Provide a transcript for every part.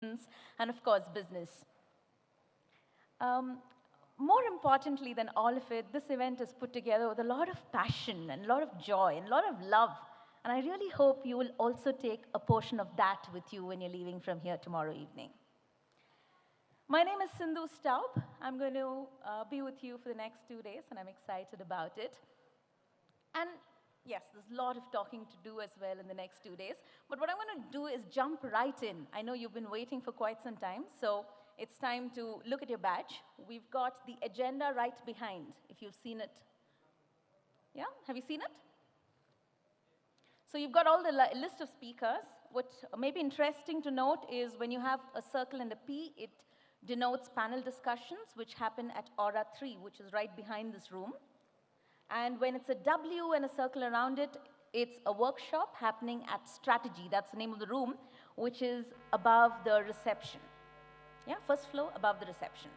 and of course, business. Um, More importantly than all of it, this event is put together with a lot of passion and a lot of joy and a lot of love. And I really hope you will also take a portion of that with you when you're leaving from here tomorrow evening. My name is Sindhu Staub. I'm going to be with you for the next 2 days, and I'm excited about it. And yes, there's a lot of talking to do as well in the next 2 days. But what I'm going to do is jump right in. I know you've been waiting for quite some time, so it's time to look at your badge. We've got the agenda right behind, if you've seen it. Yeah? Have you seen it? So you've got all the list of speakers. What may be interesting to note is when you have a circle and a P, it denotes panel discussions, which happen at Aura 3, which is right behind this room. And when it's a W and a circle around it, it's a workshop happening at Strategy. That's the name of the room, which is above the reception. Yeah, first floor above the reception.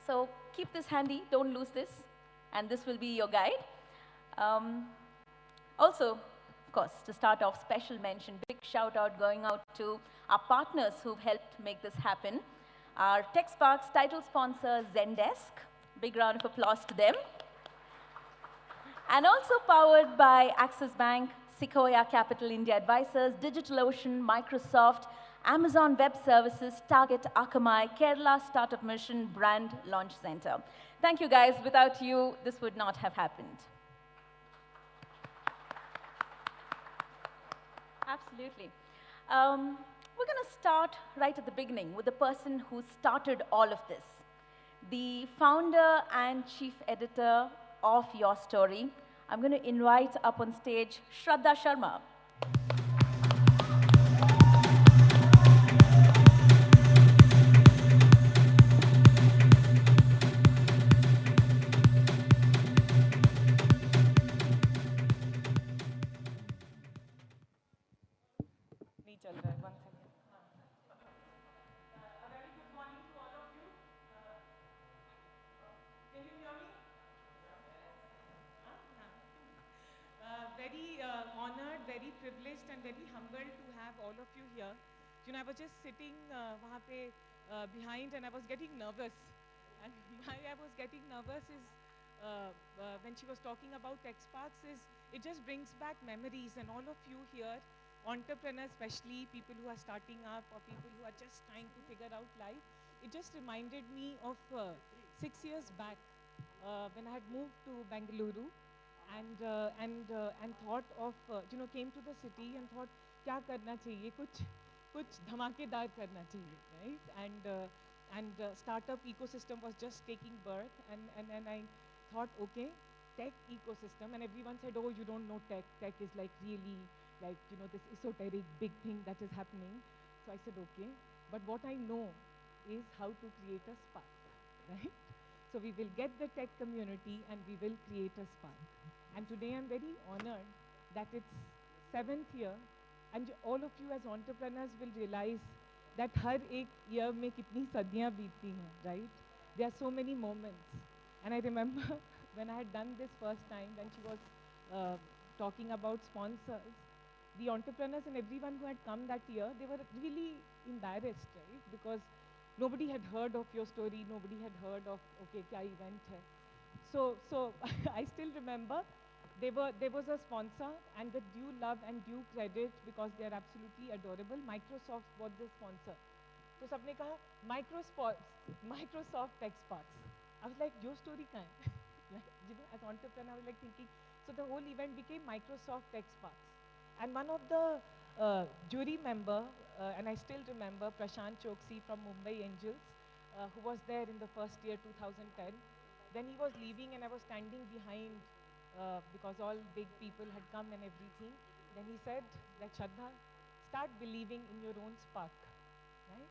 So keep this handy, don't lose this, and this will be your guide. Also, of course, to start off, special mention, big shout out going out to our partners who've helped make this happen. Our TechSparks title sponsor, Zendesk. Big round of applause to them. And also powered by Axis Bank, Sequoia Capital India Advisors, DigitalOcean, Microsoft, Amazon Web Services, Target, Akamai, Kerala Startup Mission, Brand Launch Center. Thank you, guys. Without you, this would not have happened. Absolutely. We're going to start right at the beginning with the person who started all of this, the founder and chief editor of Your Story. I'm going to invite up on stage Shraddha Sharma. Very honored, very privileged, and very humbled to have all of you here. You know, I was just sitting behind, and I was getting nervous. And why I was getting nervous is when she was talking about TechSparks, it just brings back memories, and all of you here, entrepreneurs, especially people who are starting up or people who are just trying to figure out life, it just reminded me of 6 years back when I had moved to Bengaluru. And thought of, came to the city and thought, क्या करना चाहिए, कुछ धमाकेदार करना चाहिए, right? And startup ecosystem was just taking birth, and I thought, okay, tech ecosystem, and everyone said, oh, you don't know tech. Tech is like really, like, this esoteric big thing that is happening. So I said, okay, but what I know is how to create a spark, right? So we will get the tech community and we will create a spark. And today I'm very honored that it's 7th year, and all of you as entrepreneurs will realize that har ek year mein kitni sadiyan beeti hain, right? There are so many moments. And I remember when I had done this first time, when she was talking about sponsors, the entrepreneurs and everyone who had come that year, they were really embarrassed, right? Because nobody had heard of your story, nobody had heard of, okay, kya event hai. So I still remember there was a sponsor, and with due love and due credit, because they are absolutely adorable, Microsoft was the sponsor. So sabne kaha, Microsoft TechSparks. I was like, your story kahan hai? Like, as entrepreneur, I was like thinking, so the whole event became Microsoft TechSparks. And one of the jury member, and I still remember Prashant Choksi from Mumbai Angels, who was there in the first year, 2010. Then he was leaving, and I was standing behind because all big people had come and everything. Then he said that, Shraddha, start believing in your own spark, right?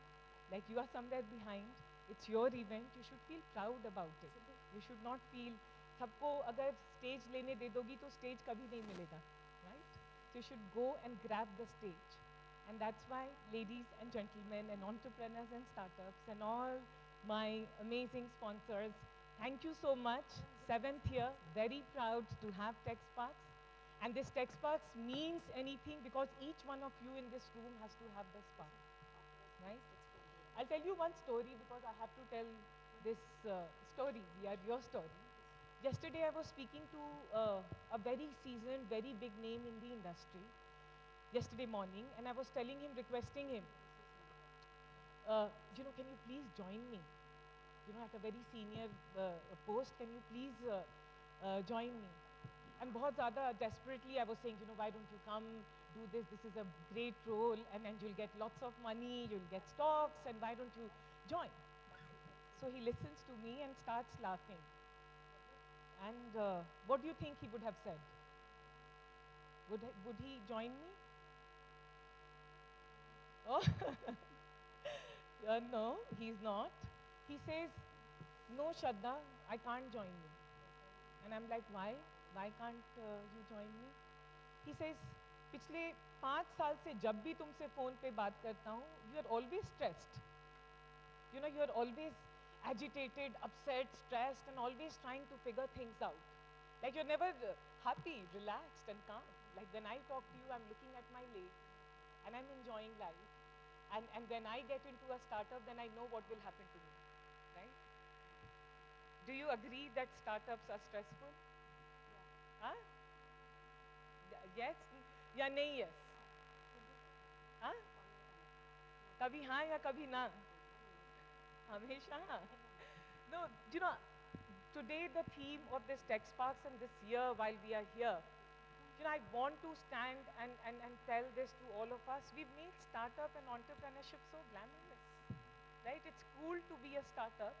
Like, you are somewhere behind, it's your event, you should feel proud about it. You should not feel, sabko agar stage lene de dogi to stage kabhi nahi milega, right? So you should go and grab the stage. And that's why, ladies and gentlemen and entrepreneurs and startups and all my amazing sponsors, thank you so much. 7th year, very proud to have TechSparks. And this TechSparks means anything because each one of you in this room has to have the spark. I'll tell you one story because I have to tell this story. We are your story. Yesterday, I was speaking to a very seasoned, very big name in the industry. Yesterday morning, and I was telling him, requesting him, can you please join me? At a very senior post, can you please join me? And बहुत ज़्यादा desperately, I was saying, why don't you come, do this? This is a great role, and you'll get lots of money, you'll get stocks, and why don't you join? So he listens to me and starts laughing. And what do you think he would have said? Would he join me? Oh, no, he's not. He says, no, Shraddha, I can't join you. And I'm like, why? Why can't you join me? He says, पिछले 5 साल से जब भी तुमसे phone पे बात करता हूँ, you are always stressed. You are always agitated, upset, stressed, and always trying to figure things out. Like you're never happy, relaxed, and calm. Like when I talk to you, I'm looking at my lake, and I'm enjoying life. And when I get into a startup, then I know what will happen to me, right? Do you agree that startups are stressful? Huh? Yes या नहीं yes? हाँ? कभी हाँ या कभी ना? हमेशा हाँ. No, today the theme of this TechSparks and this year while we are here, I want to stand and tell this to all of us. We've made startup and entrepreneurship so glamorous, right? It's cool to be a startup,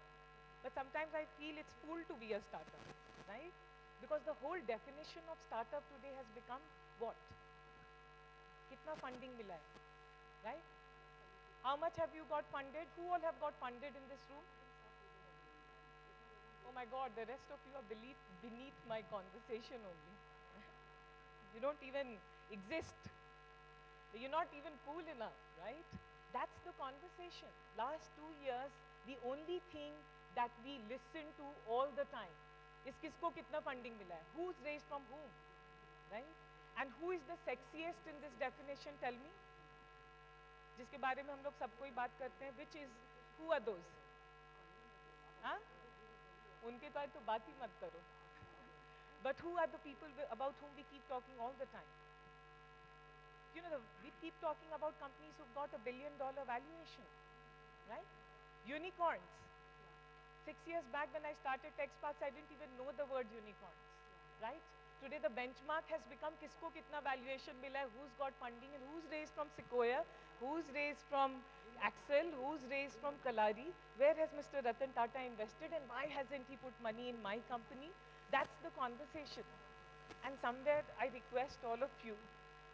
but sometimes I feel it's cool to be a startup, right? Because the whole definition of startup today has become what? Kitna funding mila hai, right? How much have you got funded? Who all have got funded in this room? Oh my God, the rest of you are beneath my conversation only. You don't even exist. You're not even cool enough, right? That's the conversation. Last 2 years, the only thing that we listen to all the time is kisko kitna funding mila hai? Who's raised from whom, right? And who is the sexiest in this definition? Tell me. जिसके बारे में हम लोग सब कोई बात करते हैं, which is, who are those? हाँ? उनके तो बात ही मत करो. But who are the people about whom we keep talking all the time? We keep talking about companies who've got $1 billion valuation, right? Unicorns. 6 years back when I started TechSparks, I didn't even know the word unicorns, right? Today the benchmark has become kisko kitna valuation mila hai, who's got funding, and who's raised from Sequoia, who's raised from Axel, who's raised from Kalari, where has Mr. Ratan Tata invested, and why hasn't he put money in my company? That's the conversation. And somewhere I request all of you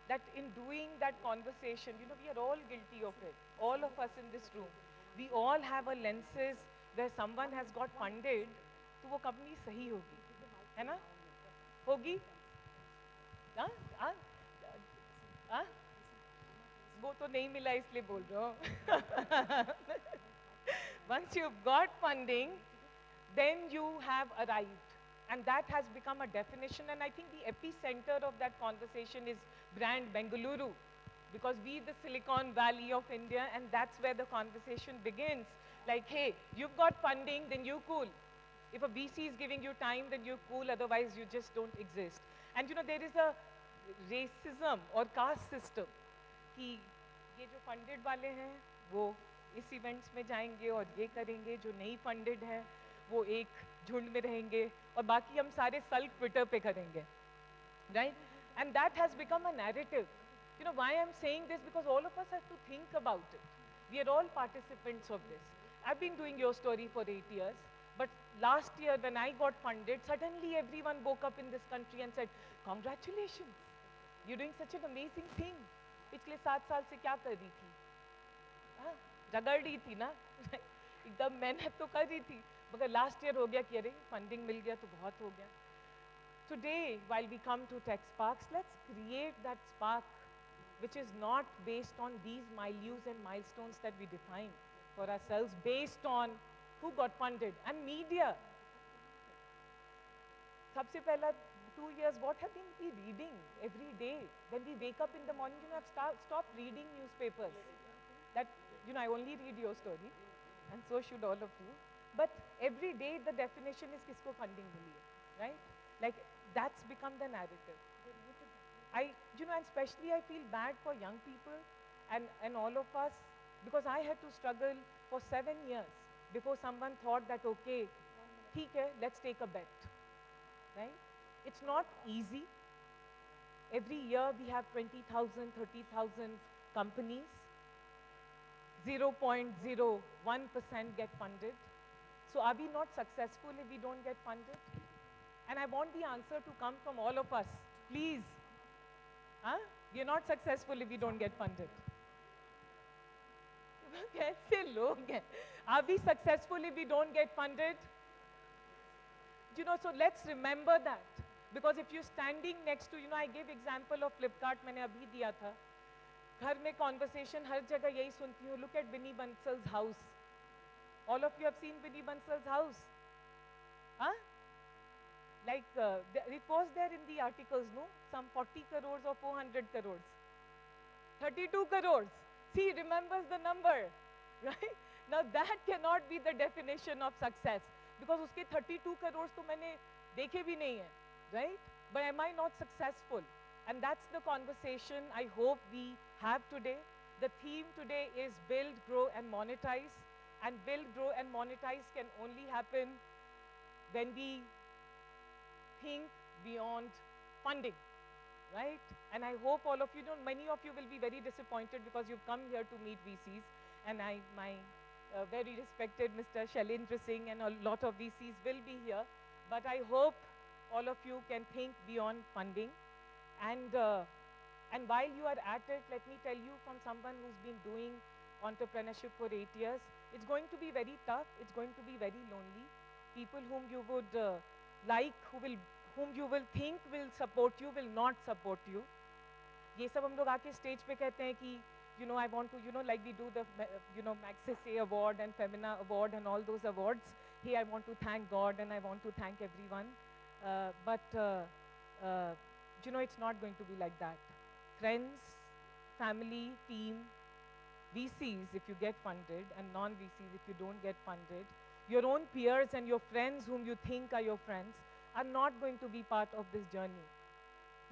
that in doing that conversation, we are all guilty of it. All of us in this room. We all have a lenses where someone has got funded, तो वो company सही होगी, है ना? होगी? हाँ? हाँ? हाँ? वो तो नहीं मिला इसलिए बोल रहा हूँ. Once you've got funding, then you have arrived. And that has become a definition, and I think the epicenter of that conversation is brand Bengaluru, because we the Silicon Valley of India, and that's where the conversation begins. Like, hey, you've got funding, then you cool. If a VC is giving you time, then you cool, otherwise you just don't exist. And there is a racism or caste system, कि ये जो funded वाले हैं, वो इस events में जाएंगे और ये करेंगे, जो नहीं funded हैं, वो एक झुंड में रहेंगे और बाकी हम सारे सल्क ट्विटर पे करेंगे, right? And that has become a narrative. Why I'm saying this? Because all of us have to think about it. We are all participants of this. I've been doing your story for 8 years, but last year when I got funded, suddenly everyone woke up in this country and said, congratulations, you're doing such an amazing thing. पिछले 7 साल से क्या कर रही थी? हाँ, रगड़ रही थी ना? एकदम मेहनत तो कर रही थी, मगर लास्ट ईयर हो गया कि अरे फंडिंग मिल गया तो बहुत हो गया. Today, while we come to TechSparks, let's create that spark which is not based on these mileage and milestones that we define for ourselves, based on who got funded. And media. सबसे पहला 2 years, what have been we reading every day? When we wake up in the morning, I've stopped reading newspapers. That You know, I only read your story, and so should all of you. But every day the definition is kisko funding mili hai, right? Like that's become the narrative. You know, and especially I feel bad for young people and all of us because I had to struggle for 7 years before someone thought that, okay, theek hai, let's take a bet, right? It's not easy. Every year we have 20,000, 30,000 companies. 0.01% get funded. So are we not successful if we don't get funded? And I want the answer to come from all of us. Please. Huh? We're not successful if we don't get funded. कैसे लोग हैं? Are we successful if we don't get funded? You know, so let's remember that. Because if you're standing next to, you know, I gave example of Flipkart, मैंने अभी दिया था. घर में conversation हर जगह यही सुनती हूँ. Look at Binny Bansal's house. All of you have seen Binny Bansal's house. Huh? Like, it was there in the articles, no? Some 40 crores or 400 crores. 32 crores. See, remembers the number, right? Now that cannot be the definition of success. Because uske 32 crores to मैंने देखे भी नहीं है, right? But am I not successful? And that's the conversation I hope we have today. The theme today is build, grow, and monetize. And build, grow, and monetize can only happen when we think beyond funding, right? And I hope all of you know, many of you will be very disappointed because you've come here to meet VCs. And my very respected Mr. Shailendra Singh and a lot of VCs will be here. But I hope all of you can think beyond funding. And while you are at it, let me tell you from someone who's been doing entrepreneurship for 8 years, it's going to be very tough. It's going to be very lonely. People whom you would like, whom you will think will support you, will not support you. ये सब हम लोग आके stage पे कहते हैं कि you know, I want to, you know, like we do the, you know, Magsaysay Award and Femina Award and all those awards. Hey, I want to thank God and I want to thank everyone. But you know, it's not going to be like that. Friends, family, team, VCs if you get funded, and non-VCs if you don't get funded, your own peers and your friends whom you think are your friends are not going to be part of this journey.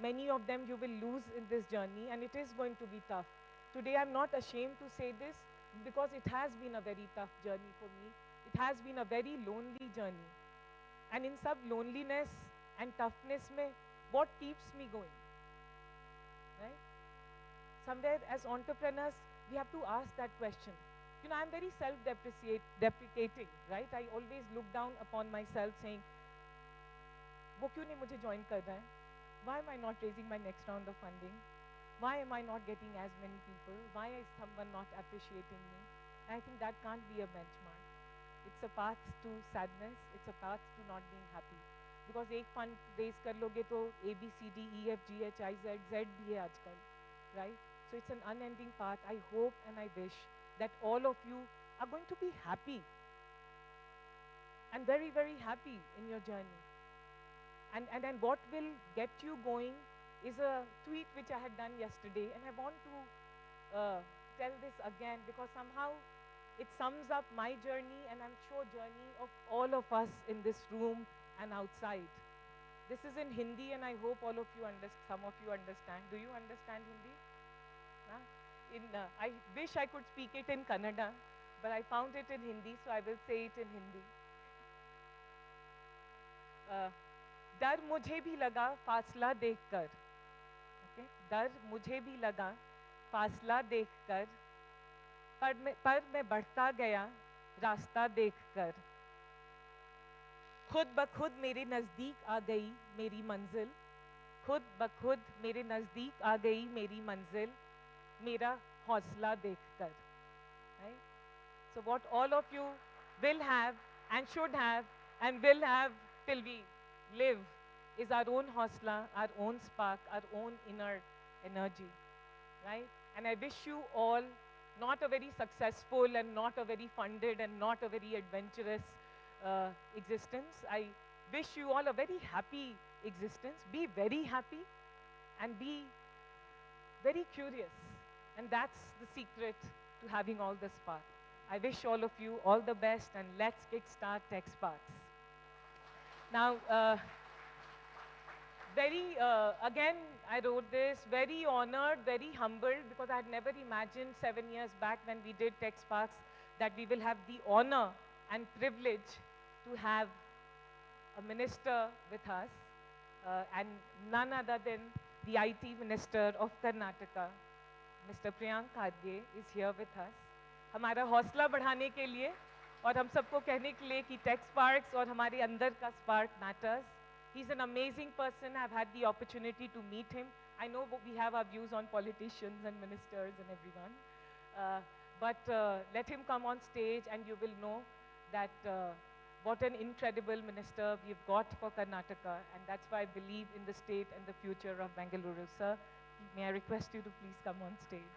Many of them you will lose in this journey, and it is going to be tough. Today I'm not ashamed to say this because it has been a very tough journey for me. It has been a very lonely journey. And in sub loneliness and toughness mein, what keeps me going? Right? Somewhere as entrepreneurs, we have to ask that question. You know, I'm very self-deprecating, right? I always look down upon myself saying, वो क्यों नहीं मुझे join कर रहा है? Why am I not raising my next round of funding? Why am I not getting as many people? Why is someone not appreciating me? And I think that can't be a benchmark. It's a path to sadness. It's a path to not being happy. Because एक fund raise कर लोगे तो A, B, C, D, E, F, G, H, I, Z, Z भी है आजकल, right? So it's an unending path. I hope and I wish that all of you are going to be happy and very, very happy in your journey. And then what will get you going is a tweet which I had done yesterday, and I want to tell this again because somehow it sums up my journey, and I'm sure journey of all of us in this room and outside. This is in Hindi, and I hope all of you some of you understand. Do you understand Hindi? I wish I could speak it in Kannada, but I found it in Hindi, so I will say it in Hindi. डर मुझे भी लगा फासला देखकर, okay? डर मुझे भी लगा फासला देखकर, पर मैं बढ़ता गया रास्ता देखकर, खुद ब खुद मेरे नज़दीक आ गई मेरी मंजिल, खुद ब खुद मेरे नज़दीक आ गई मेरी मंजिल, मेरा हौसला देखकर, right? So what all of you will have and should have and will have till we live is our own hosla, our own spark, our own inner energy, right? And I wish you all not a very successful and not a very funded and not a very adventurous existence. I wish you all a very happy existence. Be very happy and be very curious. And that's the secret to to having all the spark. I wish all of you all the best, and let's kickstart TechSparks. Now, again, I wrote this, very honored, very humbled, because I had never imagined 7 years back when we did TechSparks that we will have the honor and privilege to have a minister with us, and none other than the IT Minister of Karnataka, Mr. Priyank Khadge, is here with us. हमारा हौसला बढ़ाने के लिए और हम सबको कहने के लिए कि TechSparks और हमारे अंदर का spark matters. He's an amazing person. I've had the opportunity to meet him. I know we have our views on politicians and ministers and everyone, but let him come on stage and you will know that what an incredible minister we've got for Karnataka, and that's why I believe in the state and the future of Bengaluru. Sir, may I request you to please come on stage.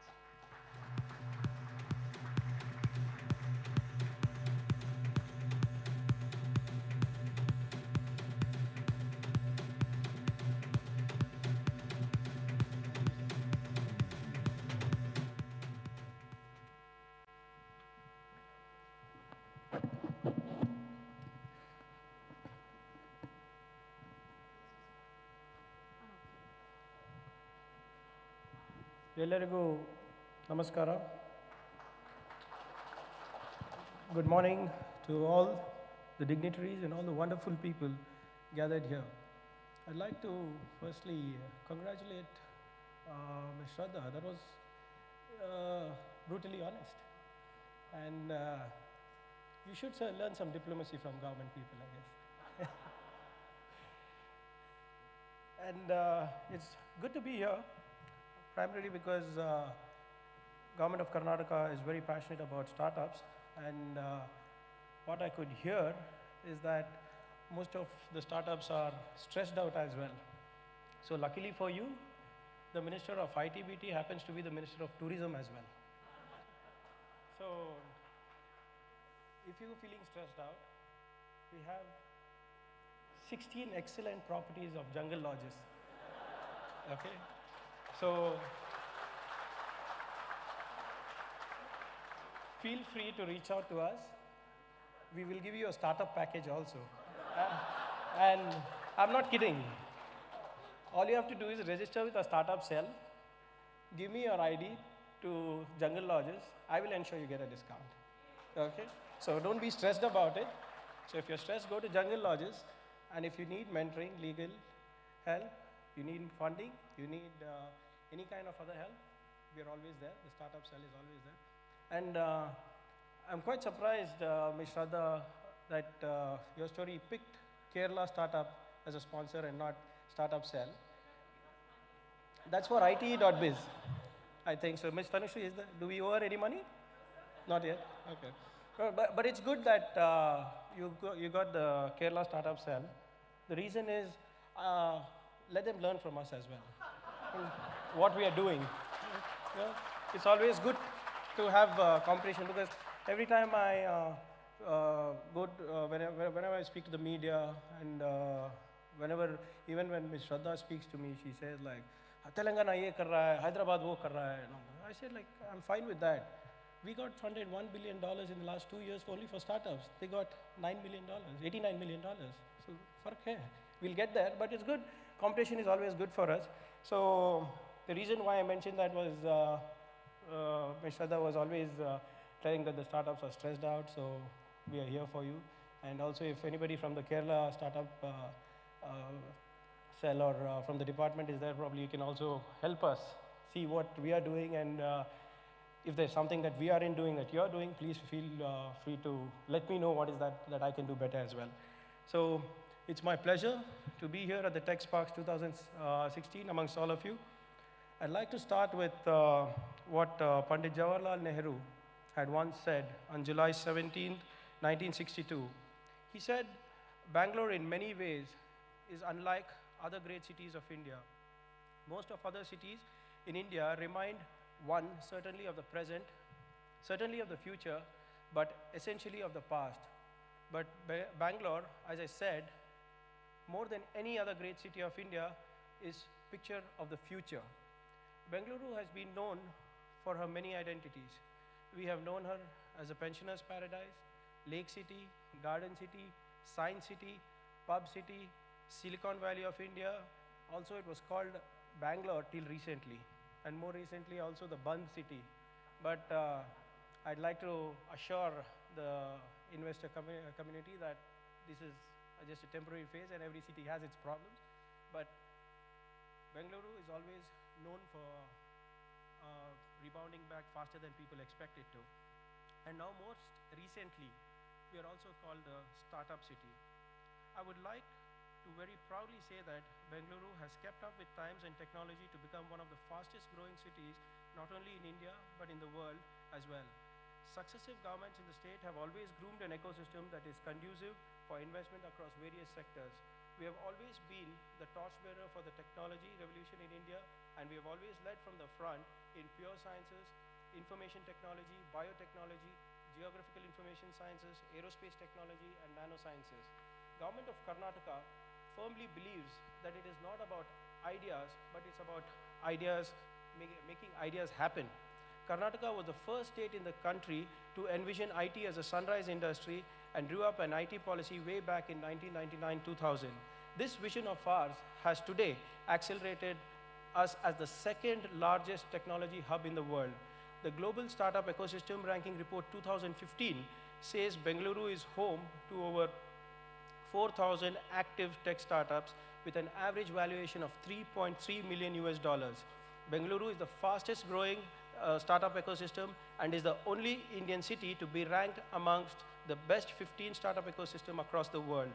ಎಲ್ಲರಿಗೂ ನಮಸ್ಕಾರ. Good morning to all the dignitaries and all the wonderful people gathered here. I'd like to firstly congratulate Ms. Shraddha. That was brutally honest. And you should learn some diplomacy from government people, I guess. And it's good to be here. Primarily because government of Karnataka is very passionate about startups, and what I could hear is that most of the startups are stressed out as well. So luckily for you, the Minister of ITBT happens to be the Minister of Tourism as well. So if you're feeling stressed out, we have 16 excellent properties of jungle lodges. Okay? So feel free to reach out to us. We will give you a startup package also. And I'm not kidding. All you have to do is register with a startup cell, give me your ID to jungle lodges. I will ensure you get a discount. Okay? So don't be stressed about it. So if you're stressed, go to jungle lodges. And if you need mentoring, legal help, you need funding, you need any kind of other help, we are always there. The startup cell is always there. And I'm quite surprised, Ms. Shraddha, that your story picked Kerala startup as a sponsor and not startup cell. That's for IT.biz, I think. So Ms. Tanushree, do we owe her any money? Not yet? Okay. But it's good that you got the Kerala startup cell. The reason is, let them learn from us as well. What we are doing. It's always good to have competition, because every time I whenever I speak to the media, and even when Ms. Shraddha speaks to me, she says like, Telangana ye kar raha hai, Hyderabad wo kar raha hai. I said like, I'm fine with that. We got funded $1 billion in the last 2 years only for startups. They got $9 million, $89 million. So fark hai. We'll get there, but it's good. Competition is always good for us. So the reason why I mentioned that was Ms. Shraddha was always telling that the startups are stressed out, so we are here for you. And also if anybody from the Kerala startup cell or from the department is there, probably you can also help us see what we are doing, and if there's something that we are doing that you're doing, please feel free to let me know what is that I can do better as well. So it's my pleasure to be here at the TechSparks 2016 amongst all of you. I'd like to start with what Pandit Jawaharlal Nehru had once said on July 17, 1962. He said, Bangalore in many ways is unlike other great cities of India. Most of other cities in India remind one, certainly of the present, certainly of the future, but essentially of the past. But Bangalore, as I said, more than any other great city of India, is picture of the future. Bengaluru has been known for her many identities. We have known her as a pensioner's paradise, Lake City, Garden City, Science City, Pub City, Silicon Valley of India. Also, it was called Bangalore till recently, and more recently also the Bund City. But I'd like to assure the investor community that this is just a temporary phase, and every city has its problems. But Bengaluru is always known for rebounding back faster than people expect it to. And now most recently, we are also called a startup city. I would like to very proudly say that Bengaluru has kept up with times and technology to become one of the fastest growing cities, not only in India, but in the world as well. Successive governments in the state have always groomed an ecosystem that is conducive for investment across various sectors. We have always been the torchbearer for the technology revolution in India, and we have always led from the front in pure sciences, information technology, biotechnology, geographical information sciences, aerospace technology, and nanosciences. Government of Karnataka firmly believes that it is not about ideas, but it's about ideas, making ideas happen. Karnataka was the first state in the country to envision IT as a sunrise industry and drew up an IT policy way back in 1999-2000. This vision of ours has today accelerated us as the second largest technology hub in the world. The Global Startup Ecosystem Ranking Report 2015 says Bengaluru is home to over 4,000 active tech startups with an average valuation of $3.3 million US. Bengaluru is the fastest growing startup ecosystem and is the only Indian city to be ranked amongst the best 15 startup ecosystem across the world.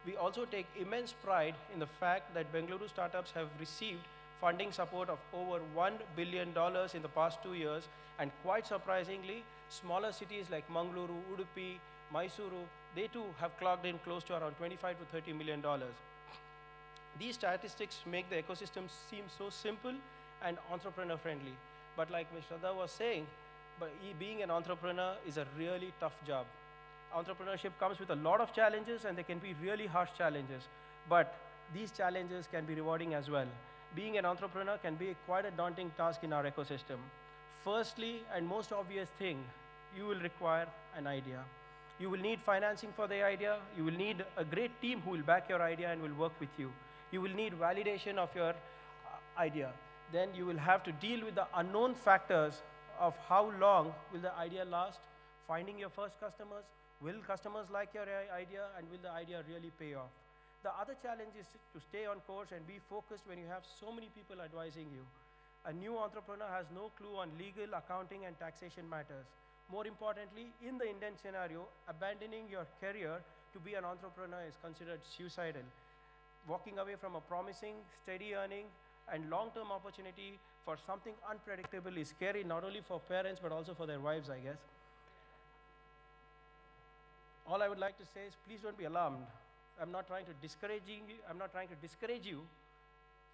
We also take immense pride in the fact that Bengaluru startups have received funding support of over $1 billion in the past 2 years, and quite surprisingly, smaller cities like Mangaluru, Udupi, Mysuru, they too have clocked in close to around $25 to $30 million. These statistics make the ecosystem seem so simple and entrepreneur friendly. But like Ms. Shraddha was saying, being an entrepreneur is a really tough job. Entrepreneurship comes with a lot of challenges, and they can be really harsh challenges. But these challenges can be rewarding as well. Being an entrepreneur can be quite a daunting task in our ecosystem. Firstly, and most obvious thing, you will require an idea. You will need financing for the idea. You will need a great team who will back your idea and will work with you. You will need validation of your idea. Then you will have to deal with the unknown factors of how long will the idea last, finding your first customers, will customers like your idea, and will the idea really pay off? The other challenge is to stay on course and be focused when you have so many people advising you. A new entrepreneur has no clue on legal, accounting, and taxation matters. More importantly, in the Indian scenario, abandoning your career to be an entrepreneur is considered suicidal. Walking away from a promising, steady earning, and long-term opportunity for something unpredictable is scary, not only for parents, but also for their wives, I guess. All I would like to say is, please don't be alarmed. I'm not trying to discourage you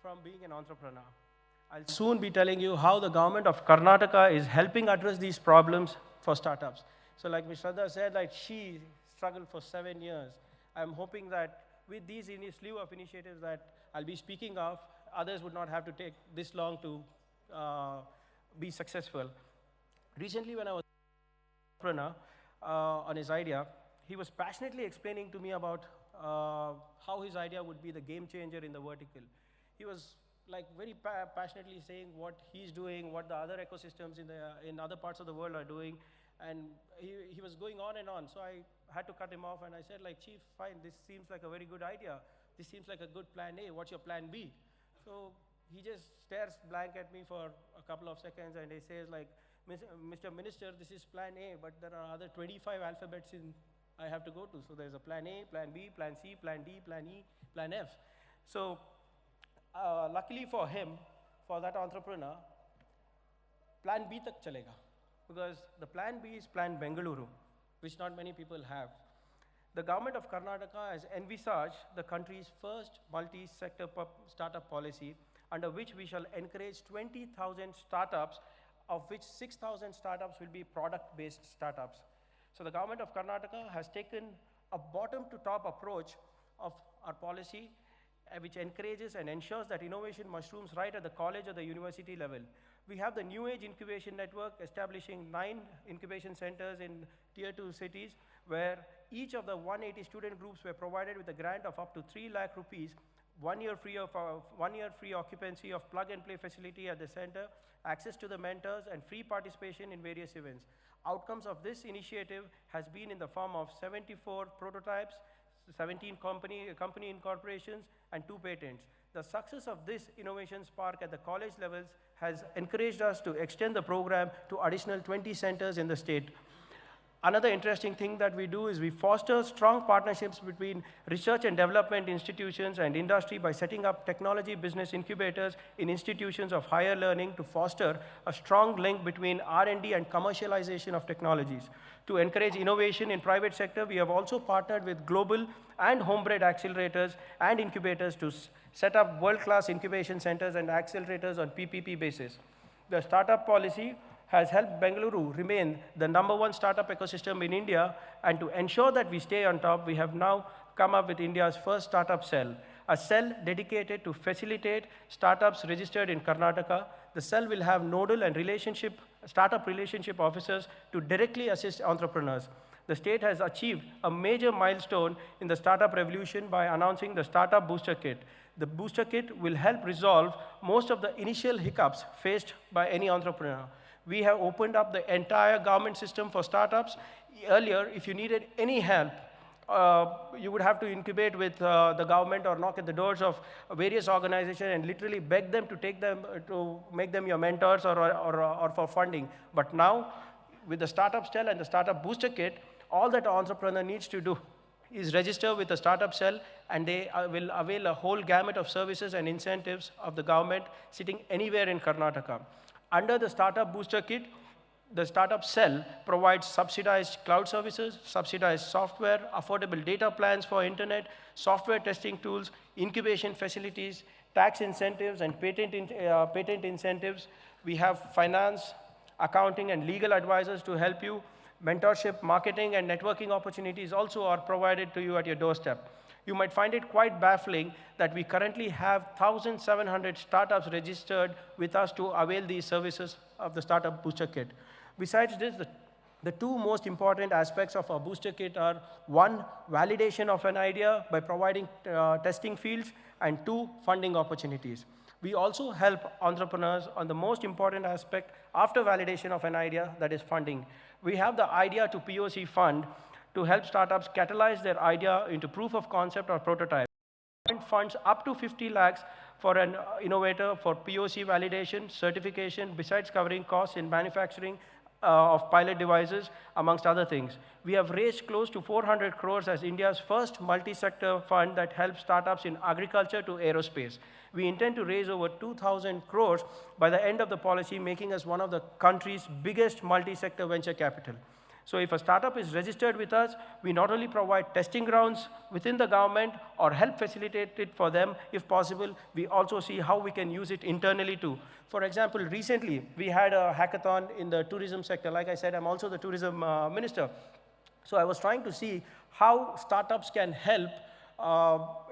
from being an entrepreneur. I'll soon be telling you how the government of Karnataka is helping address these problems for startups. So like Ms. Shraddha said, like she struggled for 7 years. I'm hoping that with these slew of initiatives that I'll be speaking of, others would not have to take this long to be successful. Recently, when I was entrepreneur on his idea, he was passionately explaining to me about how his idea would be the game changer in the vertical. He was like very passionately saying what he's doing, what the other ecosystems in other parts of the world are doing, and he was going on and on. So I had to cut him off, and I said, like, Chief, fine, this seems like a very good idea. This seems like a good plan A. What's your plan B? So he just stares blank at me for a couple of seconds, and he says, like, Mr. Minister, this is plan A, but there are other 25 alphabets I have to go to. So there's a plan A, plan B, plan C, plan D, plan E, plan F. So luckily for him, for that entrepreneur, plan B tak chalega, because the plan B is plan Bengaluru, which not many people have. The government of Karnataka has envisaged the country's first multi-sector startup policy, under which we shall encourage 20,000 startups, of which 6,000 startups will be product-based startups. So the government of Karnataka has taken a bottom-to-top approach of our policy, which encourages and ensures that innovation mushrooms right at the college or the university level. We have the New Age Incubation Network establishing 9 incubation centers in tier 2 cities, where each of the 180 student groups were provided with a grant of up to 3 lakh rupees, 1 year free occupancy of plug and play facility at the center, access to the mentors, and free participation in various events. Outcomes of this initiative has been in the form of 74 prototypes, 17 company incorporations, and 2 patents. The success of this innovation spark at the college levels has encouraged us to extend the program to additional 20 centers in the state. Another interesting thing that we do is we foster strong partnerships between research and development institutions and industry by setting up technology business incubators in institutions of higher learning to foster a strong link between R&D and commercialization of technologies. To encourage innovation in private sector, we have also partnered with global and homebred accelerators and incubators to set up world-class incubation centers and accelerators on PPP basis. The startup policy has helped Bengaluru remain the #1 startup ecosystem in India, and to ensure that we stay on top, we have now come up with India's first startup cell, a cell dedicated to facilitate startups registered in Karnataka. The cell will have nodal and startup relationship officers to directly assist entrepreneurs. The state has achieved a major milestone in the startup revolution by announcing the Startup Booster Kit. The Booster Kit will help resolve most of the initial hiccups faced by any entrepreneur. We have opened up the entire government system for startups. Earlier, if you needed any help, you would have to incubate with the government or knock at the doors of various organizations and literally beg them to make them your mentors or for funding. But now, with the Startup Cell and the Startup Booster Kit, all that an entrepreneur needs to do is register with the Startup Cell, and they will avail a whole gamut of services and incentives of the government sitting anywhere in Karnataka. Under the Startup Booster Kit, the Startup Cell provides subsidized cloud services, subsidized software, affordable data plans for internet, software testing tools, incubation facilities, tax incentives, and patent incentives. We have finance, accounting, and legal advisors to help you. Mentorship, marketing, and networking opportunities also are provided to you at your doorstep. You might find it quite baffling that we currently have 1,700 startups registered with us to avail these services of the Startup Booster Kit. Besides this, the 2 most important aspects of our Booster Kit are 1, validation of an idea by providing testing fields, and 2, funding opportunities. We also help entrepreneurs on the most important aspect after validation of an idea, that is funding. We have the Idea to POC Fund to help startups catalyze their idea into proof of concept or prototype. Funds up to 50 lakhs for an innovator for POC validation, certification, besides covering costs in manufacturing of pilot devices, amongst other things. We have raised close to 400 crores as India's first multi-sector fund that helps startups in agriculture to aerospace. We intend to raise over 2,000 crores by the end of the policy, making us one of the country's biggest multi-sector venture capital. So if a startup is registered with us, we not only provide testing grounds within the government or help facilitate it for them if possible, we also see how we can use it internally too. For example, recently we had a hackathon in the tourism sector. Like I said, I'm also the tourism minister. So I was trying to see how startups can help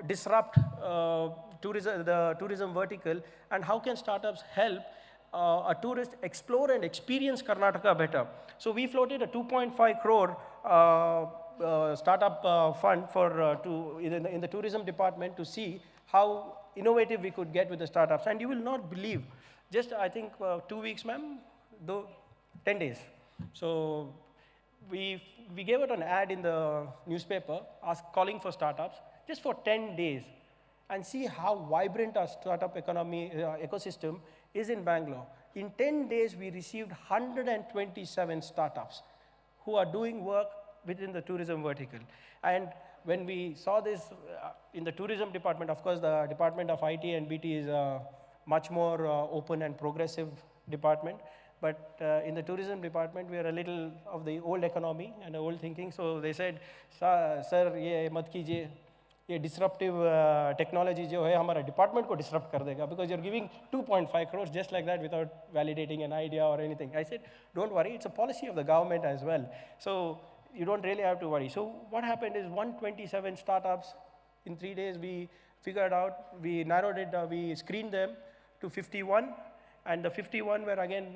disrupt the tourism vertical, and how can startups help a tourist explore and experience Karnataka better. So we floated a 2.5 crore startup fund in the tourism department to see how innovative we could get with the startups. And you will not believe, just I think 2 weeks, ma'am, 10 days. So we gave out an ad in the newspaper calling for startups just for 10 days, and see how vibrant our startup economy ecosystem is in Bangalore. In 10 days, we received 127 startups who are doing work within the tourism vertical. And when we saw this in the tourism department, of course, the Department of IT and BT is a much more open and progressive department. But in the tourism department, we are a little of the old economy and old thinking. So they said, sir, ye mat kijiye. ये disruptive technology जो है हमारा department को disrupt कर देगा, because you are giving 2.5 crores just like that without validating an idea or anything. I said, don't worry, it's a policy of the government as well. So you don't really have to worry. So what happened is 127 startups in 3 days we figured out, we narrowed it, we screened them to 51, And the 51 were again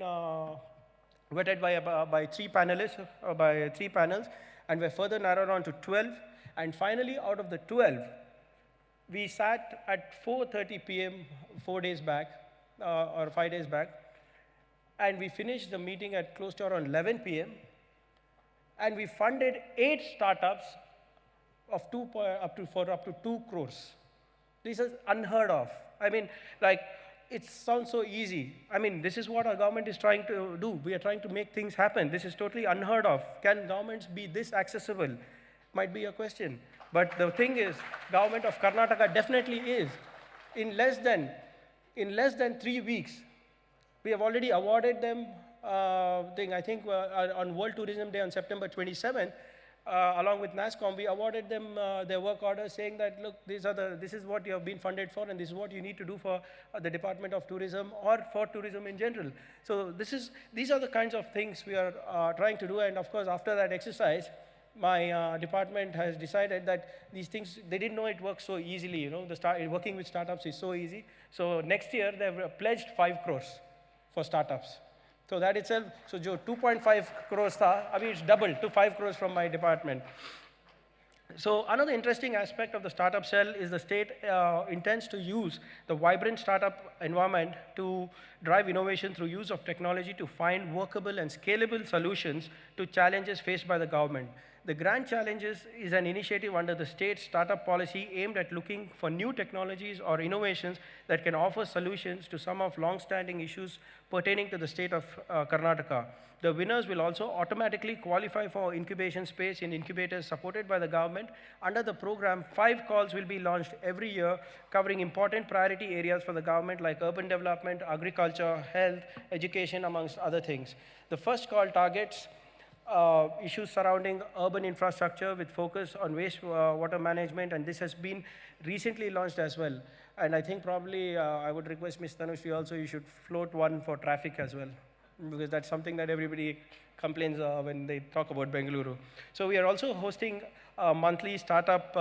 vetted by three panelists, by three panels, and were further narrowed down to 12. And finally, out of the 12, we sat at 4:30 p.m. 4 days back, or 5 days back, and we finished the meeting at close to around 11 p.m. And we funded 8 startups of up to 2 crores. This is unheard of. I mean, like, it sounds so easy. I mean, this is what our government is trying to do. We are trying to make things happen. This is totally unheard of. Can governments be this accessible? Might be a question. But the thing is, government of Karnataka definitely is. In less than 3 weeks, we have already awarded them on World Tourism Day on September 27th, along with NASSCOM, we awarded them their work orders saying that, look, this is what you have been funded for, and this is what you need to do for the Department of Tourism or for tourism in general. So these are the kinds of things we are trying to do, and of course, after that exercise, my department has decided that these things, they didn't know it works so easily, you know, working with startups is so easy. So next year, they've pledged 5 crores for startups. So that itself, so jo 2.5 crores tha, abhi it's doubled to 5 crores from my department. So another interesting aspect of the startup cell is the state intends to use the vibrant startup environment to drive innovation through use of technology to find workable and scalable solutions to challenges faced by the government. The Grand Challenges is an initiative under the state's startup policy aimed at looking for new technologies or innovations that can offer solutions to some of long-standing issues pertaining to the state of Karnataka. The winners will also automatically qualify for incubation space in incubators supported by the government. Under the program, 5 calls will be launched every year, covering important priority areas for the government like urban development, agriculture, health, education, amongst other things. The first call targets issues surrounding urban infrastructure with focus on wastewater management, and this has been recently launched as well. And I think probably I would request Ms. Tanushree also, you should float one for traffic as well, because that's something that everybody complains when they talk about Bengaluru. So we are also hosting a monthly startup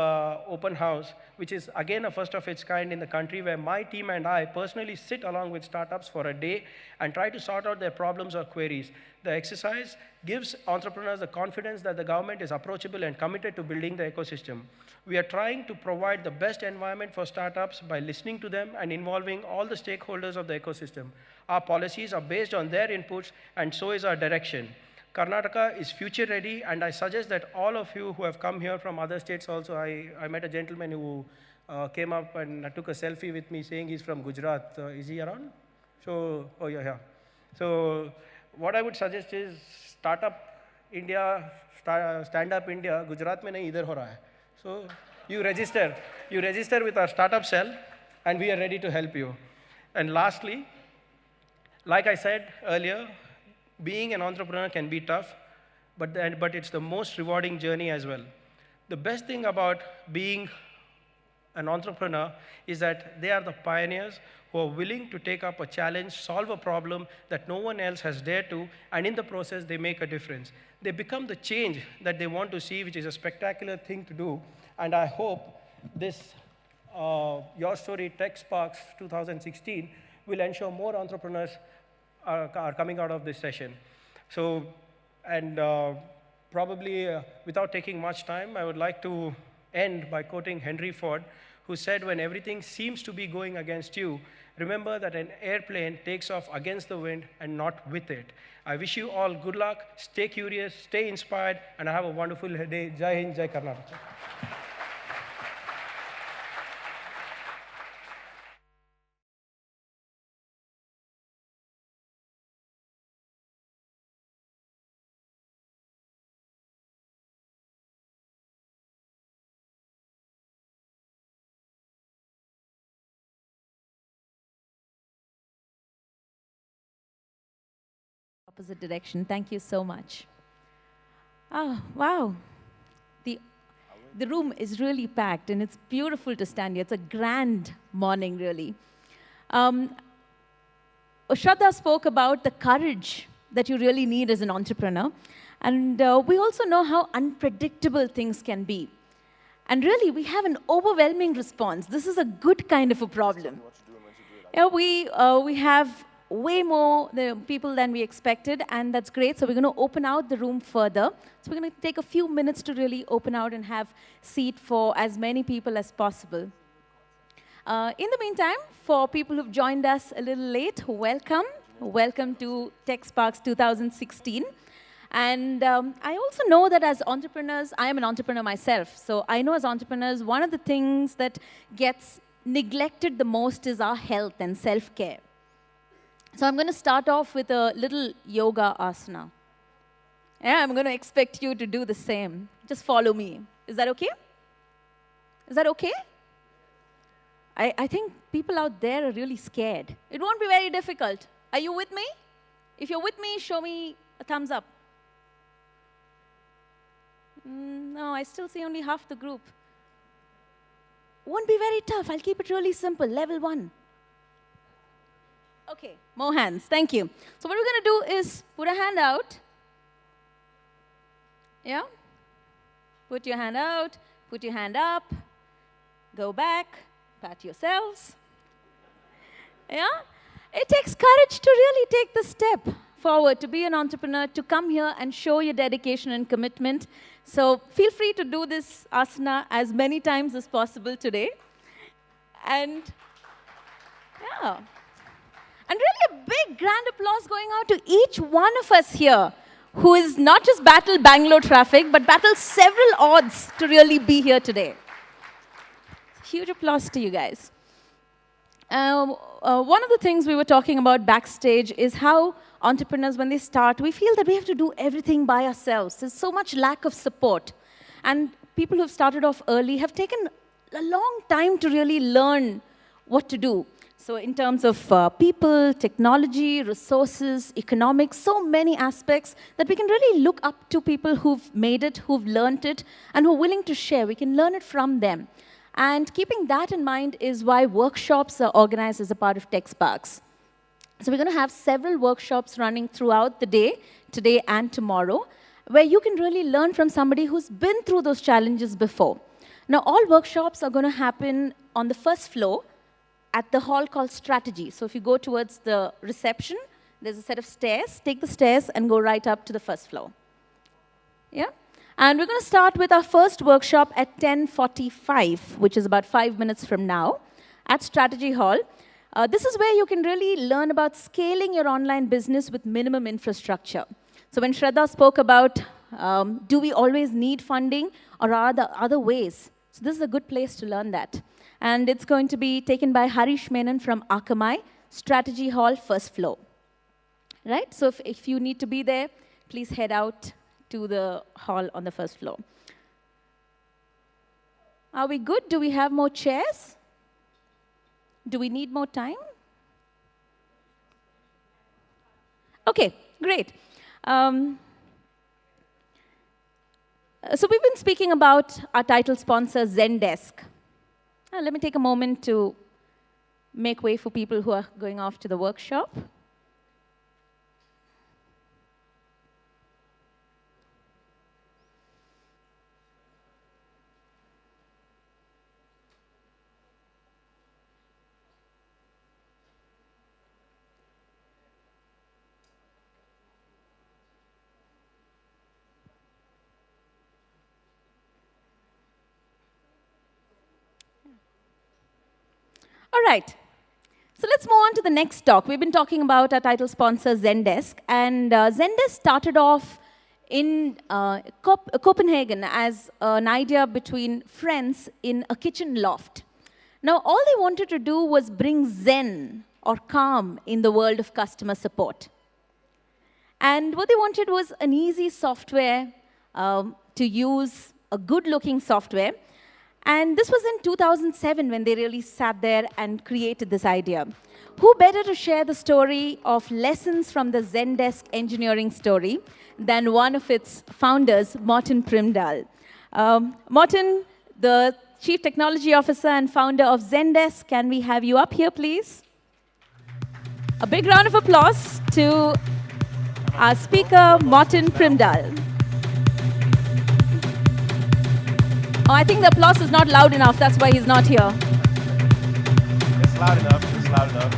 open house, which is again a first of its kind in the country, where my team and I personally sit along with startups for a day and try to sort out their problems or queries. The exercise gives entrepreneurs the confidence that the government is approachable and committed to building the ecosystem. We are trying to provide the best environment for startups by listening to them and involving all the stakeholders of the ecosystem. Our policies are based on their inputs, and so is our direction. Karnataka is future ready, and I suggest that all of you who have come here from other states also, I met a gentleman who came up and took a selfie with me saying he's from Gujarat. Is he around? So, oh yeah. So what I would suggest is Startup India, Stand Up India, Gujarat mein nahi, idhar ho raha hai. So you register with our startup cell, and we are ready to help you. And lastly, like I said earlier, being an entrepreneur can be tough, but it's the most rewarding journey as well. The best thing about being an entrepreneur is that they are the pioneers who are willing to take up a challenge, solve a problem that no one else has dared to, and in the process, they make a difference. They become the change that they want to see, which is a spectacular thing to do. And I hope this Your Story TechSparks 2016 will ensure more entrepreneurs are coming out of this session. So, and probably without taking much time, I would like to end by quoting Henry Ford, who said, when everything seems to be going against you, remember that an airplane takes off against the wind and not with it. I wish you all good luck, stay curious, stay inspired, and have a wonderful day. Jai Hind, Jai Karnataka. Opposite direction. Thank you so much. Oh, wow. The room is really packed, and it's beautiful to stand here. It's a grand morning, really. Shraddha spoke about the courage that you really need as an entrepreneur. And we also know how unpredictable things can be. And really, we have an overwhelming response. This is a good kind of a problem. Yeah, we have way more the people than we expected, and that's great. So we're going to open out the room further. So we're going to take a few minutes to really open out and have seat for as many people as possible. In the meantime, for people who've joined us a little late, welcome. Welcome to TechSparks 2016. And I also know that as entrepreneurs, I am an entrepreneur myself. So I know as entrepreneurs, one of the things that gets neglected the most is our health and self-care. So I'm going to start off with a little yoga asana. Yeah, I'm going to expect you to do the same. Just follow me. Is that okay? Is that okay? I think people out there are really scared. It won't be very difficult. Are you with me? If you're with me, show me a thumbs up. No, I still see only half the group. Won't be very tough. I'll keep it really simple. Level 1. Okay, more hands. Thank you. So what we're going to do is put a hand out. Yeah? Put your hand out. Put your hand up. Go back. Pat yourselves. Yeah? It takes courage to really take the step forward, to be an entrepreneur, to come here and show your dedication and commitment. So feel free to do this asana as many times as possible today. And yeah. And really a big grand applause going out to each one of us here who is not just battled Bangalore traffic, but battled several odds to really be here today. Huge applause to you guys. One of the things we were talking about backstage is how entrepreneurs, when they start, we feel that we have to do everything by ourselves. There's so much lack of support. And people who've started off early have taken a long time to really learn what to do. So in terms of people, technology, resources, economics, so many aspects that we can really look up to people who've made it, who've learned it, and who are willing to share. We can learn it from them. And keeping that in mind is why workshops are organized as a part of TechSparks. So we're going to have several workshops running throughout the day, today and tomorrow, where you can really learn from somebody who's been through those challenges before. Now, all workshops are going to happen on the first floor at the hall called Strategy. So if you go towards the reception, there's a set of stairs. Take the stairs and go right up to the first floor. Yeah? And we're going to start with our first workshop at 10:45, which is about 5 minutes from now, at Strategy Hall. This is where you can really learn about scaling your online business with minimum infrastructure. So when Shraddha spoke about do we always need funding, or are there other ways? So this is a good place to learn that. And it's going to be taken by Harish Menon from Akamai, Strategy Hall, first floor. Right? So if you need to be there, please head out to the hall on the first floor. Are we good? Do we have more chairs? Do we need more time? Okay, great. So we've been speaking about our title sponsor, Zendesk. Let me take a moment to make way for people who are going off to the workshop. All right. So let's move on to the next talk. We've been talking about our title sponsor, Zendesk. And Zendesk started off in Copenhagen as an idea between friends in a kitchen loft. Now, all they wanted to do was bring Zen, or calm, in the world of customer support. And what they wanted was an easy software to use, a good-looking software. And this was in 2007 when they really sat there and created this idea. Who better to share the story of lessons from the Zendesk engineering story than one of its founders, Morten Primdahl. Morten, the Chief Technology Officer and founder of Zendesk, can we have you up here, please? A big round of applause to our speaker, Morten Primdahl. Oh, I think the applause is not loud enough. That's why he's not here. It's loud enough. It's loud enough.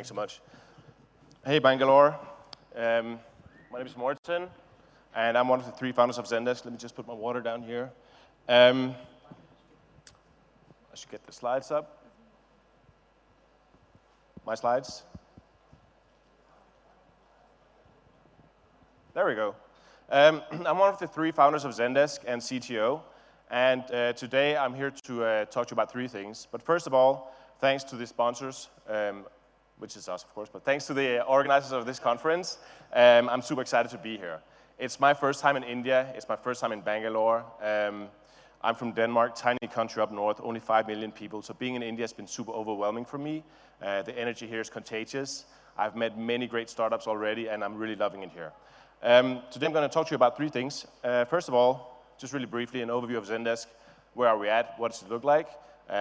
Thanks so much. Hey, Bangalore. My name is Morten, and I'm one of the 3 founders of Zendesk. Let me just put my water down here. I should get the slides up. My slides. There we go. I'm one of the 3 founders of Zendesk and CTO, and today I'm here to talk to you about 3 things. But first of all, thanks to the sponsors, which is us, of course, but thanks to the organizers of this conference, I'm super excited to be here. It's my first time in India. It's my first time in Bangalore. I'm from Denmark, tiny country up north, only 5 million people. So being in India has been super overwhelming for me. The energy here is contagious. I've met many great startups already, and I'm really loving it here. Today I'm going to talk to you about 3 things. First of all, just really briefly, an overview of Zendesk. Where are we at? What does it look like?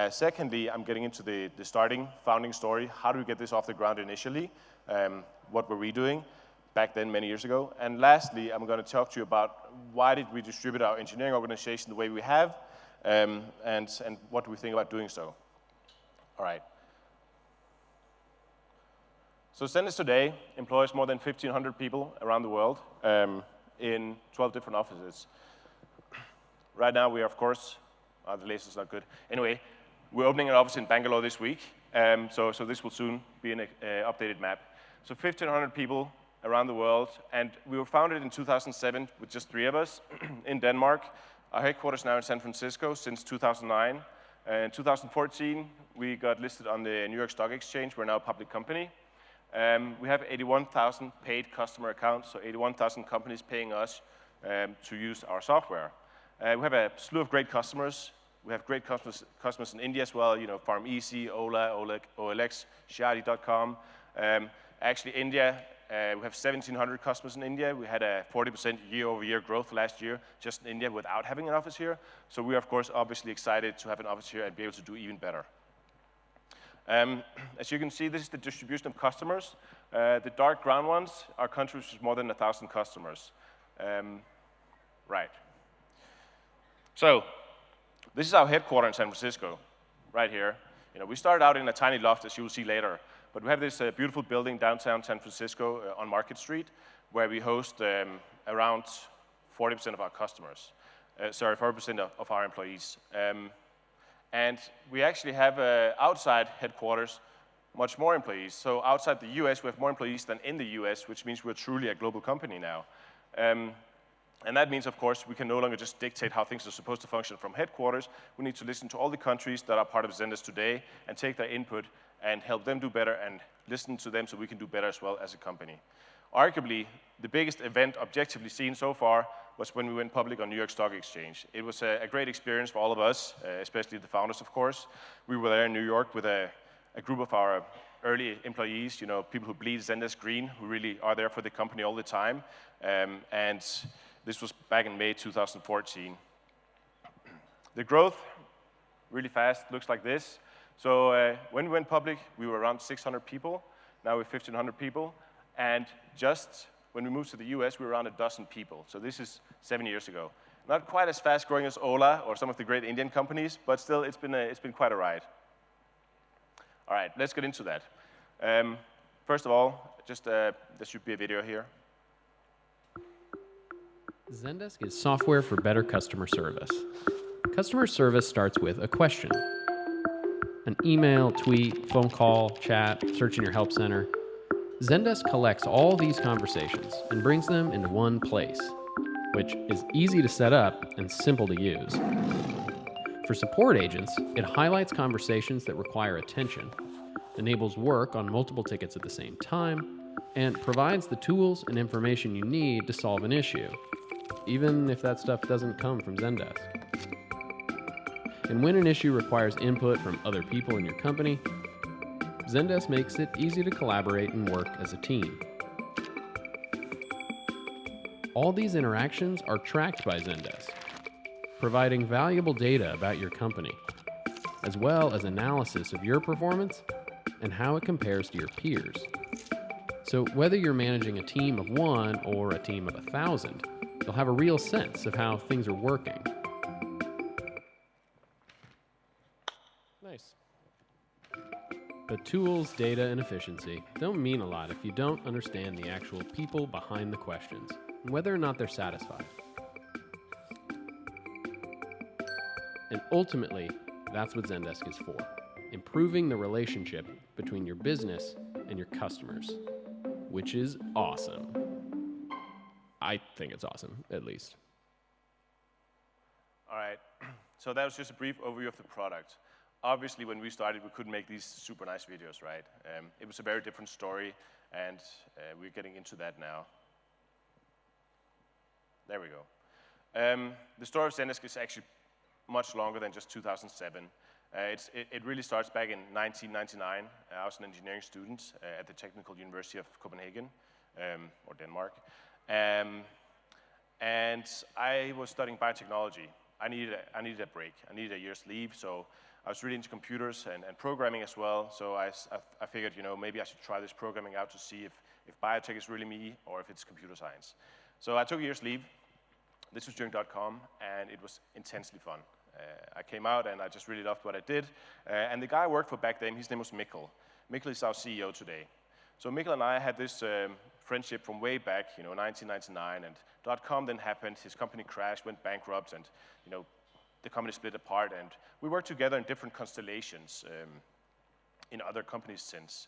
Secondly, I'm getting into the founding story. How do we get this off the ground initially? What were we doing back then, many years ago? And lastly, I'm going to talk to you about why did we distribute our engineering organization the way we have, and what do we think about doing so. All right. So Zendesk today employs more than 1,500 people around the world in 12 different offices. Right now, we are, of course, the laser's not good. Anyway, we're opening an office in Bangalore this week, so this will soon be an updated map. So 1,500 people around the world, and we were founded in 2007 with just 3 of us in Denmark. Our headquarters now in San Francisco since 2009. In 2014, we got listed on the New York Stock Exchange. We're now a public company. We have 81,000 paid customer accounts, so 81,000 companies paying us to use our software. We have a slew of great customers. We have great customers in India as well, you know, PharmEasy, Ola, OLX, Shadi.com. Actually, India, we have 1,700 customers in India. We had a 40% year-over-year growth last year just in India without having an office here. So we are, of course, obviously excited to have an office here and be able to do even better. As you can see, this is the distribution of customers. The dark brown ones are countries with more than 1,000 customers. Right. So this is our headquarters in San Francisco, right here. You know, we started out in a tiny loft, as you will see later, but we have this beautiful building downtown San Francisco on Market Street, where we host around 40% of our customers. 40% of our employees. And we actually have outside headquarters much more employees. So outside the US, we have more employees than in the US, which means we're truly a global company now. And that means, of course, we can no longer just dictate how things are supposed to function from headquarters. We need to listen to all the countries that are part of Zendesk today and take their input and help them do better and listen to them so we can do better as well as a company. Arguably, the biggest event objectively seen so far was when we went public on New York Stock Exchange. It was a great experience for all of us, especially the founders, of course. We were there in New York with a group of our early employees, you know, people who bleed Zendesk green, who really are there for the company all the time. And this was back in May 2014. The growth, really fast, looks like this. So when we went public, we were around 600 people. Now we're 1,500 people. And just when we moved to the US, we were around a dozen people. So this is 7 years ago. Not quite as fast growing as Ola or some of the great Indian companies, but still, it's been quite a ride. All right, let's get into that. First of all, just there should be a video here. Zendesk is software for better customer service. Customer service starts with a question. An email, tweet, phone call, chat, search in your help center. Zendesk collects all these conversations and brings them into one place, which is easy to set up and simple to use. For support agents, it highlights conversations that require attention, enables work on multiple tickets at the same time, and provides the tools and information you need to solve an issue, even if that stuff doesn't come from Zendesk. And when an issue requires input from other people in your company, Zendesk makes it easy to collaborate and work as a team. All these interactions are tracked by Zendesk, providing valuable data about your company, as well as analysis of your performance and how it compares to your peers. So whether you're managing a team of 1 or a team of 1,000, you'll have a real sense of how things are working. Nice. But tools, data, and efficiency don't mean a lot if you don't understand the actual people behind the questions and whether or not they're satisfied. And ultimately, that's what Zendesk is for, improving the relationship between your business and your customers, which is awesome. I think it's awesome, at least. All right, so that was just a brief overview of the product. Obviously, when we started, we couldn't make these super nice videos, right? It was a very different story, and we're getting into that now. There we go. The story of Zendesk is actually much longer than just 2007. It really starts back in 1999. I was an engineering student at the Technical University of Copenhagen, or Denmark. And I was studying biotechnology. I needed a break. I needed a year's leave, so I was really into computers and programming as well. So I figured, maybe I should try this programming out to see if biotech is really me or if it's computer science. So I took a year's leave. This was during .com, and it was intensely fun. I came out, and I just really loved what I did. And the guy I worked for back then, his name was Mikkel. Mikkel is our CEO today. So Mikkel and I had this friendship from way back, 1999, and .com then happened. His company crashed, went bankrupt, and the company split apart. And we worked together in different constellations in other companies since.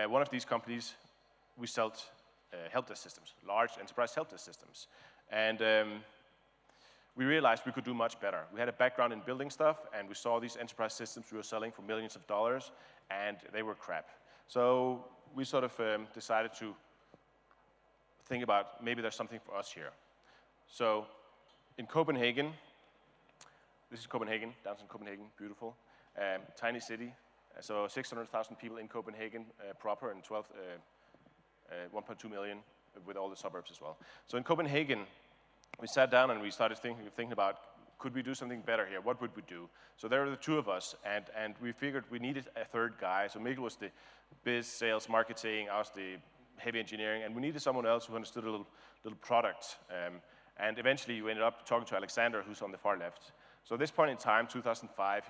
One of these companies, we sold help desk systems, large enterprise help desk systems. And we realized we could do much better. We had a background in building stuff, and we saw these enterprise systems we were selling for millions of dollars, and they were crap. So we sort of decided to think about maybe there's something for us here. So in Copenhagen, this is Copenhagen, downtown Copenhagen, beautiful, tiny city. So 600,000 people in Copenhagen proper, and 1.2 million with all the suburbs as well. So in Copenhagen, we sat down and we started thinking about, could we do something better here? What would we do? So there were the two of us, and we figured we needed a third guy. So Mikkel was the biz, sales, marketing, I was the heavy engineering, and we needed someone else who understood a little product. And eventually we ended up talking to Alexander, who's on the far left. So at this point in time, 2005,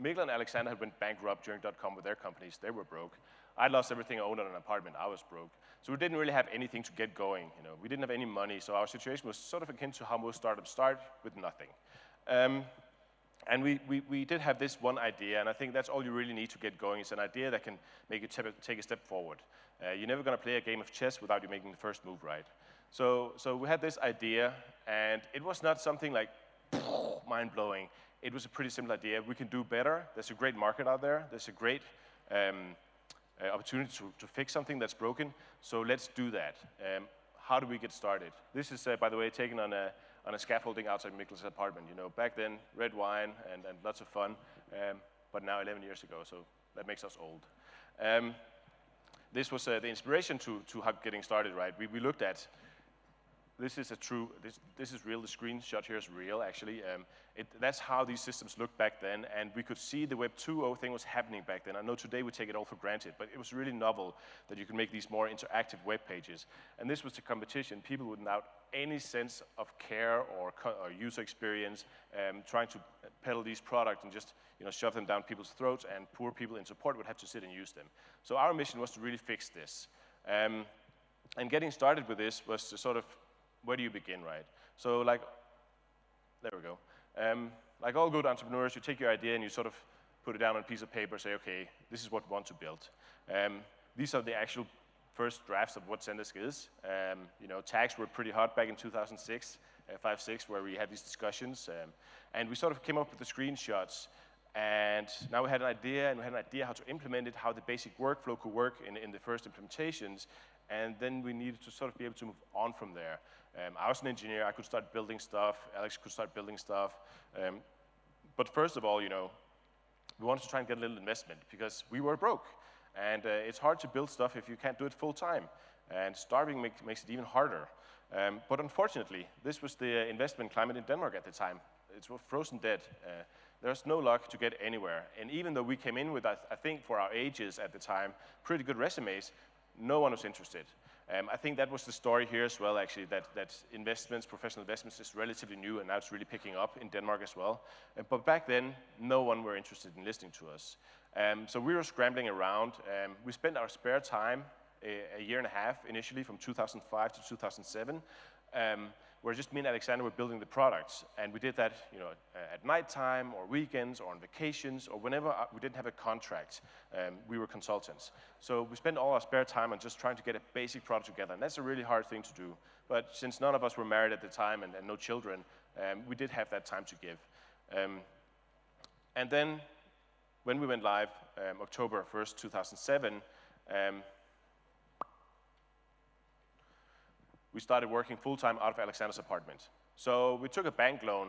Mikkel and Alexander had went bankrupt during .com with their companies. They were broke. I lost everything I owned on an apartment. I was broke. So we didn't really have anything to get going. We didn't have any money, so our situation was sort of akin to how most startups start, with nothing. And we did have this one idea, and I think that's all you really need to get going, is an idea that can make you take a step forward. You're never going to play a game of chess without you making the first move, right? So we had this idea, and it was not something like mind-blowing. It was a pretty simple idea. We can do better. There's a great market out there. There's a great opportunity to fix something that's broken, so let's do that. How do we get started? This is, by the way, taken on a scaffolding outside Mikkel's apartment. Back then, red wine and lots of fun, but now 11 years ago, so that makes us old. This was the inspiration to how getting started, right? We looked at, this is real, the screenshot here is real, actually. That's how these systems looked back then, and we could see the Web 2.0 thing was happening back then. I know today we take it all for granted, but it was really novel that you could make these more interactive web pages. And this was the competition, people without any sense of care or user experience, trying to peddle these products and just shove them down people's throats, and poor people in support would have to sit and use them. So our mission was to really fix this. And getting started with this was to sort of, where do you begin, right? So there we go. Like all good entrepreneurs, you take your idea and you sort of put it down on a piece of paper, say, okay, this is what we want to build. These are the actual first drafts of what Zendesk is. Tags were pretty hot back in 2006, 5-6, where we had these discussions. And we sort of came up with the screenshots. And now we had an idea, and we had an idea how to implement it, how the basic workflow could work in the first implementations. And then we needed to sort of be able to move on from there. I was an engineer. I could start building stuff. Alex could start building stuff. But first of all, we wanted to try and get a little investment because we were broke. And it's hard to build stuff if you can't do it full time. And starving makes it even harder. But unfortunately, this was the investment climate in Denmark at the time. It was frozen dead. There's no luck to get anywhere. And even though we came in with, I think for our ages at the time, pretty good resumes, no one was interested. I think that was the story here as well, actually, that investments, professional investments, is relatively new, and now it's really picking up in Denmark as well. But back then, no one were interested in listening to us. So we were scrambling around. We spent our spare time, a year and a half initially, from 2005 to 2007, where just me and Alexander were building the products. And we did that, at nighttime or weekends or on vacations or whenever we didn't have a contract. We were consultants. So we spent all our spare time on just trying to get a basic product together. And that's a really hard thing to do. But since none of us were married at the time and no children, we did have that time to give. And then when we went live, October 1st, 2007, we started working full-time out of Alexander's apartment. So we took a bank loan.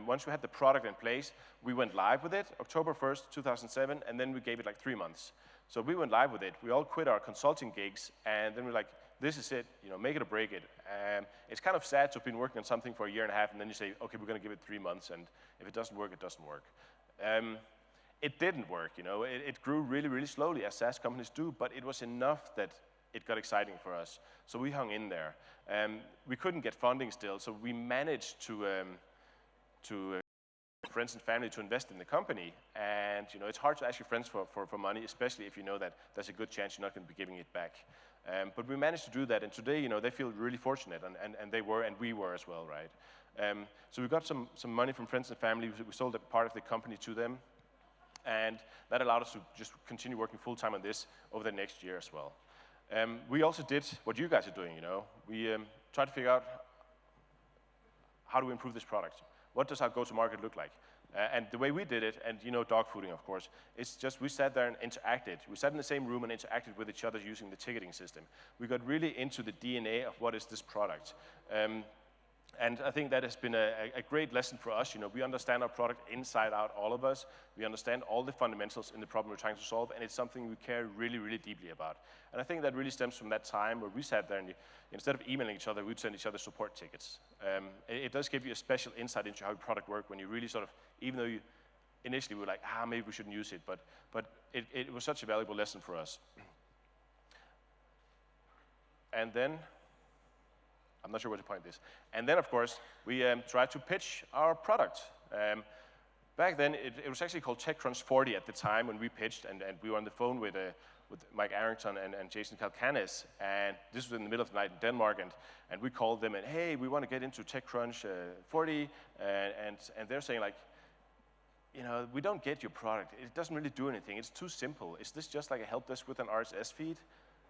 Once we had the product in place, we went live with it, October 1st, 2007, and then we gave it like 3 months. So we went live with it. We all quit our consulting gigs, and then we're like, this is it, make it or break it. It's kind of sad to have been working on something for a year and a half, and then you say, okay, we're gonna give it 3 months, and if it doesn't work, it doesn't work. It didn't work, it grew really, really slowly, as SaaS companies do, but it was enough that it got exciting for us. So we hung in there. We couldn't get funding still, so we managed to friends and family to invest in the company. And it's hard to ask your friends for money, especially if you know that there's a good chance you're not going to be giving it back. But we managed to do that, and today, they feel really fortunate, and they were, and we were as well, right? So we got some money from friends and family. We sold a part of the company to them, and that allowed us to just continue working full-time on this over the next year as well. We also did what you guys are doing, We tried to figure out how do we improve this product? What does our go-to-market look like? And the way we did it, and dog fooding, of course, it's just we sat there and interacted. We sat in the same room and interacted with each other using the ticketing system. We got really into the DNA of what is this product. And I think that has been a great lesson for us. We understand our product inside out, all of us. We understand all the fundamentals in the problem we're trying to solve, and it's something we care really, really deeply about. And I think that really stems from that time where we sat there and instead of emailing each other, we'd send each other support tickets. It does give you a special insight into how the product works when you really sort of, even though you initially were like, maybe we shouldn't use it, but it was such a valuable lesson for us. And then, I'm not sure where to point this. And then, of course, we tried to pitch our product. Back then, it was actually called TechCrunch 40 at the time when we pitched, and we were on the phone with Mike Arrington and Jason Kalkanis, and this was in the middle of the night in Denmark, and we called them, and hey, we want to get into TechCrunch 40, and they're saying like, we don't get your product. It doesn't really do anything. It's too simple. Is this just like a help desk with an RSS feed?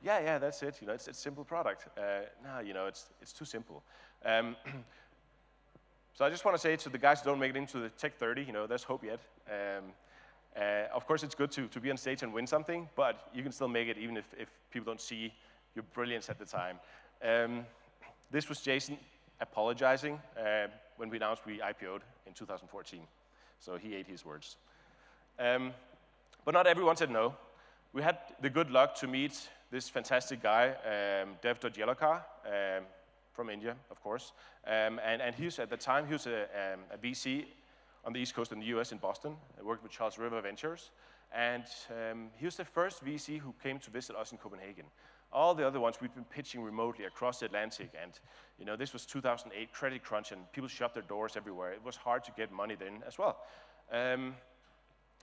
Yeah, that's it. It's a simple product. No, it's too simple. So I just want to say to the guys who don't make it into the Tech 30, there's hope yet. Of course, it's good to be on stage and win something, but you can still make it even if people don't see your brilliance at the time. This was Jason apologizing when we announced we IPO'd in 2014. So he ate his words. But not everyone said no. We had the good luck to meet this fantastic guy, Dev Yellowcar, from India, of course. And he was, at the time, he was a VC on the East Coast in the US in Boston. I worked with Charles River Ventures. And he was the first VC who came to visit us in Copenhagen. All the other ones, we'd been pitching remotely across the Atlantic. And this was 2008, credit crunch, and people shut their doors everywhere. It was hard to get money then as well.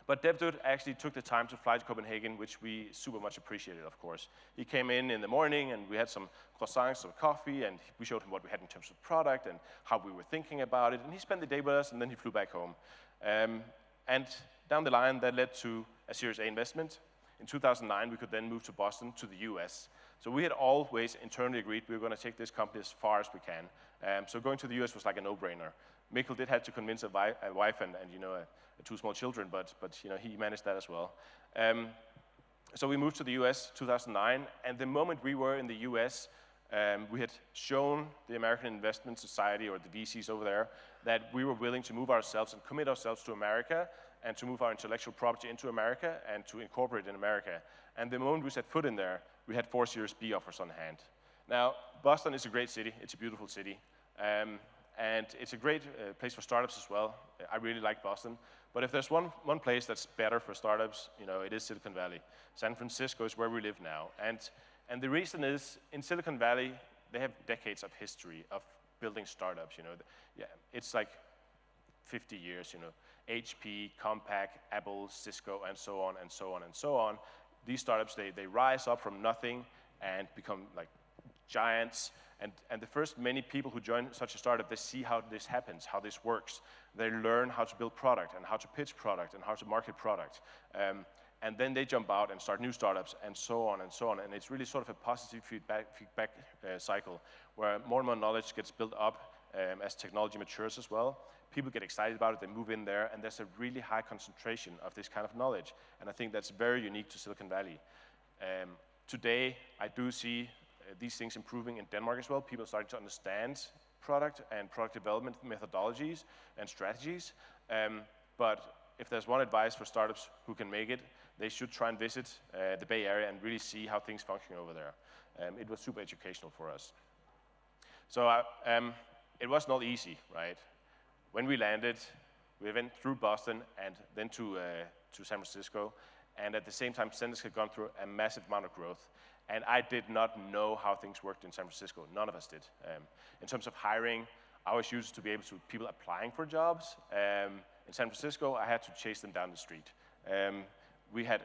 But DevDude actually took the time to fly to Copenhagen, which we super much appreciated, of course. He came in the morning, and we had some croissants, some coffee, and we showed him what we had in terms of product and how we were thinking about it. And he spent the day with us, and then he flew back home. And down the line, that led to a Series A investment. In 2009, we could then move to Boston, to the US. So we had always internally agreed we were going to take this company as far as we can. So going to the US was like a no-brainer. Mikkel did have to convince a wife and two small children, but he managed that as well. So we moved to the US 2009, and the moment we were in the US, we had shown the American Investment Society, or the VCs over there, that we were willing to move ourselves and commit ourselves to America, and to move our intellectual property into America, and to incorporate in America. And the moment we set foot in there, we had 4 Series B offers on hand. Now, Boston is a great city. It's a beautiful city. And it's a great place for startups as well. I really like Boston. But if there's one place that's better for startups, it is Silicon Valley. San Francisco is where we live now. And And the reason is, in Silicon Valley, they have decades of history of building startups, you know. Yeah, it's like 50 years, you know. HP, Compaq, Apple, Cisco, and so on, and so on, and so on. These startups, they rise up from nothing and become like giants. And the first many people who join such a startup, they see how this happens, how this works. They learn how to build product and how to pitch product and how to market product. And then they jump out and start new startups and so on and so on. And it's really sort of a positive feedback cycle where more and more knowledge gets built up as technology matures as well. People get excited about it, they move in there, and there's a really high concentration of this kind of knowledge. And I think that's very unique to Silicon Valley. Today, I do see these things improving in Denmark as well. People are starting to understand product and product development methodologies and strategies. But if there's one advice for startups who can make it, they should try and visit the Bay Area and really see how things function over there. It was super educational for us. So it was not easy, right? When we landed, we went through Boston and then to San Francisco. And at the same time, Zendesk had gone through a massive amount of growth. And I did not know how things worked in San Francisco. None of us did. In terms of hiring, I was used to be able to people applying for jobs. In San Francisco, I had to chase them down the street. We had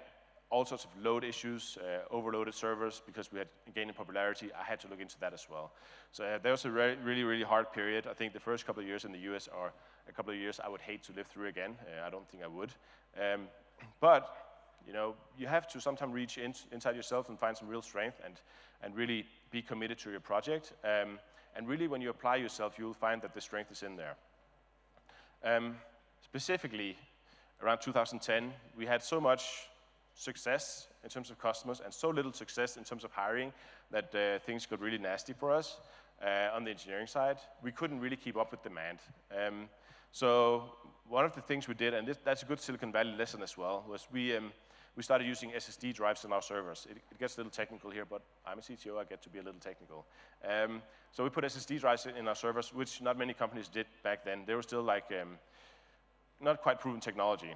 all sorts of load issues, overloaded servers because we had gained in popularity. I had to look into that as well. So there was a really, really hard period. I think the first couple of years in the US are a couple of years I would hate to live through again. I don't think I would. But you know, you have to sometimes reach inside yourself and find some real strength and really be committed to your project. And really, when you apply yourself, you'll find that the strength is in there. Specifically, around 2010, we had so much success in terms of customers and so little success in terms of hiring that things got really nasty for us on the engineering side. We couldn't really keep up with demand. So one of the things we did, and that's a good Silicon Valley lesson as well, was we started using SSD drives in our servers. It gets a little technical here, but I'm a CTO, I get to be a little technical. So we put SSD drives in our servers, which not many companies did back then. They were still like not quite proven technology.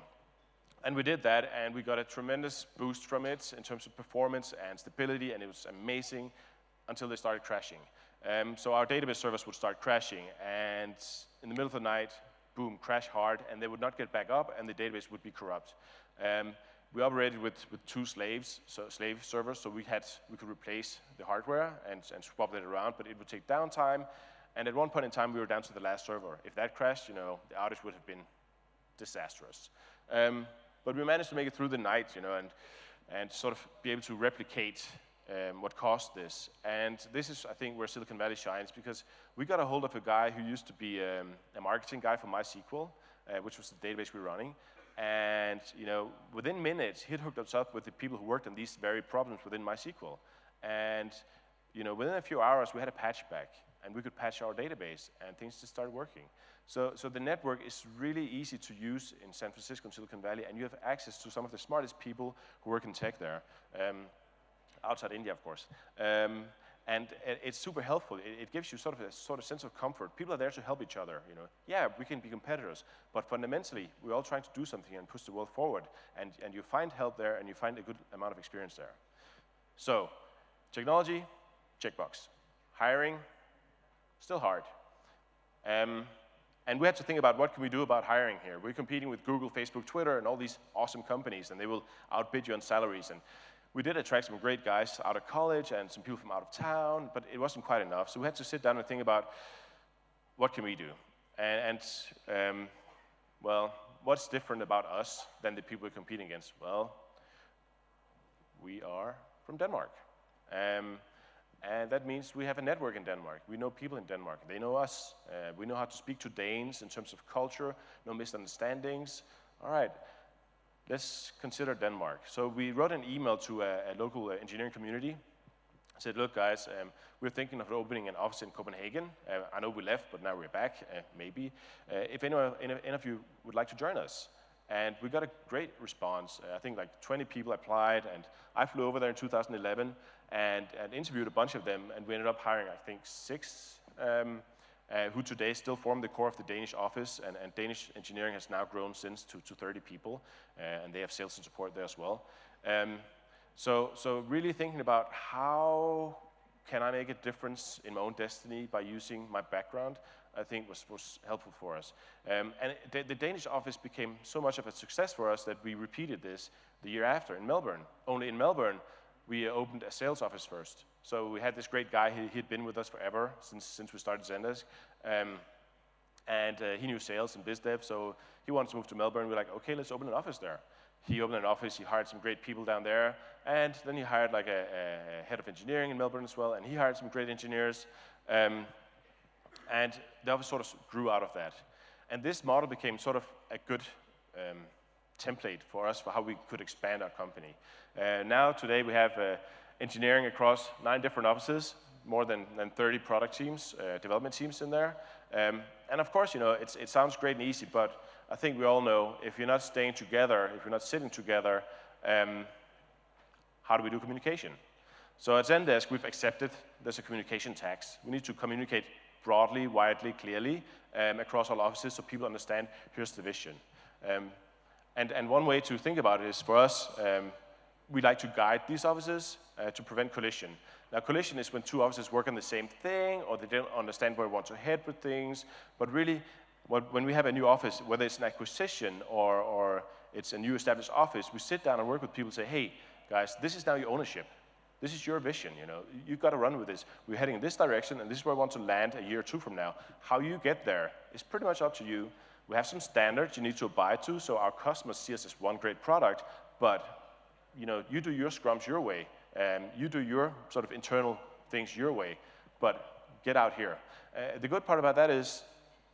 And we did that, and we got a tremendous boost from it in terms of performance and stability, and it was amazing until they started crashing. So our database servers would start crashing, and in the middle of the night, boom, crash hard, and they would not get back up, and the database would be corrupt. We operated with two slave servers, so we could replace the hardware and swap it around, but it would take downtime. And at one point in time, we were down to the last server. If that crashed, you know, the outage would have been disastrous. But we managed to make it through the night, you know, and sort of be able to replicate what caused this. And this is, I think, where Silicon Valley shines, because we got a hold of a guy who used to be a marketing guy for MySQL, which was the database we were running. And you know, within minutes, he had hooked us up with the people who worked on these very problems within MySQL. And you know, within a few hours, we had a patch back, and we could patch our database, and things just started working. So the network is really easy to use in San Francisco and Silicon Valley, and you have access to some of the smartest people who work in tech there, outside India, of course. And it's super helpful. It gives you sort of sense of comfort. People are there to help each other, you know. Yeah, we can be competitors, but fundamentally, we're all trying to do something and push the world forward. And you find help there, and you find a good amount of experience there. So, technology, checkbox. Hiring, still hard. And we had to think about what can we do about hiring here. We're competing with Google, Facebook, Twitter, and all these awesome companies, and they will outbid you on salaries. And we did attract some great guys out of college and some people from out of town, but it wasn't quite enough. So we had to sit down and think about what can we do? Well, what's different about us than the people we're competing against? Well, we are from Denmark. And that means we have a network in Denmark. We know people in Denmark. They know us. We know how to speak to Danes in terms of culture, no misunderstandings. All right. Let's consider Denmark. So we wrote an email to a local engineering community. I said, look, guys, we're thinking of opening an office in Copenhagen. I know we left, but now we're back, maybe. If any of you would like to join us. And we got a great response. I think like 20 people applied, and I flew over there in 2011 and interviewed a bunch of them, and we ended up hiring, I think, 6 who today still form the core of the Danish office, and Danish engineering has now grown since to 30 people, and they have sales and support there as well. So really thinking about how can I make a difference in my own destiny by using my background, I think was helpful for us. And the Danish office became so much of a success for us that we repeated this the year after in Melbourne. Only in Melbourne, we opened a sales office first. So we had this great guy, he'd been with us forever, since we started Zendesk. And he knew sales and biz dev, so he wanted to move to Melbourne. We were like, okay, let's open an office there. He opened an office, he hired some great people down there, and then he hired like a head of engineering in Melbourne as well, and he hired some great engineers. And the office sort of grew out of that. And this model became sort of a good template for us for how we could expand our company. Now, today, we have engineering across 9 different offices, more than 30 product teams, development teams in there. And of course, it sounds great and easy, but I think we all know if you're not staying together, if you're not sitting together, how do we do communication? So at Zendesk, we've accepted there's a communication tax. We need to communicate broadly, widely, clearly across all offices so people understand here's the vision. And one way to think about it is for us, we like to guide these offices to prevent collision. Now, collision is when 2 offices work on the same thing or they don't understand where we want to head with things. But really, when we have a new office, whether it's an acquisition or it's a new established office, we sit down and work with people and say, hey, guys, this is now your ownership. This is your vision, You've got to run with this. We're heading in this direction, and this is where I want to land a year or 2 from now. How you get there is pretty much up to you. We have some standards you need to abide to, so our customers see us as one great product, but you do your scrums your way, and you do your sort of internal things your way, but get out here. The good part about that is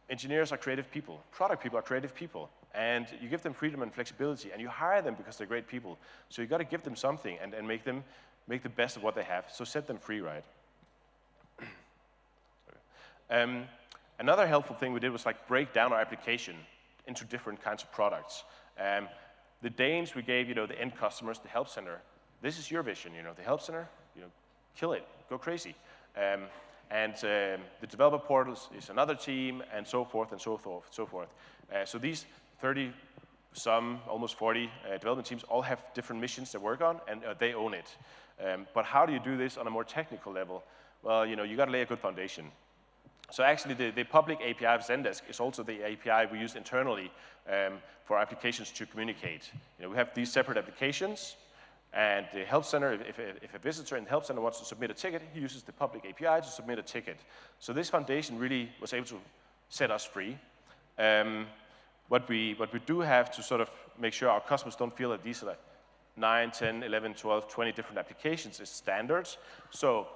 engineers are creative people. Product people are creative people. And you give them freedom and flexibility, and you hire them because they're great people. So you got to give them something and make the best of what they have. So set them free, right? Another helpful thing we did was break down our application into different kinds of products. The Danes, we gave the end customers, the help center. This is your vision, the help center, kill it, go crazy. And the developer portals is another team, and so forth and so forth. So these 30 some, almost 40 development teams all have different missions they work on, and they own it. But how do you do this on a more technical level? Well, you got to lay a good foundation. So actually, the public API of Zendesk is also the API we use internally for applications to communicate. We have these separate applications, and the help center, if a visitor in the help center wants to submit a ticket, he uses the public API to submit a ticket. So this foundation really was able to set us free. What we do have to sort of make sure our customers don't feel that these are 9, 10, 11, 12, 20 different applications is standards. So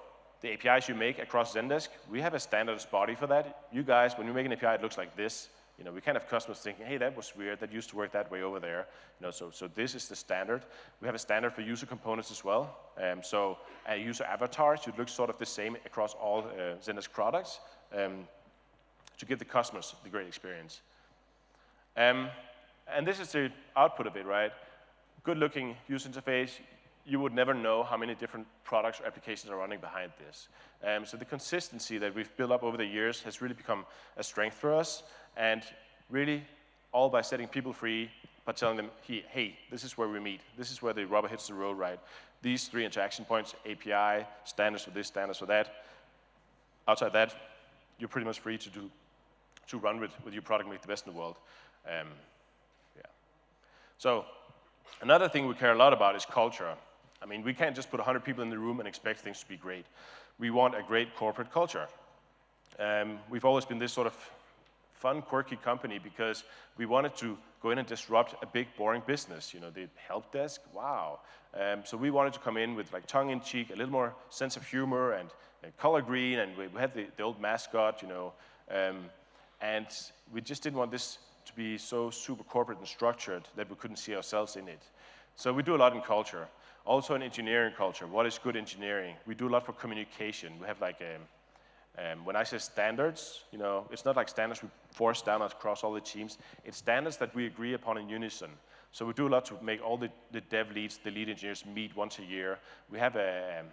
the APIs you make across Zendesk, we have a standards body for that. You guys, when you make an API, it looks like this. We kind of have customers thinking, hey, that was weird. That used to work that way over there. So this is the standard. We have a standard for user components as well. So a user avatar should look sort of the same across all Zendesk products to give the customers the great experience. And this is the output of it, right? Good-looking user interface. You would never know how many different products or applications are running behind this. So the consistency that we've built up over the years has really become a strength for us, and really all by setting people free, by telling them, hey, this is where we meet. This is where the rubber hits the road, right? These 3 interaction points, API, standards for this, standards for that. Outside that, you're pretty much free to run with your product, make the best in the world. So another thing we care a lot about is culture. I mean, we can't just put 100 people in the room and expect things to be great. We want a great corporate culture. We've always been this sort of fun, quirky company because we wanted to go in and disrupt a big, boring business. The help desk, wow. So we wanted to come in with tongue-in-cheek, a little more sense of humor and color green, and we had the old mascot, and we just didn't want this to be so super corporate and structured that we couldn't see ourselves in it. So we do a lot in culture. Also in engineering culture, what is good engineering? We do a lot for communication. We have when I say standards, it's not like standards we force down across all the teams. It's standards that we agree upon in unison. So we do a lot to make all the dev leads, the lead engineers meet once a year. We have a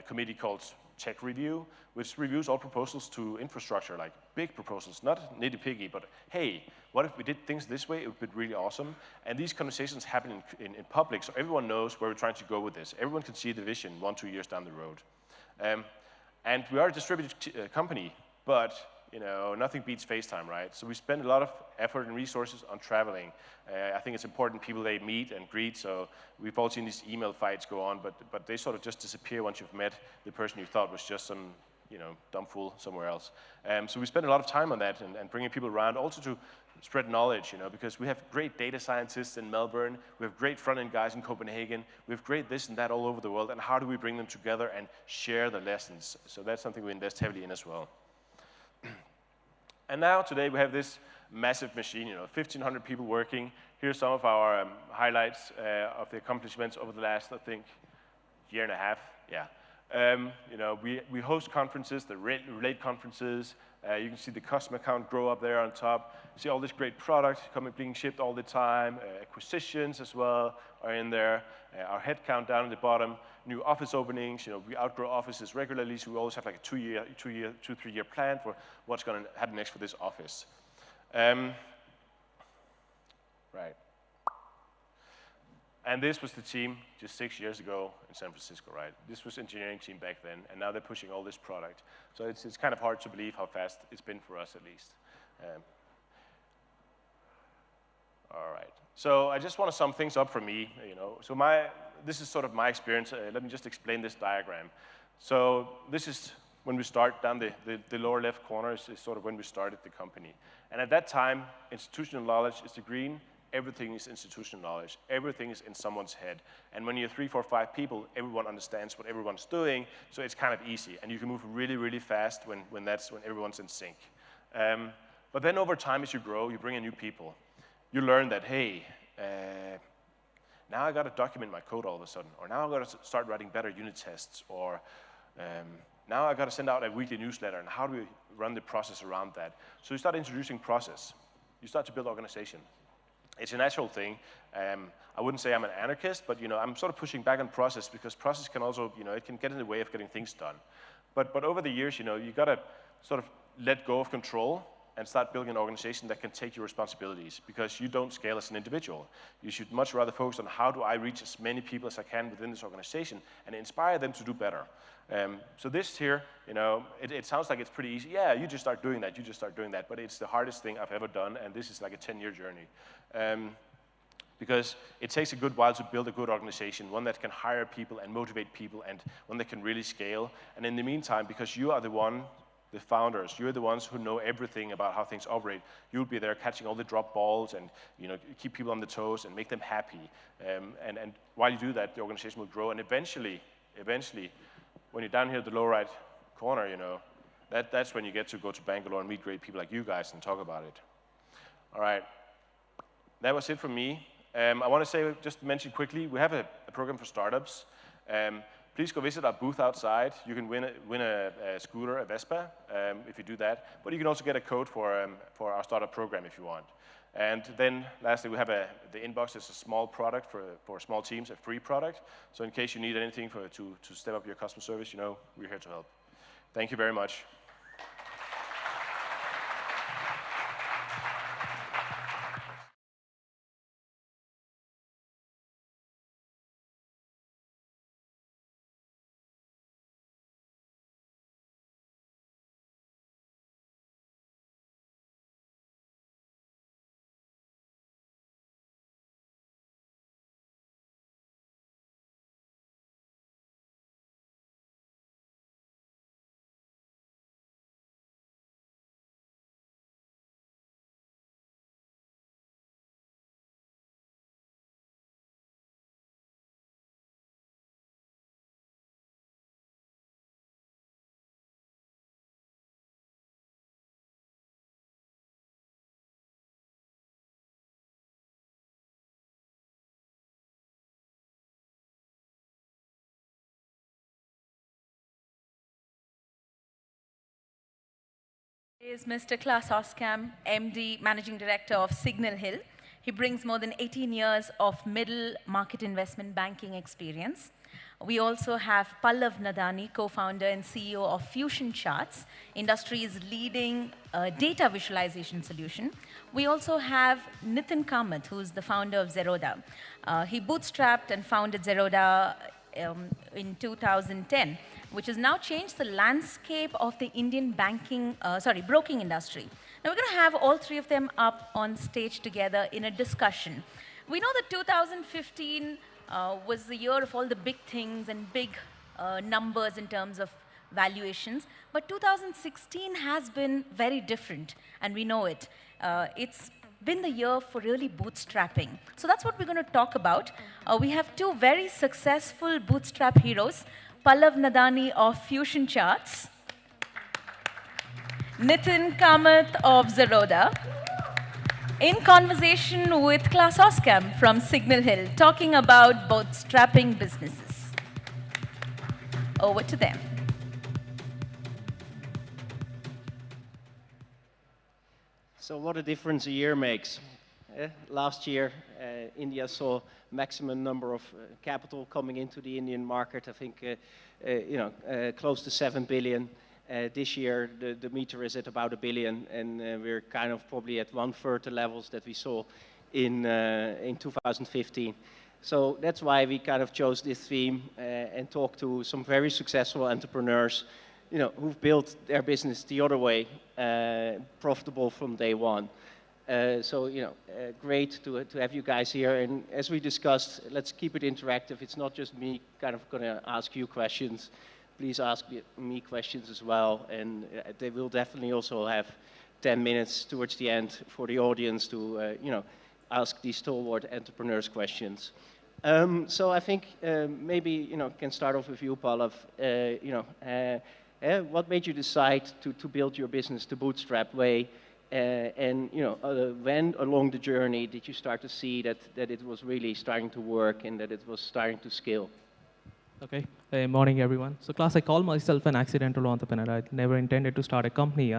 committee called tech review, which reviews all proposals to infrastructure, like big proposals, not nitty-piggy, but hey, what if we did things this way? It would be really awesome. And these conversations happen in public, so everyone knows where we're trying to go with this. Everyone can see the vision 1-2 years down the road. And we are a distributed company, but nothing beats FaceTime, right? So we spend a lot of effort and resources on traveling. I think it's important people they meet and greet, so we've all seen these email fights go on, but they sort of just disappear once you've met the person you thought was just some dumb fool somewhere else. So we spend a lot of time on that and bringing people around, also to spread knowledge, because we have great data scientists in Melbourne, we have great front-end guys in Copenhagen, we have great this and that all over the world, and how do we bring them together and share the lessons? So that's something we invest heavily in as well. And now, today, we have this massive machine, 1,500 people working. Here's some of our highlights of the accomplishments over the last, I think, year and a half. Yeah. We host conferences, the Relate conferences. You can see the customer count grow up there on top. See all this great product being shipped all the time. Acquisitions as well are in there. Our headcount down at the bottom. New office openings. We outgrow offices regularly, so we always have like a 2-3 year plan for what's going to happen next for this office. Right. And this was the team just 6 years ago in San Francisco, right? This was engineering team back then, and now they're pushing all this product. So it's kind of hard to believe how fast it's been for us, at least. All right. So I just want to sum things up for me. So this is sort of my experience. Let me just explain this diagram. So this is when we start down the lower left corner is sort of when we started the company. And at that time, institutional knowledge is the green. Everything is institutional knowledge. Everything is in someone's head. And when you're 3, 4, 5 people, everyone understands what everyone's doing, so it's kind of easy. And you can move really, really fast when everyone's in sync. But then over time, as you grow, you bring in new people. You learn that, hey, now I got to document my code all of a sudden, or now I got to start writing better unit tests, or now I got to send out a weekly newsletter, and how do we run the process around that? So you start introducing process. You start to build organization. It's a natural thing. I wouldn't say I'm an anarchist, but I'm sort of pushing back on process because process can also, it can get in the way of getting things done. But over the years, you got to sort of let go of control and start building an organization that can take your responsibilities, because you don't scale as an individual. You should much rather focus on how do I reach as many people as I can within this organization and inspire them to do better. So this here, it sounds like it's pretty easy. Yeah, you just start doing that, but it's the hardest thing I've ever done, and this is like a 10-year journey. Because it takes a good while to build a good organization, one that can hire people and motivate people, and one that can really scale. And in the meantime, because you are the founders, you're the ones who know everything about how things operate, you'll be there catching all the drop balls and keep people on the toes and make them happy. And while you do that, the organization will grow, and eventually, when you're down here at the lower right corner, that's when you get to go to Bangalore and meet great people like you guys and talk about it. All right, that was it from me. I want to just mention quickly, we have a program for startups. Please go visit our booth outside. You can win a scooter, a Vespa, if you do that. But you can also get a code for our startup program if you want. And then lastly, we have the inbox is a small product for small teams, a free product. So in case you need anything to step up your customer service, we're here to help. Thank you very much. Is Mr. Klaus Oskam, MD, Managing Director of Signal Hill. He brings more than 18 years of middle market investment banking experience. We also have Pallav Nadani, co-founder and CEO of Fusion Charts, industry's leading data visualization solution. We also have Nitin Kamath, who's the founder of Zerodha. He bootstrapped and founded Zerodha in 2010, which has now changed the landscape of the Indian broking industry. Now we're going to have all three of them up on stage together in a discussion. We know that 2015 was the year of all the big things and big numbers in terms of valuations, but 2016 has been very different, and we know it. It's been the year for really bootstrapping. So that's what we're going to talk about. We have two very successful bootstrap heroes, Pallav Nadani of Fusion Charts, Nitin Kamath of Zerodha, in conversation with Klaus Oskam from Signal Hill, talking about bootstrapping businesses. Over to them. So what a difference a year makes. Last year, India saw maximum number of capital coming into the Indian market. I think, close to 7 billion. This year, the meter is at about 1 billion, and we're kind of probably at 1/3 the levels that we saw in 2015. So that's why we kind of chose this theme and talked to some very successful entrepreneurs, who've built their business the other way, profitable from day one. Great to have you guys here. And as we discussed, let's keep it interactive. It's not just me kind of going to ask you questions. Please ask me questions as well. And they will definitely also have 10 minutes towards the end for the audience to, ask these stalwart entrepreneurs questions. So I think maybe, can start off with you, Pallav. What made you decide to build your business the bootstrap way? When along the journey did you start to see that it was really starting to work and that it was starting to scale? Okay. Hey, morning, everyone. So, class, I call myself an accidental entrepreneur. I never intended to start a company.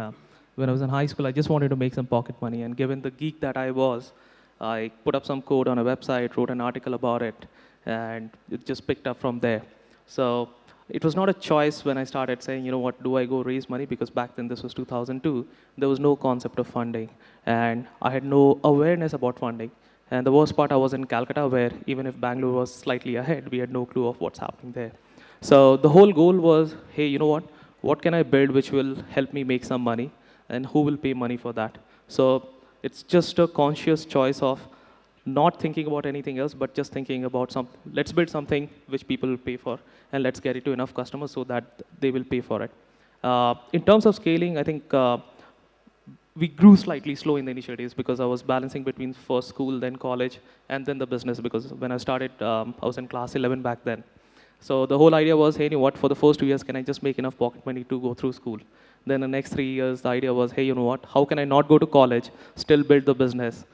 When I was in high school, I just wanted to make some pocket money. And given the geek that I was, I put up some code on a website, wrote an article about it, and it just picked up from there. So it was not a choice when I started saying, what, do I go raise money? Because back then, this was 2002, there was no concept of funding. And I had no awareness about funding. And the worst part, I was in Calcutta, where even if Bangalore was slightly ahead, we had no clue of what's happening there. So the whole goal was, hey, you know what? What can I build which will help me make some money? And who will pay money for that? So it's just a conscious choice of not thinking about anything else, but just thinking about let's build something which people will pay for, and let's get it to enough customers so that they will pay for it. In terms of scaling, I think we grew slightly slow in the initial days because I was balancing between first school, then college, and then the business, because when I started, I was in class 11 back then. So the whole idea was, hey, what, for the first 2 years, can I just make enough pocket money to go through school? Then the next 3 years, the idea was, hey, what, how can I not go to college, still build the business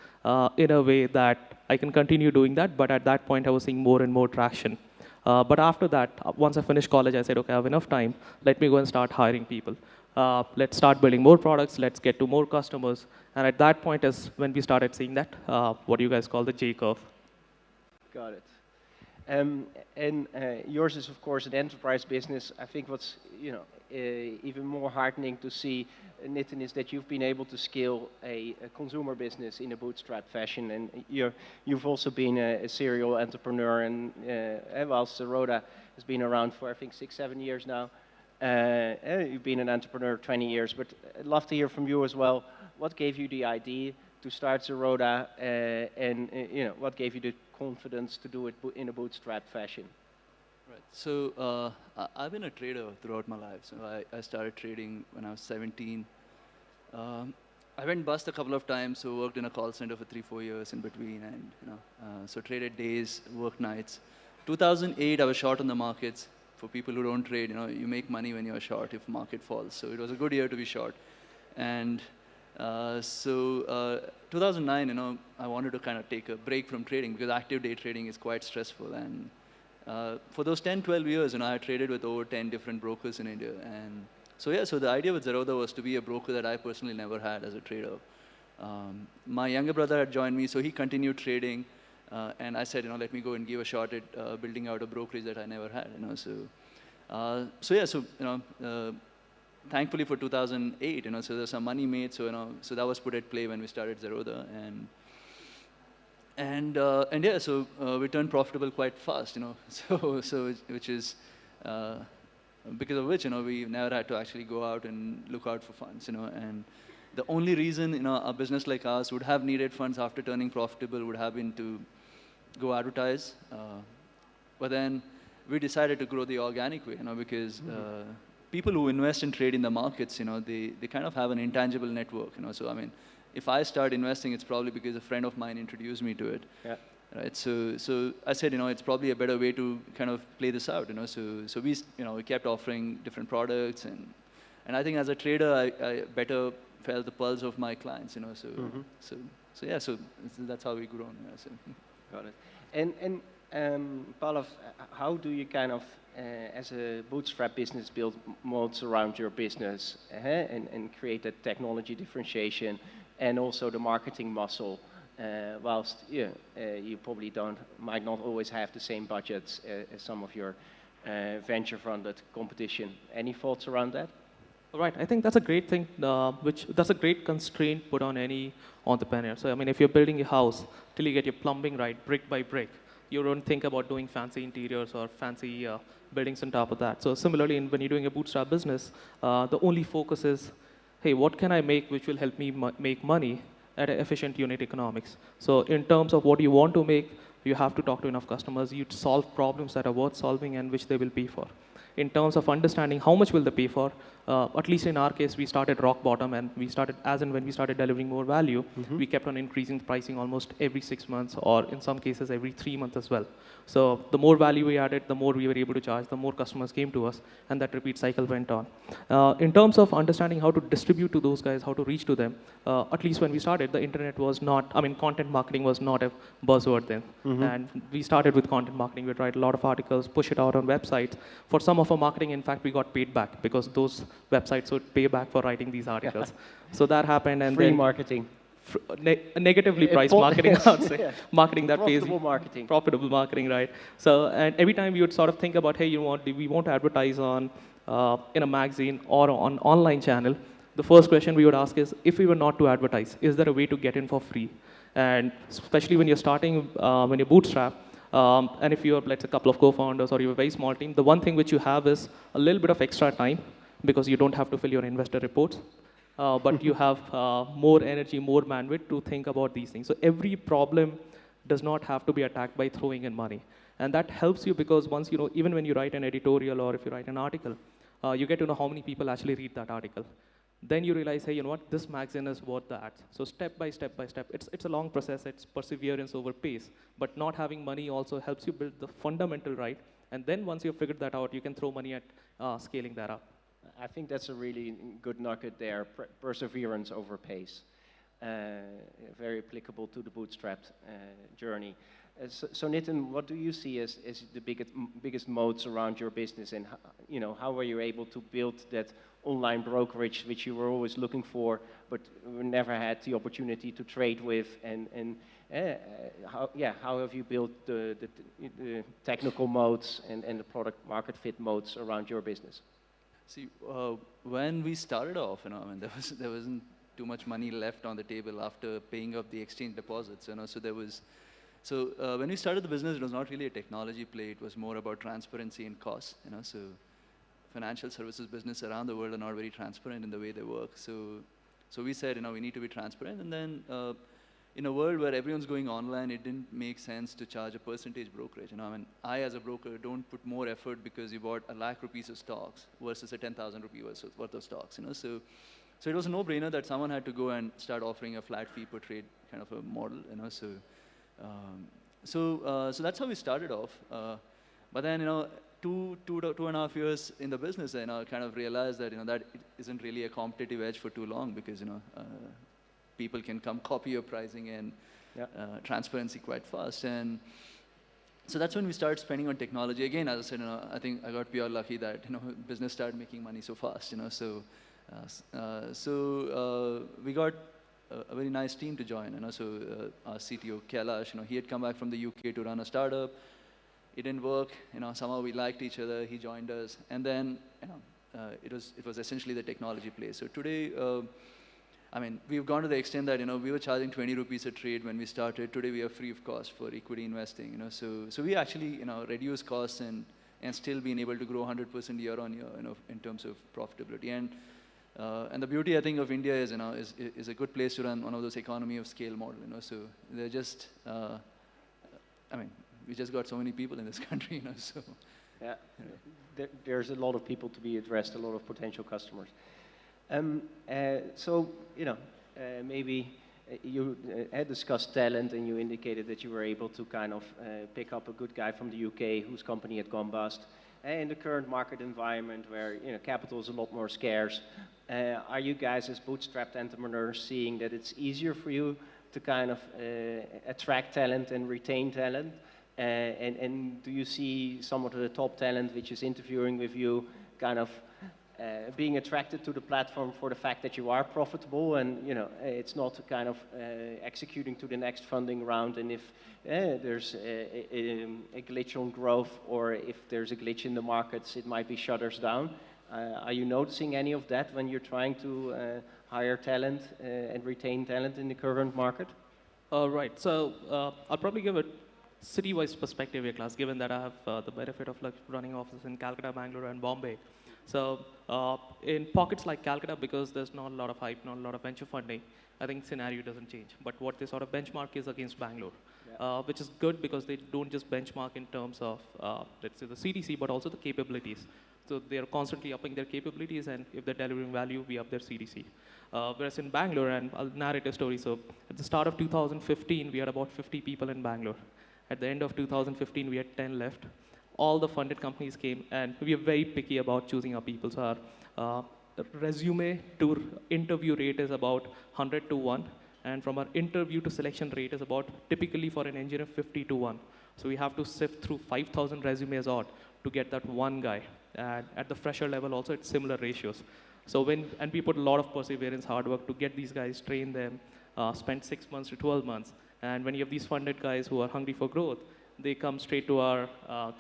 in a way that I can continue doing that? But at that point, I was seeing more and more traction. But after that, once I finished college, I said, okay, I have enough time. Let me go and start hiring people. Let's start building more products. Let's get to more customers. And at that point is when we started seeing that, what you guys call the J curve. Got it. Yours is, of course, an enterprise business. I think what's even more heartening to see, Nitin, is that you've been able to scale a consumer business in a bootstrap fashion. And you've also been a serial entrepreneur. And while Zerodha has been around for, I think, 6-7 years now. You've been an entrepreneur 20 years, but I'd love to hear from you as well. What gave you the idea to start Zerodha, and what gave you the confidence to do it in a bootstrap fashion? Right. So I've been a trader throughout my life. So I started trading when I was 17. I went bust a couple of times, so worked in a call center for 3-4 years in between, and so traded days, worked nights. 2008, I was short on the markets. For people who don't trade, you make money when you're short if market falls. So it was a good year to be short. And 2009, I wanted to kind of take a break from trading because active day trading is quite stressful. And for those 10-12 years, I traded with over 10 different brokers in India. And so the idea with Zerodha was to be a broker that I personally never had as a trader. My younger brother had joined me, so he continued trading. And I said, let me go and give a shot at building out a brokerage that I never had, thankfully for 2008, so there's some money made, so that was put at play when we started Zerodha, we turned profitable quite fast, which is because of which, we never had to actually go out and look out for funds, and the only reason, a business like ours would have needed funds after turning profitable would have been to go advertise, but then we decided to grow the organic way, because people who invest and trade in the markets, they kind of have an intangible network, so I mean, if I start investing, it's probably because a friend of mine introduced me to it. Yeah. Right. So I said, it's probably a better way to kind of play this out. So we, we kept offering different products, and I think as a trader, I better felt the pulse of my clients. So that's how we grown. Got it. And Pallav, how do you kind of, as a bootstrap business, build moats around your business and create that technology differentiation and also the marketing muscle, whilst you probably might not always have the same budgets as some of your venture-funded competition. Any thoughts around that? Right, I think that's a great thing, that's a great constraint put on any entrepreneur. So I mean, if you're building a house, till you get your plumbing right, brick by brick, you don't think about doing fancy interiors or fancy buildings on top of that. So similarly, when you're doing a bootstrap business, the only focus is, hey, what can I make which will help me make money at an efficient unit economics? So in terms of what you want to make, you have to talk to enough customers. You solve problems that are worth solving and which they will pay for. In terms of understanding how much will they pay for, at least in our case, we started rock bottom, and we started, as and when we started delivering more value, we kept on increasing the pricing almost every 6 months, or in some cases every 3 months as well. So the more value we added, the more we were able to charge, the more customers came to us, and that repeat cycle went on. In terms of understanding how to distribute to those guys, how to reach to them, at least when we started, the internet was not, content marketing was not a buzzword then. And we started with content marketing. We'd write a lot of articles, push it out on websites. For some of our marketing, in fact, we got paid back because those websites would pay back for writing these articles. So that happened, and free then marketing. Negatively priced marketing, I would say. Yeah. Marketing that pays. Profitable marketing. Profitable marketing, right. So, and every time we would sort of think about, hey, we want to advertise on in a magazine or on online channel, the first question we would ask is, if we were not to advertise, is there a way to get in for free? And especially when you're starting, when you're bootstrap, and if you're, let's say, a couple of co-founders or you're a very small team, the one thing which you have is a little bit of extra time because you don't have to fill your investor reports. But you have more energy, more bandwidth to think about these things. So every problem does not have to be attacked by throwing in money. And that helps you because once, even when you write an editorial or if you write an article, you get to know how many people actually read that article. Then you realize, hey, you know what, this magazine is worth the ads. So step by step by step, it's a long process, it's perseverance over pace. But not having money also helps you build the fundamental right. And then once you've figured that out, you can throw money at scaling that up. I think that's a really good nugget there, perseverance over pace. Very applicable to the bootstrapped journey. So Nitin, what do you see as the biggest moats around your business, and how were you able to build that online brokerage which you were always looking for, but never had the opportunity to trade with, and how have you built the technical moats and the product market fit moats around your business? See, when we started off, there wasn't too much money left on the table after paying up the exchange deposits, So when we started the business, it was not really a technology play. It was more about transparency and cost, So financial services business around the world are not very transparent in the way they work. So we said, we need to be transparent. And then in a world where everyone's going online, it didn't make sense to charge a percentage brokerage. I as a broker don't put more effort because you bought 1 lakh rupees of stocks versus a 10,000 rupee worth of stocks. So it was a no-brainer that someone had to go and start offering a flat fee per trade kind of a model. So that's how we started off. But then 2.5 years in the business, I kind of realized that that it isn't really a competitive edge for too long because people can come copy your pricing and transparency quite fast. And so that's when we started spending on technology. Again, as I said, I think I got pure lucky that business started making money so fast. So we got a very nice team to join. So our CTO Kailash, he had come back from the UK to run a startup. It didn't work. Somehow we liked each other. He joined us, and then it was essentially the technology play. So today, we've gone to the extent that we were charging 20 rupees a trade when we started. Today we are free of cost for equity investing. So we actually reduce costs and still being able to grow 100% year on year in terms of profitability. And the beauty I think of India is a good place to run one of those economy of scale model. So they're just we just got so many people in this country. So yeah, there's a lot of people to be addressed, a lot of potential customers. So maybe you had discussed talent, and you indicated that you were able to kind of pick up a good guy from the UK whose company had gone bust. In the current market environment where capital is a lot more scarce, are you guys as bootstrapped entrepreneurs seeing that it's easier for you to kind of attract talent and retain talent? And do you see some of the top talent which is interviewing with you kind of being attracted to the platform for the fact that you are profitable and it's not kind of executing to the next funding round, and if there's a glitch on growth or if there's a glitch in the markets, it might be shutters down. Are you noticing any of that when you're trying to hire talent and retain talent in the current market? Right. So I'll probably give a city-wise perspective here, class, given that I have the benefit of running offices in Calcutta, Bangalore, and Bombay. So in pockets like Calcutta, because there's not a lot of hype, not a lot of venture funding, I think scenario doesn't change. But what they sort of benchmark is against Bangalore, which is good because they don't just benchmark in terms of, let's say, the CDC, but also the capabilities. So they're constantly upping their capabilities, and if they're delivering value, we up their CDC. Whereas in Bangalore, and I'll narrate a story. So at the start of 2015, we had about 50 people in Bangalore. At the end of 2015, we had 10 left. All the funded companies came, and we are very picky about choosing our people. So our resume to interview rate is about 100 to 1, and from our interview to selection rate is about, typically for an engineer, 50 to 1. So we have to sift through 5,000 resumes odd to get that one guy. And at the fresher level also, it's similar ratios. So and we put a lot of perseverance, hard work to get these guys, train them, spend 6 months to 12 months. And when you have these funded guys who are hungry for growth, they come straight to our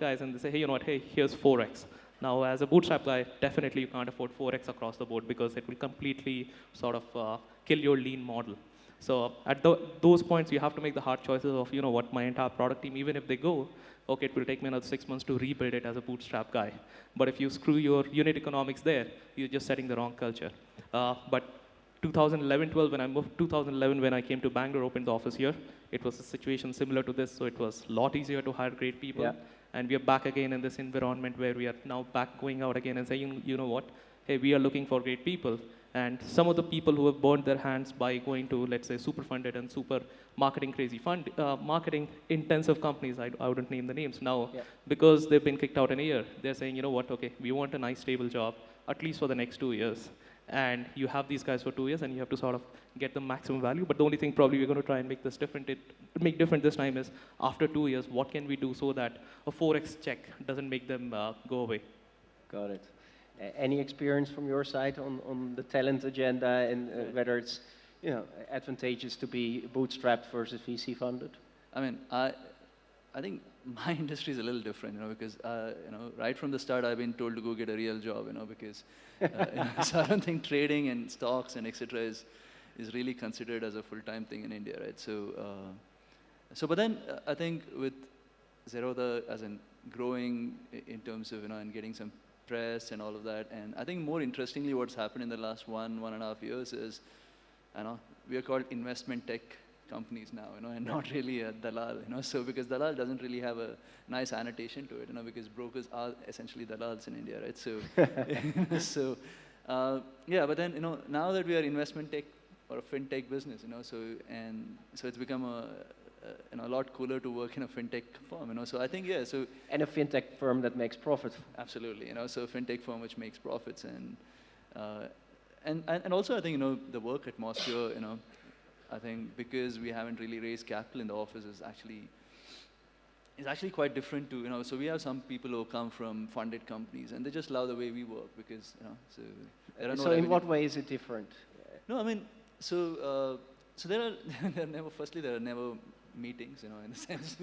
guys and they say, hey, you know what, hey, here's 4x. Now, as a bootstrap guy, definitely you can't afford 4x across the board because it will completely sort of kill your lean model. So at those points, you have to make the hard choices of, you know what, my entire product team, even if they go, okay, it will take me another 6 months to rebuild it as a bootstrap guy. But if you screw your unit economics there, you're just setting the wrong culture. But 2011-12, when I moved, 2011 when I came to Bangalore, opened the office here, it was a situation similar to this, so it was a lot easier to hire great people. Yeah. And we are back again in this environment where we are now back going out again and saying, you know what, hey, we are looking for great people. And some of the people who have burned their hands by going to, let's say, super funded and super marketing crazy marketing intensive companies, I wouldn't name the names now, because they've been kicked out in a year. They're saying, you know what, okay, we want a nice stable job, at least for the next 2 years. And you have these guys for 2 years, and you have to sort of get the maximum value. But the only thing probably we're going to try and make this different, make different this time is, after 2 years, what can we do so that a 4x check doesn't make them go away? Got it. Any experience from your side on the talent agenda and whether it's advantageous to be bootstrapped versus VC funded? I mean, I think my industry is a little different, because right from the start I've been told to go get a real job, because so I don't think trading and stocks and etc. is really considered as a full-time thing in India, right? So but then I think with Zerodha as in growing in terms of and getting some press and all of that, and I think more interestingly what's happened in the last 1.5 years is, we are called investment tech companies now, and not really a dalal, so because dalal doesn't really have a nice annotation to it, because brokers are essentially dalals in India, right? So, yeah, but then, now that we are investment tech or a fintech business, so it's become a lot cooler to work in a fintech firm, so I think, yeah, so. And a fintech firm that makes profit. Absolutely, so a fintech firm which makes profits, and also I think, the work atmosphere, I think because we haven't really raised capital in the office is actually quite different to, so we have some people who come from funded companies and they just love the way we work because, so there are no. So in what way is it different? No, I mean, so So there are, there are never meetings, in a sense.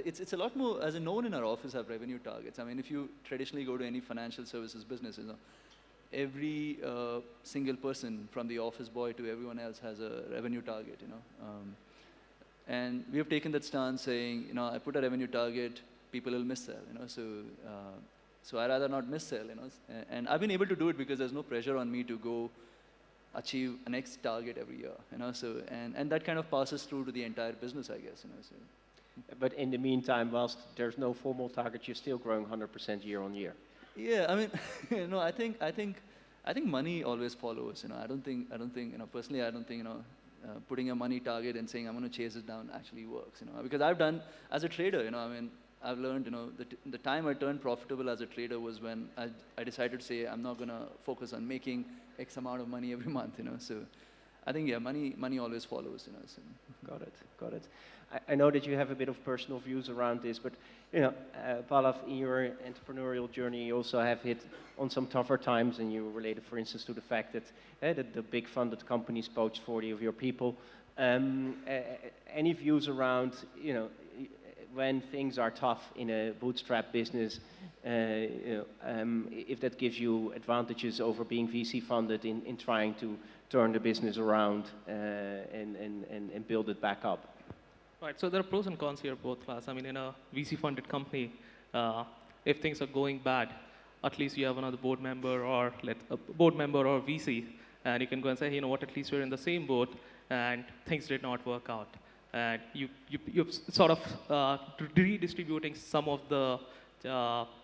It's a lot more, as no one in our office have revenue targets. I mean, if you traditionally go to any financial services business, every single person from the office boy to everyone else has a revenue target, and we have taken that stance saying, I put a revenue target, people will miss sell, so I rather not miss sell, and I've been able to do it because there's no pressure on me to go achieve an X target every year, and that kind of passes through to the entire business, I guess, But in the meantime, whilst there's no formal target, you're still growing 100% year on year. Yeah, I mean, I think money always follows. I don't think, personally, I don't think, putting a money target and saying I'm going to chase it down actually works. Because I've done as a trader. I mean, I've learned. The time I turned profitable as a trader was when I decided to say I'm not going to focus on making X amount of money every month. So I think money always follows. So. Got it. I know that you have a bit of personal views around this, but Pallav, in your entrepreneurial journey, you also have hit on some tougher times, and you related, for instance, to the fact that the big funded companies poached 40 of your people. Any views around, when things are tough in a bootstrap business, if that gives you advantages over being VC funded in trying to turn the business around and build it back up? Right, so there are pros and cons here both, class. I mean, in a VC-funded company, if things are going bad, at least you have another board member or VC, and you can go and say, hey, you know what, at least we're in the same boat, and things did not work out. And you're sort of redistributing some of the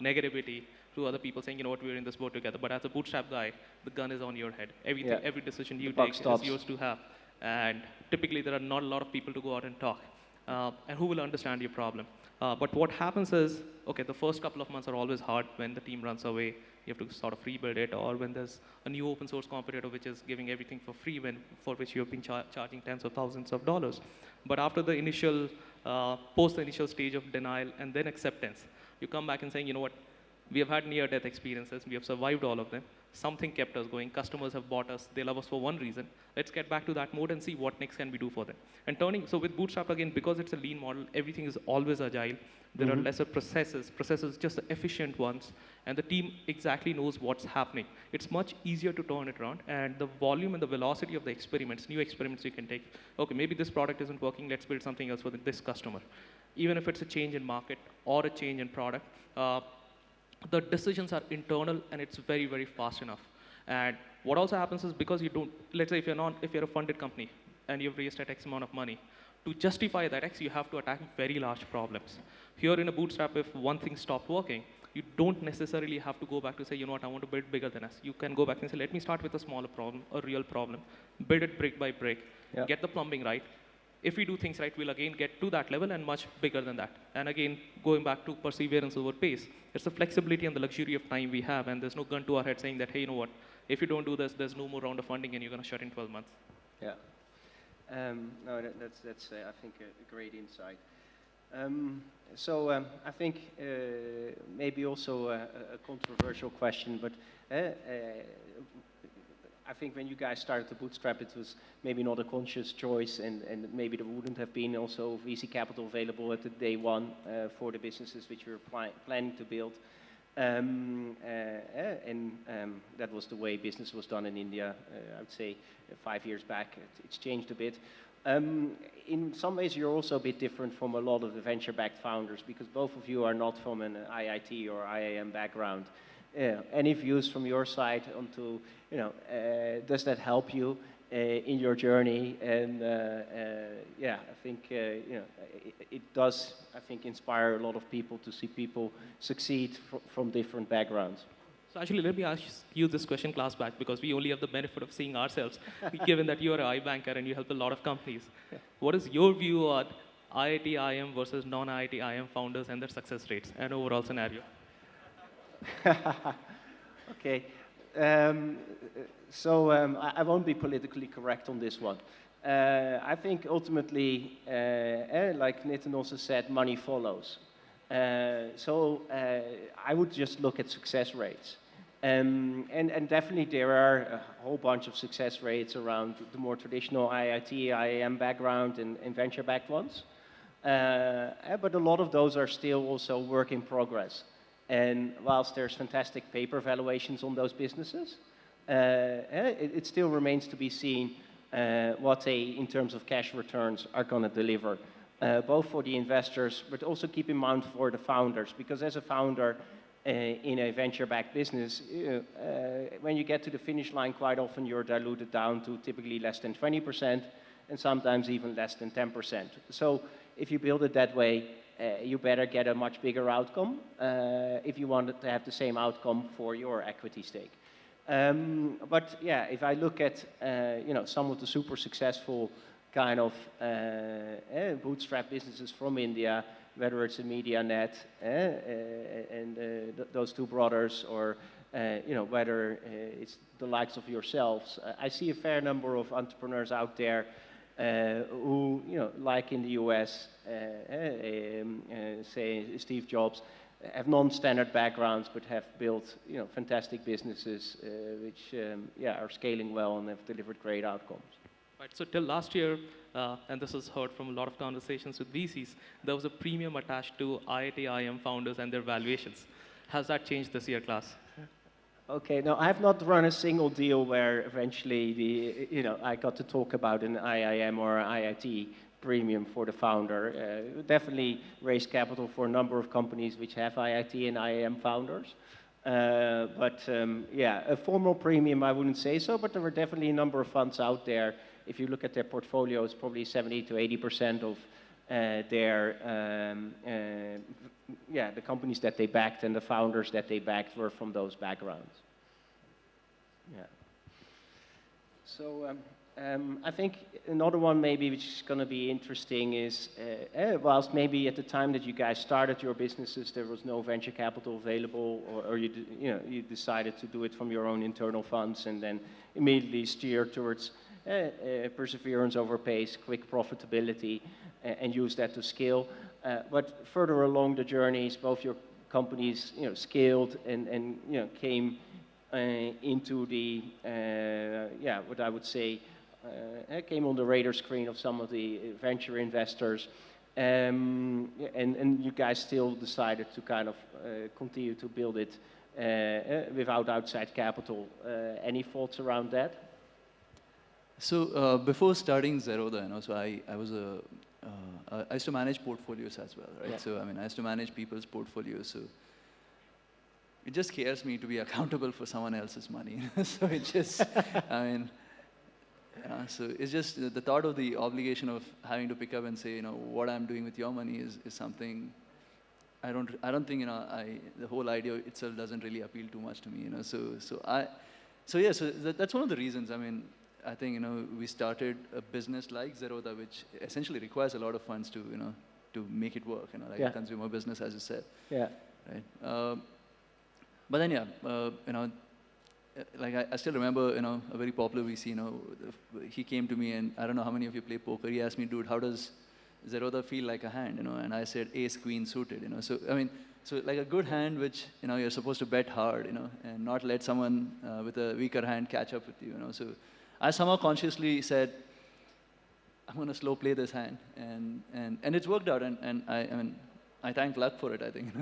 negativity to other people, saying, you know what, we're in this boat together. But as a bootstrap guy, the gun is on your head. Every decision you take is yours to have. And typically, there are not a lot of people to go out and talk. And who will understand your problem? But what happens is, okay, the first couple of months are always hard when the team runs away. You have to sort of rebuild it, or when there's a new open source competitor which is giving everything for free, for which you have been charging tens of thousands of dollars. But after the initial, post the initial stage of denial and then acceptance, you come back and saying, you know what, we have had near-death experiences, we have survived all of them. Something kept us going. Customers have bought us. They love us for one reason. Let's get back to that mode and see what next can we do for them. And so with Bootstrap, again, because it's a lean model, everything is always agile. There are lesser processes just the efficient ones, and the team exactly knows what's happening. It's much easier to turn it around, and the volume and the velocity of the experiments, new experiments you can take. Okay, maybe this product isn't working. Let's build something else for this customer. Even if it's a change in market or a change in product, the decisions are internal, and it's very, very fast enough. And what also happens is, because you don't, let's say if you're a funded company and you've raised at X amount of money, to justify that X, you have to attack very large problems. Here in a bootstrap, if one thing stopped working, you don't necessarily have to go back to say, you know what, I want to build bigger than us. You can go back and say, let me start with a smaller problem, a real problem, build it brick by brick, get the plumbing right. If we do things right, we'll again get to that level and much bigger than that. And again, going back to perseverance over pace, it's the flexibility and the luxury of time we have, and there's no gun to our head saying that, hey, you know what, if you don't do this, there's no more round of funding and you're going to shut in 12 months. Yeah. No, that's I think, a great insight. I think maybe also a controversial question, but I think when you guys started to bootstrap, it was maybe not a conscious choice, and maybe there wouldn't have been also VC capital available at the day one for the businesses which you were planning to build. And that was the way business was done in India, I would say 5 years back. It's changed a bit. In some ways, you're also a bit different from a lot of the venture-backed founders, because both of you are not from an IIT or IIM background. Any views from your side onto, does that help you in your journey? And I think it does, I think, inspire a lot of people to see people succeed from different backgrounds. So actually, let me ask you this question, class back, because we only have the benefit of seeing ourselves, given that you are an iBanker and you help a lot of companies. What is your view on IIT IIM versus non-IIT IIM founders and their success rates and overall scenario? Okay. I won't be politically correct on this one. I think ultimately, like Nitin also said, money follows. I would just look at success rates. And definitely there are a whole bunch of success rates around the more traditional IIT, IAM background and venture-backed ones. But a lot of those are still also work in progress. And whilst there's fantastic paper valuations on those businesses, it still remains to be seen what they, in terms of cash returns, are going to deliver, both for the investors, but also keep in mind for the founders. Because as a founder in a venture-backed business, when you get to the finish line, quite often you're diluted down to typically less than 20%, and sometimes even less than 10%. So if you build it that way, you better get a much bigger outcome if you want to have the same outcome for your equity stake. But yeah, if I look at some of the super successful kind of bootstrap businesses from India, whether it's a MediaNet and those two brothers, or whether it's the likes of yourselves, I see a fair number of entrepreneurs out there who, like in the US, say Steve Jobs, have non-standard backgrounds but have built fantastic businesses which are scaling well and have delivered great outcomes. Right, so till last year, and this is heard from a lot of conversations with VCs, there was a premium attached to IIT IM founders and their valuations. Has that changed this year, class? Okay, no, I have not run a single deal where eventually I got to talk about an IIM or IIT premium for the founder. Definitely raised capital for a number of companies which have IIT and IIM founders. A formal premium, I wouldn't say so, but there were definitely a number of funds out there. If you look at their portfolios, probably 70 to 80% of the companies that they backed and the founders that they backed were from those backgrounds. Yeah. So I think another one maybe which is going to be interesting is, whilst maybe at the time that you guys started your businesses there was no venture capital available, or you decided to do it from your own internal funds and then immediately steer towards perseverance over pace, quick profitability, and use that to scale. But further along the journeys, both your companies scaled and came into the what I would say came on the radar screen of some of the venture investors, and you guys still decided to kind of continue to build it without outside capital. Any thoughts around that? So before starting Zerodha, so I used to manage portfolios as well, right? Yeah. So I used to manage people's portfolios. So it just scares me to be accountable for someone else's money. So it just, so it's just the thought of the obligation of having to pick up and say, what I'm doing with your money is something I don't think the whole idea itself doesn't really appeal too much to me. So that's one of the reasons. I think we started a business like Zerodha, which essentially requires a lot of funds to to make it work. Like a consumer business, as you said. Yeah. Right. But then like I still remember a very popular VC. He came to me and I don't know how many of you play poker. He asked me, dude, how does Zerodha feel like a hand? And I said ace queen suited. So so like a good hand, which you're supposed to bet hard. And not let someone with a weaker hand catch up with you. So I somehow consciously said, I'm going to slow play this hand, and it's worked out, and I thank luck for it, I think.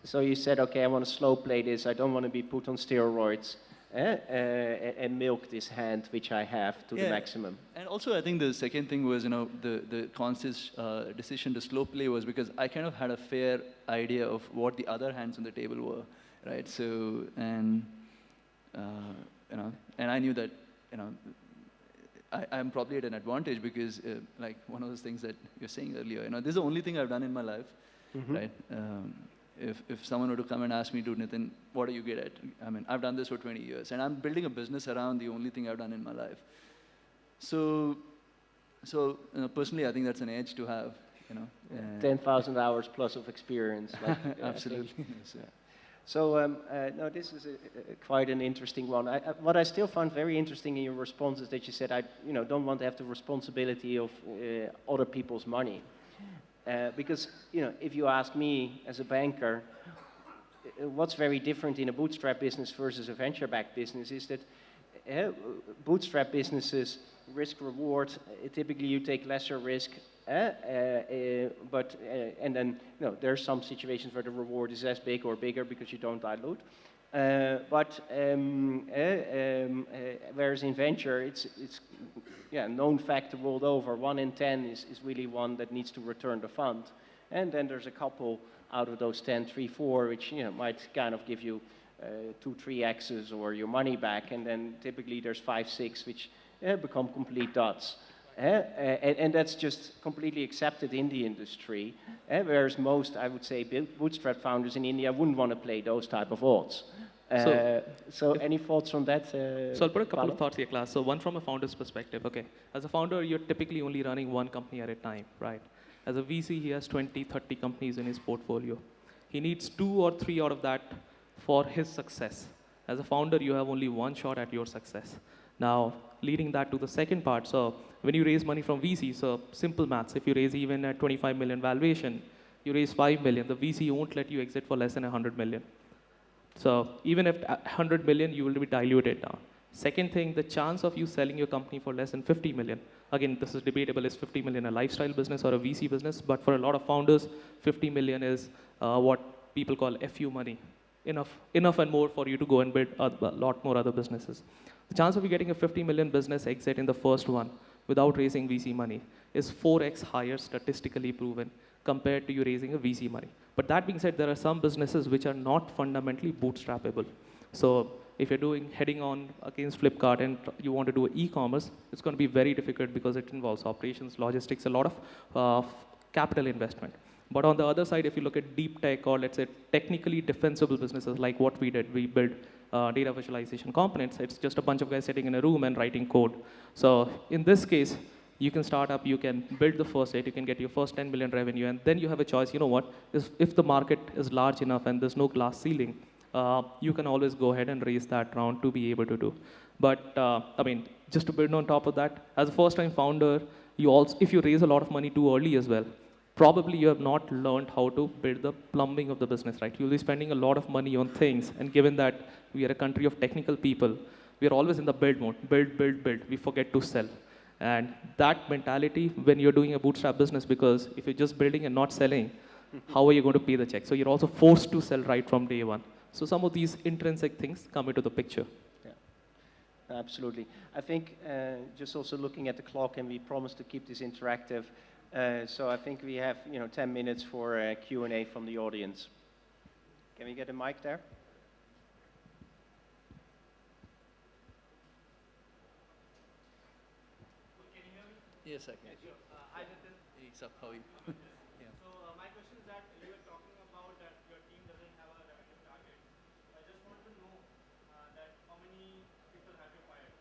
So you said, okay, I want to slow play this. I don't want to be put on steroids and milk this hand which I have to the maximum. And also, I think the second thing was, the conscious decision to slow play was because I kind of had a fair idea of what the other hands on the table were, right? So and I knew that. I'm probably at an advantage because, like one of those things that you're saying earlier, this is the only thing I've done in my life, right? If someone were to come and ask me, dude, Nitin, what are you good at? I've done this for 20 years, and I'm building a business around the only thing I've done in my life. So personally, I think that's an edge to have, 10,000 hours plus of experience. Like, absolutely. So no, this is quite an interesting one. What I still found very interesting in your response is that you said, I don't want to have the responsibility of other people's money. Because if you ask me as a banker, what's very different in a bootstrap business versus a venture-backed business is that bootstrap businesses, risk reward, typically you take lesser risk, and then there are some situations where the reward is as big or bigger because you don't dilute. Whereas in venture, it's known fact the world over, 1 in 10 is really one that needs to return the fund. And then there's a couple out of those 10, 3, 4, which might kind of give you 2, 3x's or your money back. And then typically there's 5, 6, which become complete dots. And that's just completely accepted in the industry. Whereas most, I would say, bootstrap founders in India wouldn't want to play those type of odds. So any thoughts on that? So I'll put a couple of thoughts here, class. So one from a founder's perspective. Okay, as a founder, you're typically only running one company at a time, right? As a VC, he has 20, 30 companies in his portfolio. He needs 2 or 3 out of that for his success. As a founder, you have only one shot at your success. Now, leading that to the second part, so when you raise money from VC, so simple maths, if you raise even at 25 million valuation, you raise 5 million, the VC won't let you exit for less than 100 million. So even if 100 million, you will be diluted down. Second thing, the chance of you selling your company for less than 50 million. Again, this is debatable, is 50 million a lifestyle business or a VC business? But for a lot of founders, 50 million is what people call FU money. Enough and more for you to go and build a lot more other businesses. The chance of you getting a 50 million business exit in the first one without raising VC money is 4x higher, statistically proven, compared to you raising a VC money. But that being said, there are some businesses which are not fundamentally bootstrappable. So if you're heading on against Flipkart and you want to do e-commerce, it's going to be very difficult because it involves operations, logistics, a lot of capital investment. But on the other side, if you look at deep tech or let's say technically defensible businesses like what we did, we built data visualization components. It's just a bunch of guys sitting in a room and writing code. So in this case, you can start up, you can build the first date, you can get your first 10 million revenue, and then you have a choice. You know what? If the market is large enough and there's no glass ceiling, you can always go ahead and raise that round to be able to do. But I mean, just to build on top of that, as a first-time founder, if you raise a lot of money too early as well, probably you have not learned how to build the plumbing of the business, right? You'll be spending a lot of money on things, and given that we are a country of technical people, we are always in the build mode, build, build, build. We forget to sell. And that mentality when you're doing a bootstrap business, because if you're just building and not selling, how are you going to pay the check? So you're also forced to sell right from day one. So some of these intrinsic things come into the picture. Yeah, absolutely. I think just also looking at the clock, and we promised to keep this interactive. So I think we have 10 minutes for Q&A from the audience. Can we get a mic there? Yes, I can. Hi, Nitin. It's up, how are you? Yeah. So my question is that you were talking about that your team doesn't have a revenue target. I just want to know that how many people have you fired?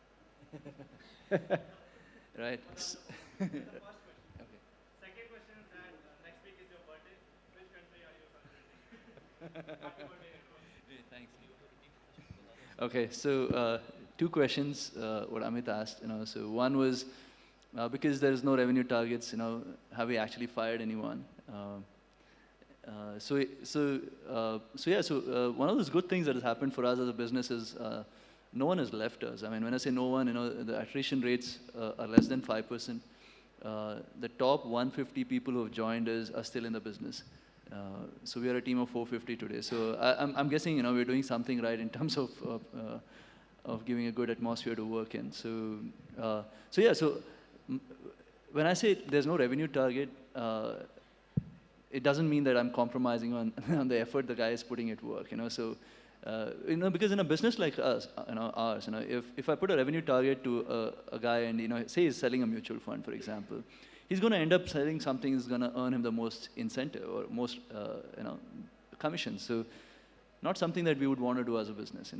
Right. That's the first question. Okay. Second question is that next week is your birthday. Which country are you celebrating? Happy birthday, everyone. Thanks. Okay, so 2 questions. What Amit asked, So one was because there is no revenue targets, have we actually fired anyone? So one of those good things that has happened for us as a business is no one has left us. I mean, when I say no one, the attrition rates are less than 5%. The top 150 people who have joined us are still in the business. So we are a team of 450 today. So I'm guessing, we're doing something right in terms of giving a good atmosphere to work in. So when I say there's no revenue target, it doesn't mean that I'm compromising on the effort the guy is putting at work. So because in a business like us, ours, if I put a revenue target to a guy and say he's selling a mutual fund, for example, he's going to end up selling something that's going to earn him the most incentive or most commissions. So not something that we would want to do as a business.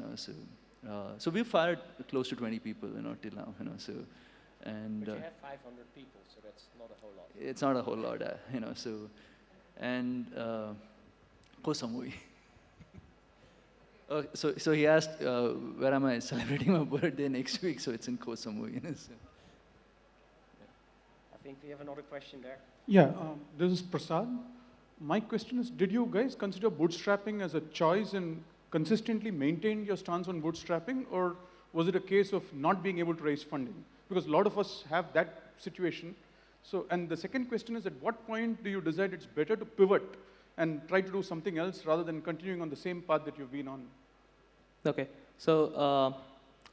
So we've fired close to 20 people till now. And but you have 500 people, so that's not a whole lot. It's not a whole lot, So and Koh Samui. So he asked, where am I celebrating my birthday next week? So it's in Koh Samui. So. I think we have another question there. Yeah, this is Prasad. My question is, did you guys consider bootstrapping as a choice and consistently maintain your stance on bootstrapping, or was it a case of not being able to raise funding? Because a lot of us have that situation. So, and the second question is, at what point do you decide it's better to pivot and try to do something else rather than continuing on the same path that you've been on? Okay, so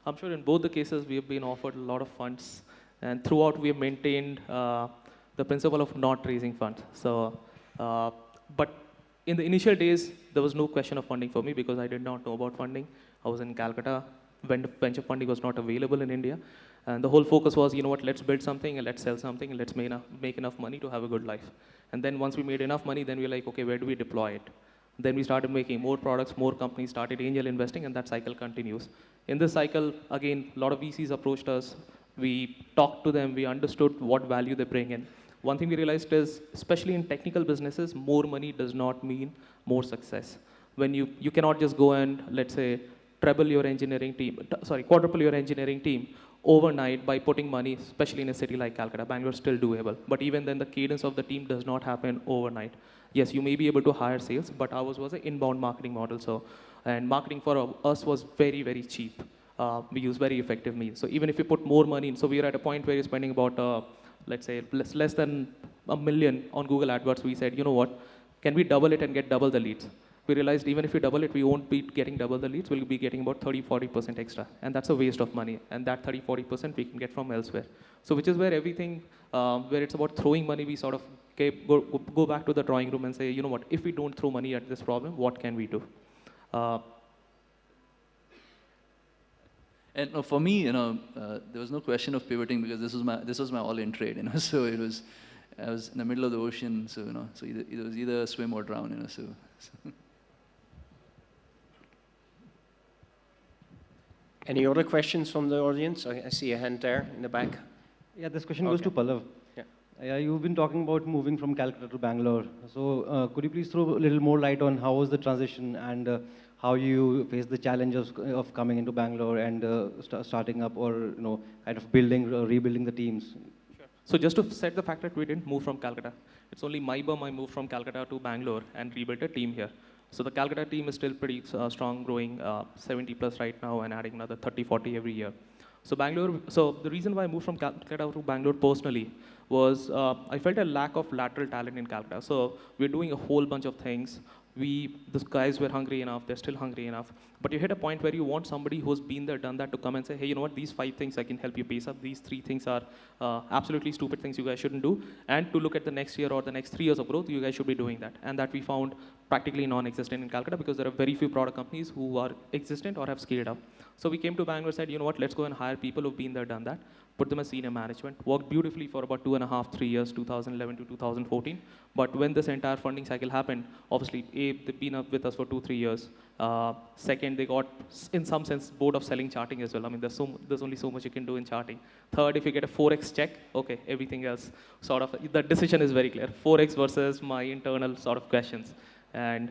I'm sure in both the cases we have been offered a lot of funds, and throughout we have maintained the principle of not raising funds. So, but in the initial days, there was no question of funding for me because I did not know about funding. I was in Calcutta when venture funding was not available in India. And the whole focus was, you know what, let's build something and let's sell something and let's make enough money to have a good life. And then once we made enough money, then we were like, okay, where do we deploy it? Then we started making more products, more companies started angel investing, and that cycle continues. In this cycle, again, a lot of VCs approached us. We talked to them, we understood what value they bring in. One thing we realized is, especially in technical businesses, more money does not mean more success. When you cannot just go and, let's say, quadruple your engineering team overnight by putting money, especially in a city like Calcutta. Bangalore is still doable. But even then, the cadence of the team does not happen overnight. Yes, you may be able to hire sales, but ours was an inbound marketing model. So, and marketing for us was very, very cheap. We use very effective means. So even if you put more money in, so we are at a point where you're spending about, let's say, less than $1 million on Google AdWords. We said, you know what, can we double it and get double the leads? We realized even if we double it, we won't be getting double the leads, we'll be getting about 30-40% extra. And that's a waste of money. And that 30-40% we can get from elsewhere. So which is where everything, where it's about throwing money, we sort of go back to the drawing room and say, you know what, if we don't throw money at this problem, what can we do? And for me, there was no question of pivoting because this was my all-in trade, So I was in the middle of the ocean, so so it was either swim or drown, So. Any other questions from the audience? I see a hand there in the back. Yeah, this question goes to Pallav. Yeah, you've been talking about moving from Calcutta to Bangalore. So could you please throw a little more light on how was the transition and how you faced the challenge of coming into Bangalore and starting up or kind of building or rebuilding the teams? Sure. So just to set the fact that we didn't move from Calcutta, it's only my bum I moved from Calcutta to Bangalore and rebuilt a team here. So the Calcutta team is still pretty strong, growing 70 plus right now and adding another 30, 40 every year. So the reason why I moved from Calcutta to Bangalore personally was I felt a lack of lateral talent in Calcutta. So we're doing a whole bunch of things. The guys were hungry enough, they're still hungry enough. But you hit a point where you want somebody who's been there, done that to come and say, hey, you know what, these 5 things I can help you pace up. These 3 things are absolutely stupid things you guys shouldn't do. And to look at the next year or the next 3 years of growth, you guys should be doing that. And that we found practically non-existent in Calcutta because there are very few product companies who are existent or have scaled up. So we came to Bangalore and said, you know what, let's go and hire people who've been there, done that. Put them as senior management, worked beautifully for about 2.5, 3 years, 2011 to 2014. But when this entire funding cycle happened, obviously, they've been up with us for 2-3 years. Second, they got, in some sense, bored of selling charting as well. I mean, there's only so much you can do in charting. Third, if you get a 4x check, okay, everything else sort of, the decision is very clear. 4x versus my internal sort of questions. And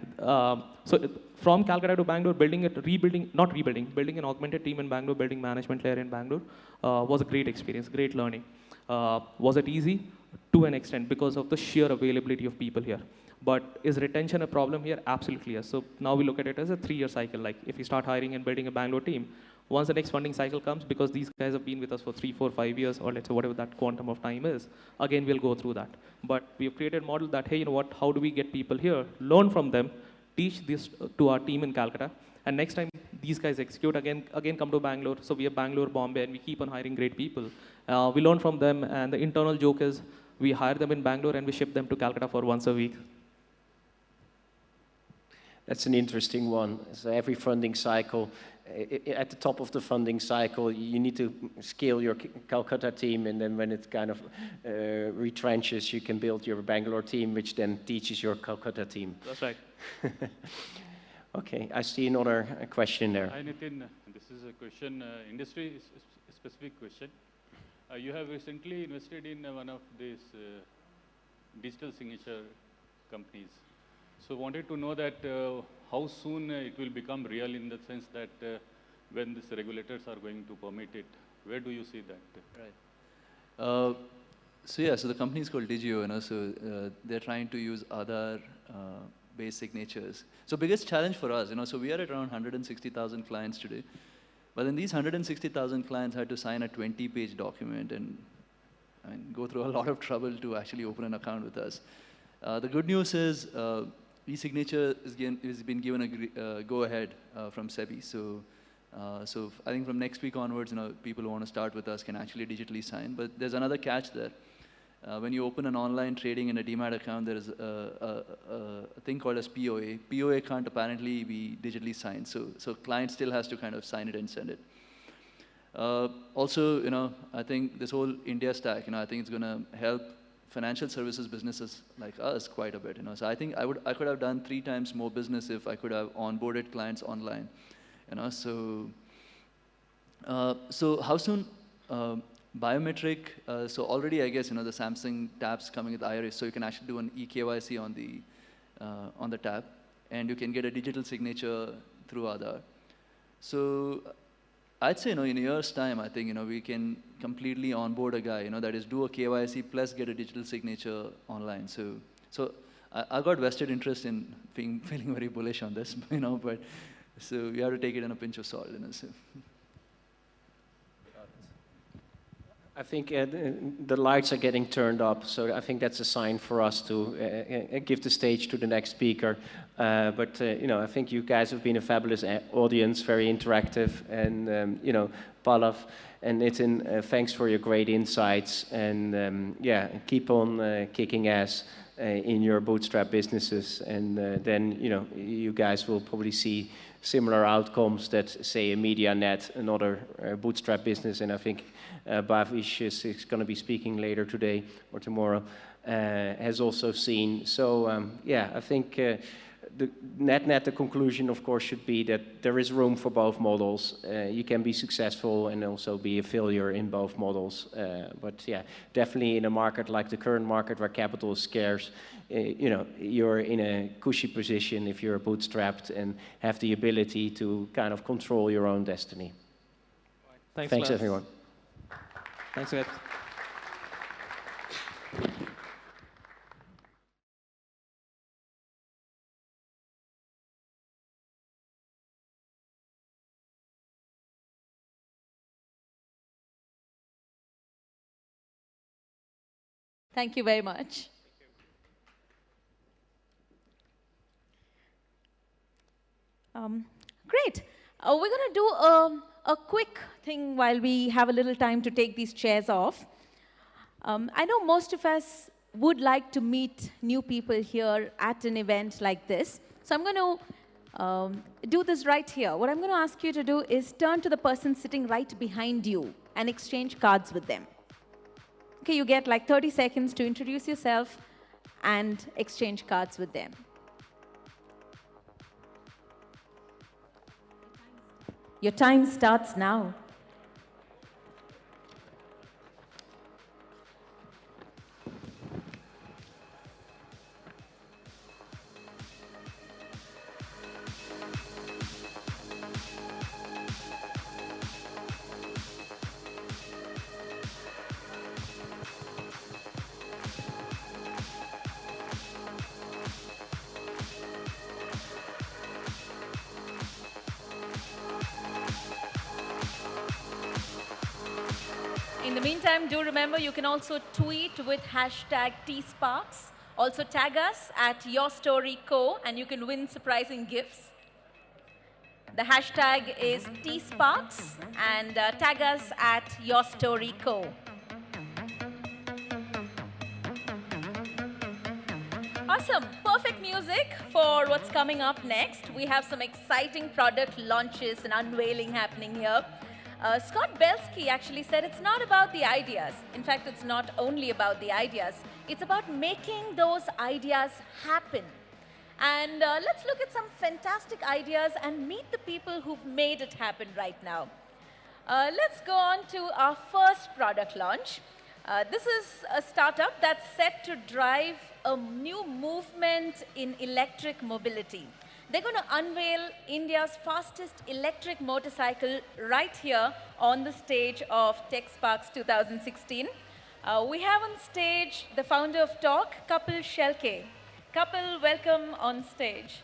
so from Calcutta to Bangalore, building an augmented team in Bangalore, building management layer in Bangalore was a great experience, great learning. Was it easy? To an extent, because of the sheer availability of people here. But is retention a problem here? Absolutely yes. So now we look at it as a 3-year cycle. Like if we start hiring and building a Bangalore team, once the next funding cycle comes, because these guys have been with us for 3, 4, 5 years, or let's say whatever that quantum of time is, again, we'll go through that. But we have created a model that, hey, you know what, how do we get people here, learn from them, teach this to our team in Calcutta, and next time these guys execute, again come to Bangalore. So we have Bangalore, Bombay, and we keep on hiring great people. We learn from them, and the internal joke is we hire them in Bangalore and we ship them to Calcutta for once a week. That's an interesting one. So every funding cycle, at the top of the funding cycle, you need to scale your Calcutta team, and then when it kind of retrenches, you can build your Bangalore team, which then teaches your Calcutta team. That's right. Okay, I see another question there. Hi, Nitin. This is a question, industry-specific question. You have recently invested in one of these digital signature companies. So wanted to know that how soon it will become real in the sense that when these regulators are going to permit it, where do you see that? Right. So yeah, so the company is called Digio, so they're trying to use Aadhaar based signatures. So biggest challenge for us, so we are at around 160,000 clients today. But then these 160,000 clients had to sign a 20-page document and go through a lot of trouble to actually open an account with us. The good news is e-signature has been given a go-ahead from SEBI. So I think from next week onwards, people who want to start with us can actually digitally sign. But there's another catch there. When you open an online trading in a demat account, there is a thing called as POA. POA can't apparently be digitally signed, so client still has to kind of sign it and send it. Also, I think this whole India stack, I think it's going to help financial services businesses like us quite a bit. So I think I could have done 3 times more business if I could have onboarded clients online. So how soon? Biometric, so already I guess the Samsung tabs coming with iris, so you can actually do an eKYC on the tab, and you can get a digital signature through Aadhaar. So I'd say in a year's time, I think we can completely onboard a guy that is do a KYC plus get a digital signature online. So I got vested interest in feeling very bullish on this, but so you have to take it in a pinch of salt. So. I think the lights are getting turned up, so I think that's a sign for us to give the stage to the next speaker. But I think you guys have been a fabulous audience, very interactive, and Pallav and Nitin, thanks for your great insights, and keep on kicking ass in your bootstrap businesses, and then you guys will probably see similar outcomes that, say, a MediaNet, another bootstrap business, and I think Bhavish is going to be speaking later today or tomorrow, has also seen. So I think the the conclusion, of course, should be that there is room for both models. You can be successful and also be a failure in both models. But yeah, definitely in a market like the current market where capital is scarce, you're in a cushy position if you're bootstrapped and have the ability to kind of control your own destiny. Thanks everyone. Thanks, guys. Thank you very much. Great. We're going to do a quick thing while we have a little time to take these chairs off. I know most of us would like to meet new people here at an event like this. So I'm going to do this right here. What I'm going to ask you to do is turn to the person sitting right behind you and exchange cards with them. Okay, you get like 30 seconds to introduce yourself and exchange cards with them. Your time starts now. In the meantime, do remember you can also tweet with hashtag TSparks. Also tag us at YourStoryCo and you can win surprising gifts. The hashtag is TSparks and tag us at YourStoryCo. Awesome. Perfect music for what's coming up next. We have some exciting product launches and unveiling happening here. Scott Belsky actually said it's not about the ideas. In fact, it's not only about the ideas. It's about making those ideas happen. And let's look at some fantastic ideas and meet the people who've made it happen right now. Let's go on to our first product launch. This is a startup that's set to drive a new movement in electric mobility. They're going to unveil India's fastest electric motorcycle right here on the stage of TechSparks 2016. We have on stage the founder of Talk, Kapil Shelke. Kapil, welcome on stage.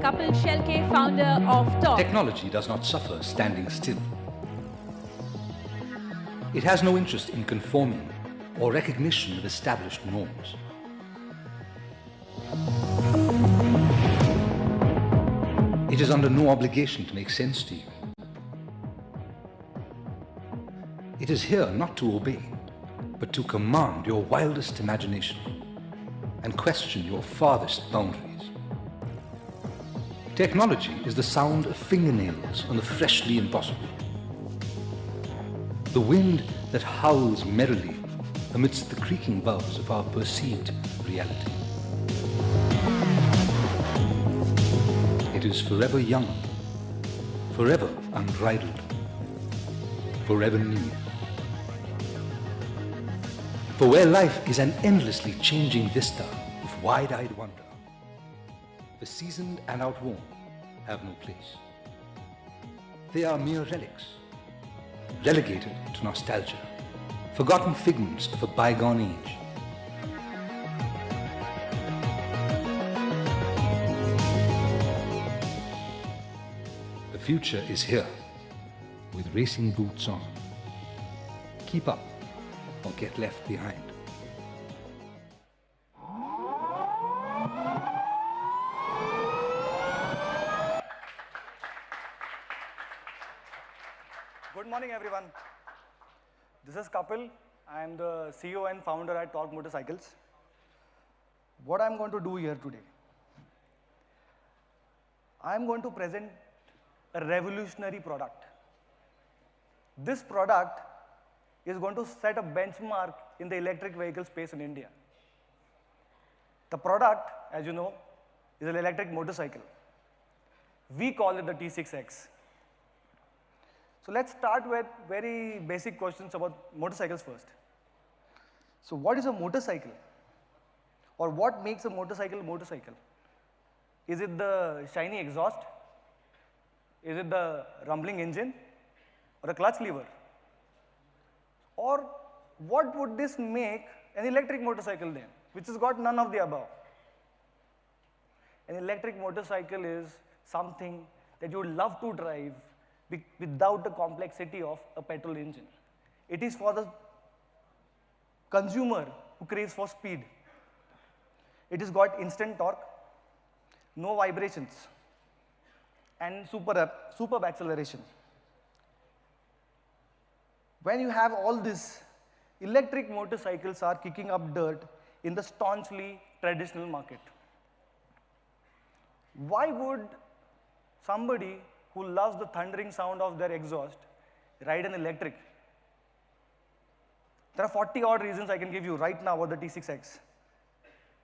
Kapil Shelke, founder of Talk. Technology does not suffer standing still. It has no interest in conforming or recognition of established norms. It is under no obligation to make sense to you. It is here not to obey, but to command your wildest imagination and question your farthest boundaries. Technology is the sound of fingernails on the freshly impossible. The wind that howls merrily amidst the creaking boughs of our perceived reality. It is forever young, forever unbridled, forever new. For where life is an endlessly changing vista of wide-eyed wonder, the seasoned and outworn have no place. They are mere relics, relegated to nostalgia, forgotten figments of a bygone age. The future is here, with racing boots on. Keep up or get left behind. Good morning, everyone. This is Kapil. I am the CEO and founder at Talk Motorcycles. What I'm going to do here today, I'm going to present a revolutionary product. This product is going to set a benchmark in the electric vehicle space in India. The product, as you know, is an electric motorcycle. We call it the T6X. So let's start with very basic questions about motorcycles first. So what is a motorcycle? Or what makes a motorcycle a motorcycle? Is it the shiny exhaust? Is it the rumbling engine? Or a clutch lever? Or what would this make an electric motorcycle then, which has got none of the above? An electric motorcycle is something that you would love to drive without the complexity of a petrol engine. It is for the consumer who craves for speed. It has got instant torque, no vibrations, and superb acceleration. When you have all this, electric motorcycles are kicking up dirt in the staunchly traditional market. Why would somebody who loves the thundering sound of their exhaust ride an electric? There are 40 odd reasons I can give you right now about the T6X.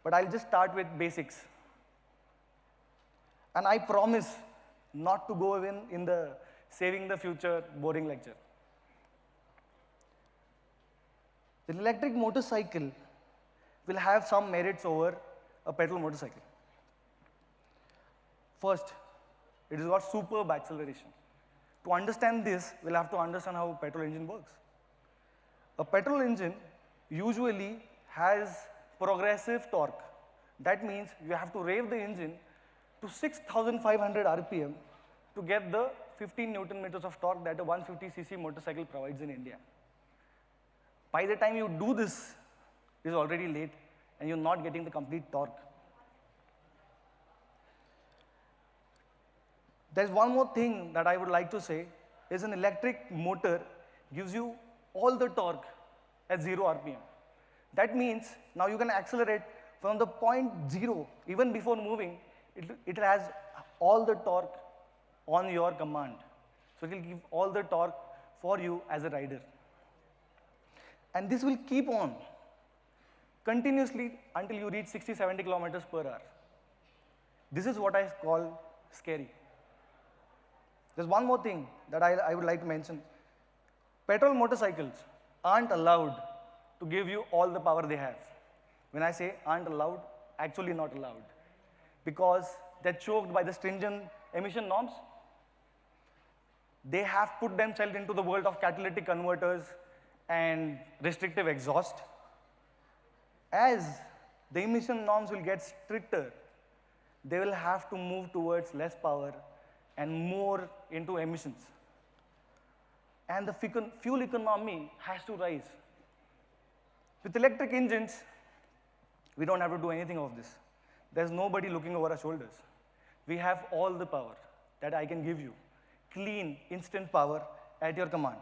But I'll just start with basics. And I promise not to go in the saving the future boring lecture. The electric motorcycle will have some merits over a petrol motorcycle. First, it has got superb acceleration. To understand this, we'll have to understand how a petrol engine works. A petrol engine usually has progressive torque. That means you have to rev the engine to 6,500 RPM to get the 15 Newton meters of torque that a 150cc motorcycle provides in India. By the time you do this, it is already late and you're not getting the complete torque. There's one more thing that I would like to say, is an electric motor gives you all the torque at 0 RPM. That means now you can accelerate from the point 0, even before moving, it has all the torque on your command. So it will give all the torque for you as a rider. And this will keep on continuously until you reach 60-70 kilometers per hour. This is what I call scary. There's one more thing that I would like to mention. Petrol motorcycles aren't allowed to give you all the power they have. When I say aren't allowed, actually not allowed. Because they're choked by the stringent emission norms? They have put themselves into the world of catalytic converters and restrictive exhaust. As the emission norms will get stricter, they will have to move towards less power and more into emissions. And the fuel economy has to rise. With electric engines, we don't have to do anything of this. There's nobody looking over our shoulders. We have all the power that I can give you. Clean, instant power at your command.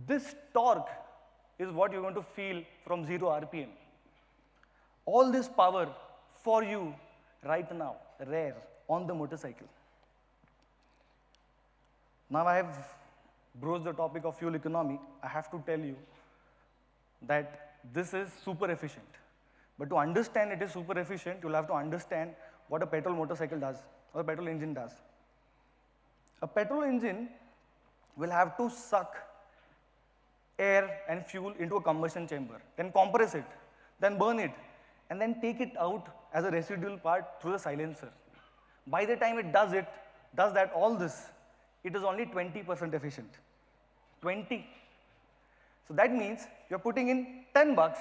This torque is what you're going to feel from 0 RPM. All this power for you right now, rare, on the motorcycle. Now I have broached the topic of fuel economy. I have to tell you that this is super efficient. But to understand it is super efficient, you'll have to understand what a petrol motorcycle does, or a petrol engine does. A petrol engine will have to suck air and fuel into a combustion chamber, then compress it, then burn it, and then take it out as a residual part through the silencer. By the time it does that all this, it is only 20% efficient. 20. So that means you're putting in 10 bucks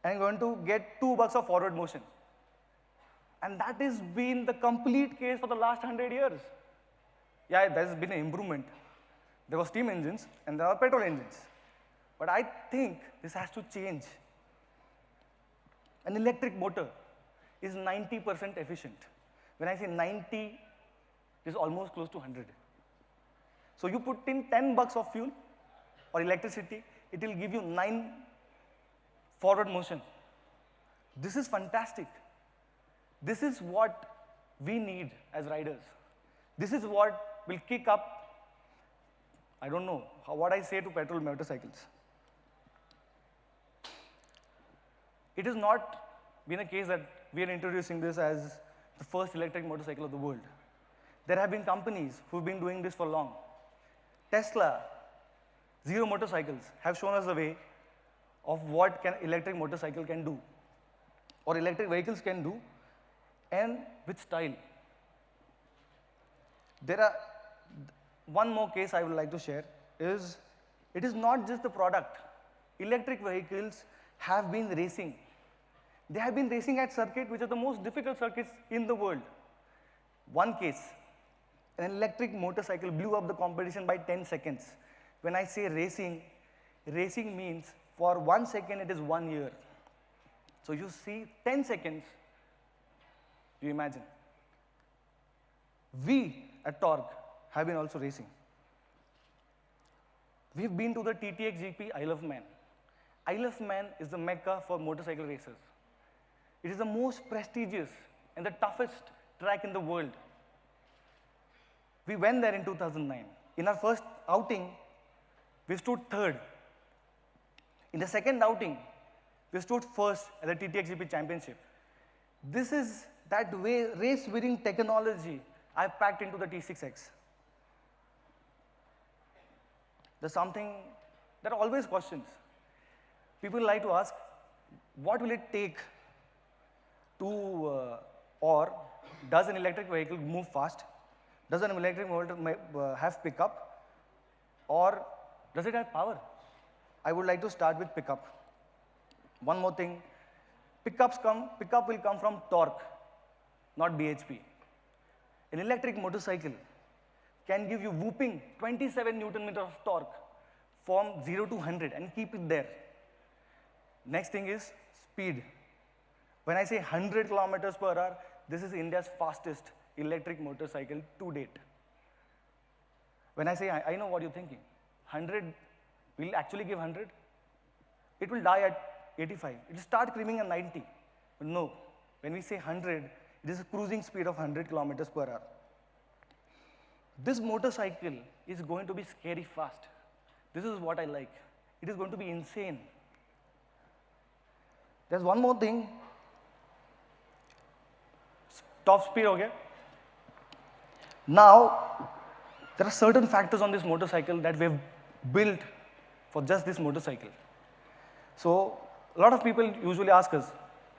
and you're going to get 2 bucks of forward motion. And that has been the complete case for the last 100 years. Yeah, there's been an improvement. There were steam engines and there are petrol engines. But I think this has to change. An electric motor is 90% efficient. When I say 90, it is almost close to 100. So you put in 10 bucks of fuel or electricity, it will give you 9 forward motion. This is fantastic. This is what we need as riders. This is what will kick up, I don't know, what I say to petrol motorcycles. It has not been a case that we are introducing this as the first electric motorcycle of the world. There have been companies who've been doing this for long. Tesla, Zero motorcycles have shown us the way of what electric motorcycle can do, or electric vehicles can do, and with style. There are one more case I would like to share is, it is not just the product. Electric vehicles have been racing. They have been racing at circuit, which are the most difficult circuits in the world. One case, an electric motorcycle blew up the competition by 10 seconds. When I say racing, racing means for 1 second it is 1 year. So you see 10 seconds, you imagine. We at Torque have been also racing. We've been to the TTX GP Isle of Man. Isle of Man is the mecca for motorcycle racers. It is the most prestigious and the toughest track in the world. We went there in 2009. In our first outing, we stood third. In the second outing, we stood first at the TTX GP Championship. This is that way race-winning technology I've packed into the T6X. There's something, there are always questions. People like to ask, what will it take to, or does an electric vehicle move fast? Does an electric motor have pickup? Or does it have power? I would like to start with pickup. One more thing, pickup will come from torque, not BHP. An electric motorcycle can give you whooping 27 Newton-meter of torque from 0 to 100 and keep it there. Next thing is speed. When I say 100 kilometers per hour, this is India's fastest electric motorcycle to date. When I say, I know what you're thinking. 100 will actually give 100? It will die at 85. It will start screaming at 90. But no, when we say 100, it is a cruising speed of 100 kilometers per hour. This motorcycle is going to be scary fast. This is what I like. It is going to be insane. There's one more thing. Top speed, okay? Now, there are certain factors on this motorcycle that we've built for just this motorcycle. So, a lot of people usually ask us,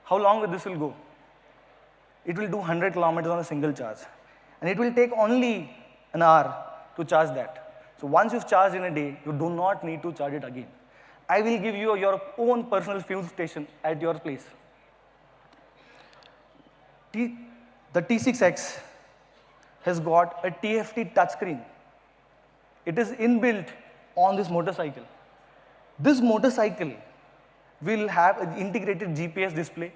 how long this will go? It will do 100 kilometers on a single charge. And it will take only an hour to charge that. So once you've charged in a day, you do not need to charge it again. I will give you your own personal fuel station at your place. The T6X has got a TFT touchscreen. It is inbuilt on this motorcycle. This motorcycle will have an integrated GPS display,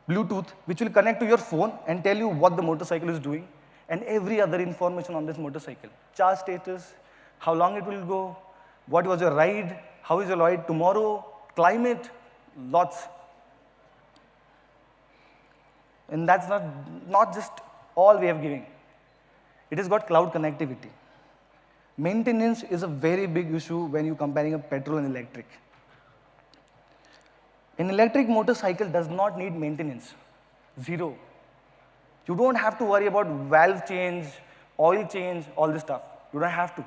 Bluetooth, which will connect to your phone and tell you what the motorcycle is doing, and every other information on this motorcycle. Charge status, how long it will go, what was your ride, how is your ride tomorrow, climate, lots. And that's not just all we have given. It has got cloud connectivity. Maintenance is a very big issue when you're comparing a petrol and electric. An electric motorcycle does not need maintenance, zero. You don't have to worry about valve change, oil change, all this stuff. You don't have to.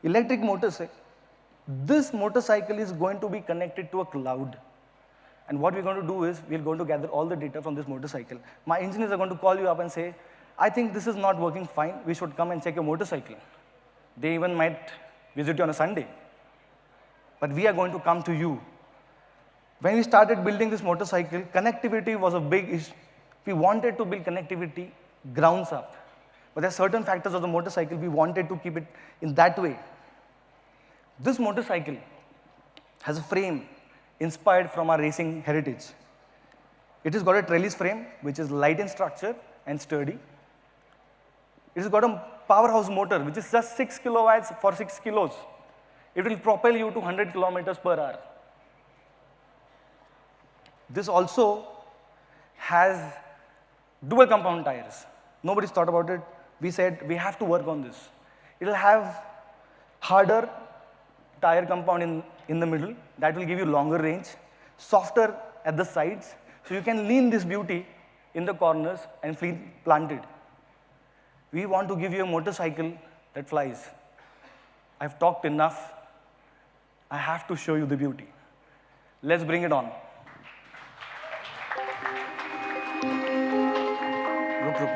Electric motorcycle, this motorcycle is going to be connected to a cloud. And what we're going to do is, we're going to gather all the data from this motorcycle. My engineers are going to call you up and say, I think this is not working fine, we should come and check your motorcycle. They even might visit you on a Sunday. But we are going to come to you. When we started building this motorcycle, connectivity was a big issue. We wanted to build connectivity grounds up. But there are certain factors of the motorcycle, we wanted to keep it in that way. This motorcycle has a frame inspired from our racing heritage. It has got a trellis frame, which is light in structure and sturdy. It has got a powerhouse motor, which is just 6 kilowatts for 6 kilos. It will propel you to 100 kilometers per hour. This also has dual compound tires. Nobody's thought about it. We said we have to work on this. It will have harder tire compound in the middle. That will give you longer range, softer at the sides, so you can lean this beauty in the corners and feel planted. We want to give you a motorcycle that flies. I've talked enough. I have to show you the beauty. Let's bring it on. Look, look.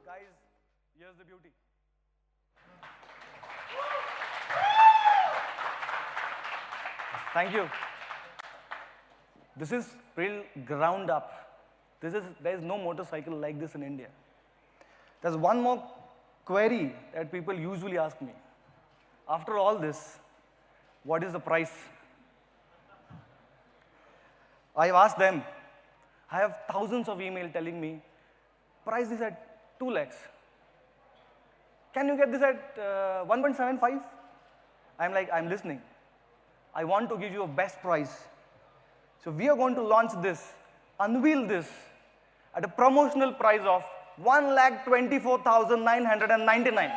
Guys, here's the beauty. Thank you. This is real ground up. There is no motorcycle like this in India. There's one more query that people usually ask me. After all this, what is the price? I've asked them. I have thousands of emails telling me, price is at 2 lakhs. Can you get this at 1.75? I'm like, I'm listening. I want to give you a best price. So we are going to launch this, unveil this at a promotional price of 1,24,999.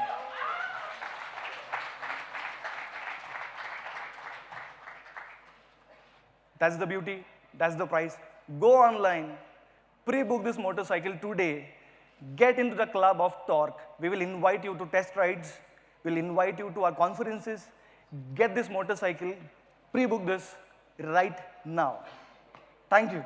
That's the beauty, that's the price. Go online, pre-book this motorcycle today, get into the club of Torque. We will invite you to test rides, we'll invite you to our conferences. Get this motorcycle, pre-book this right now. Thank you.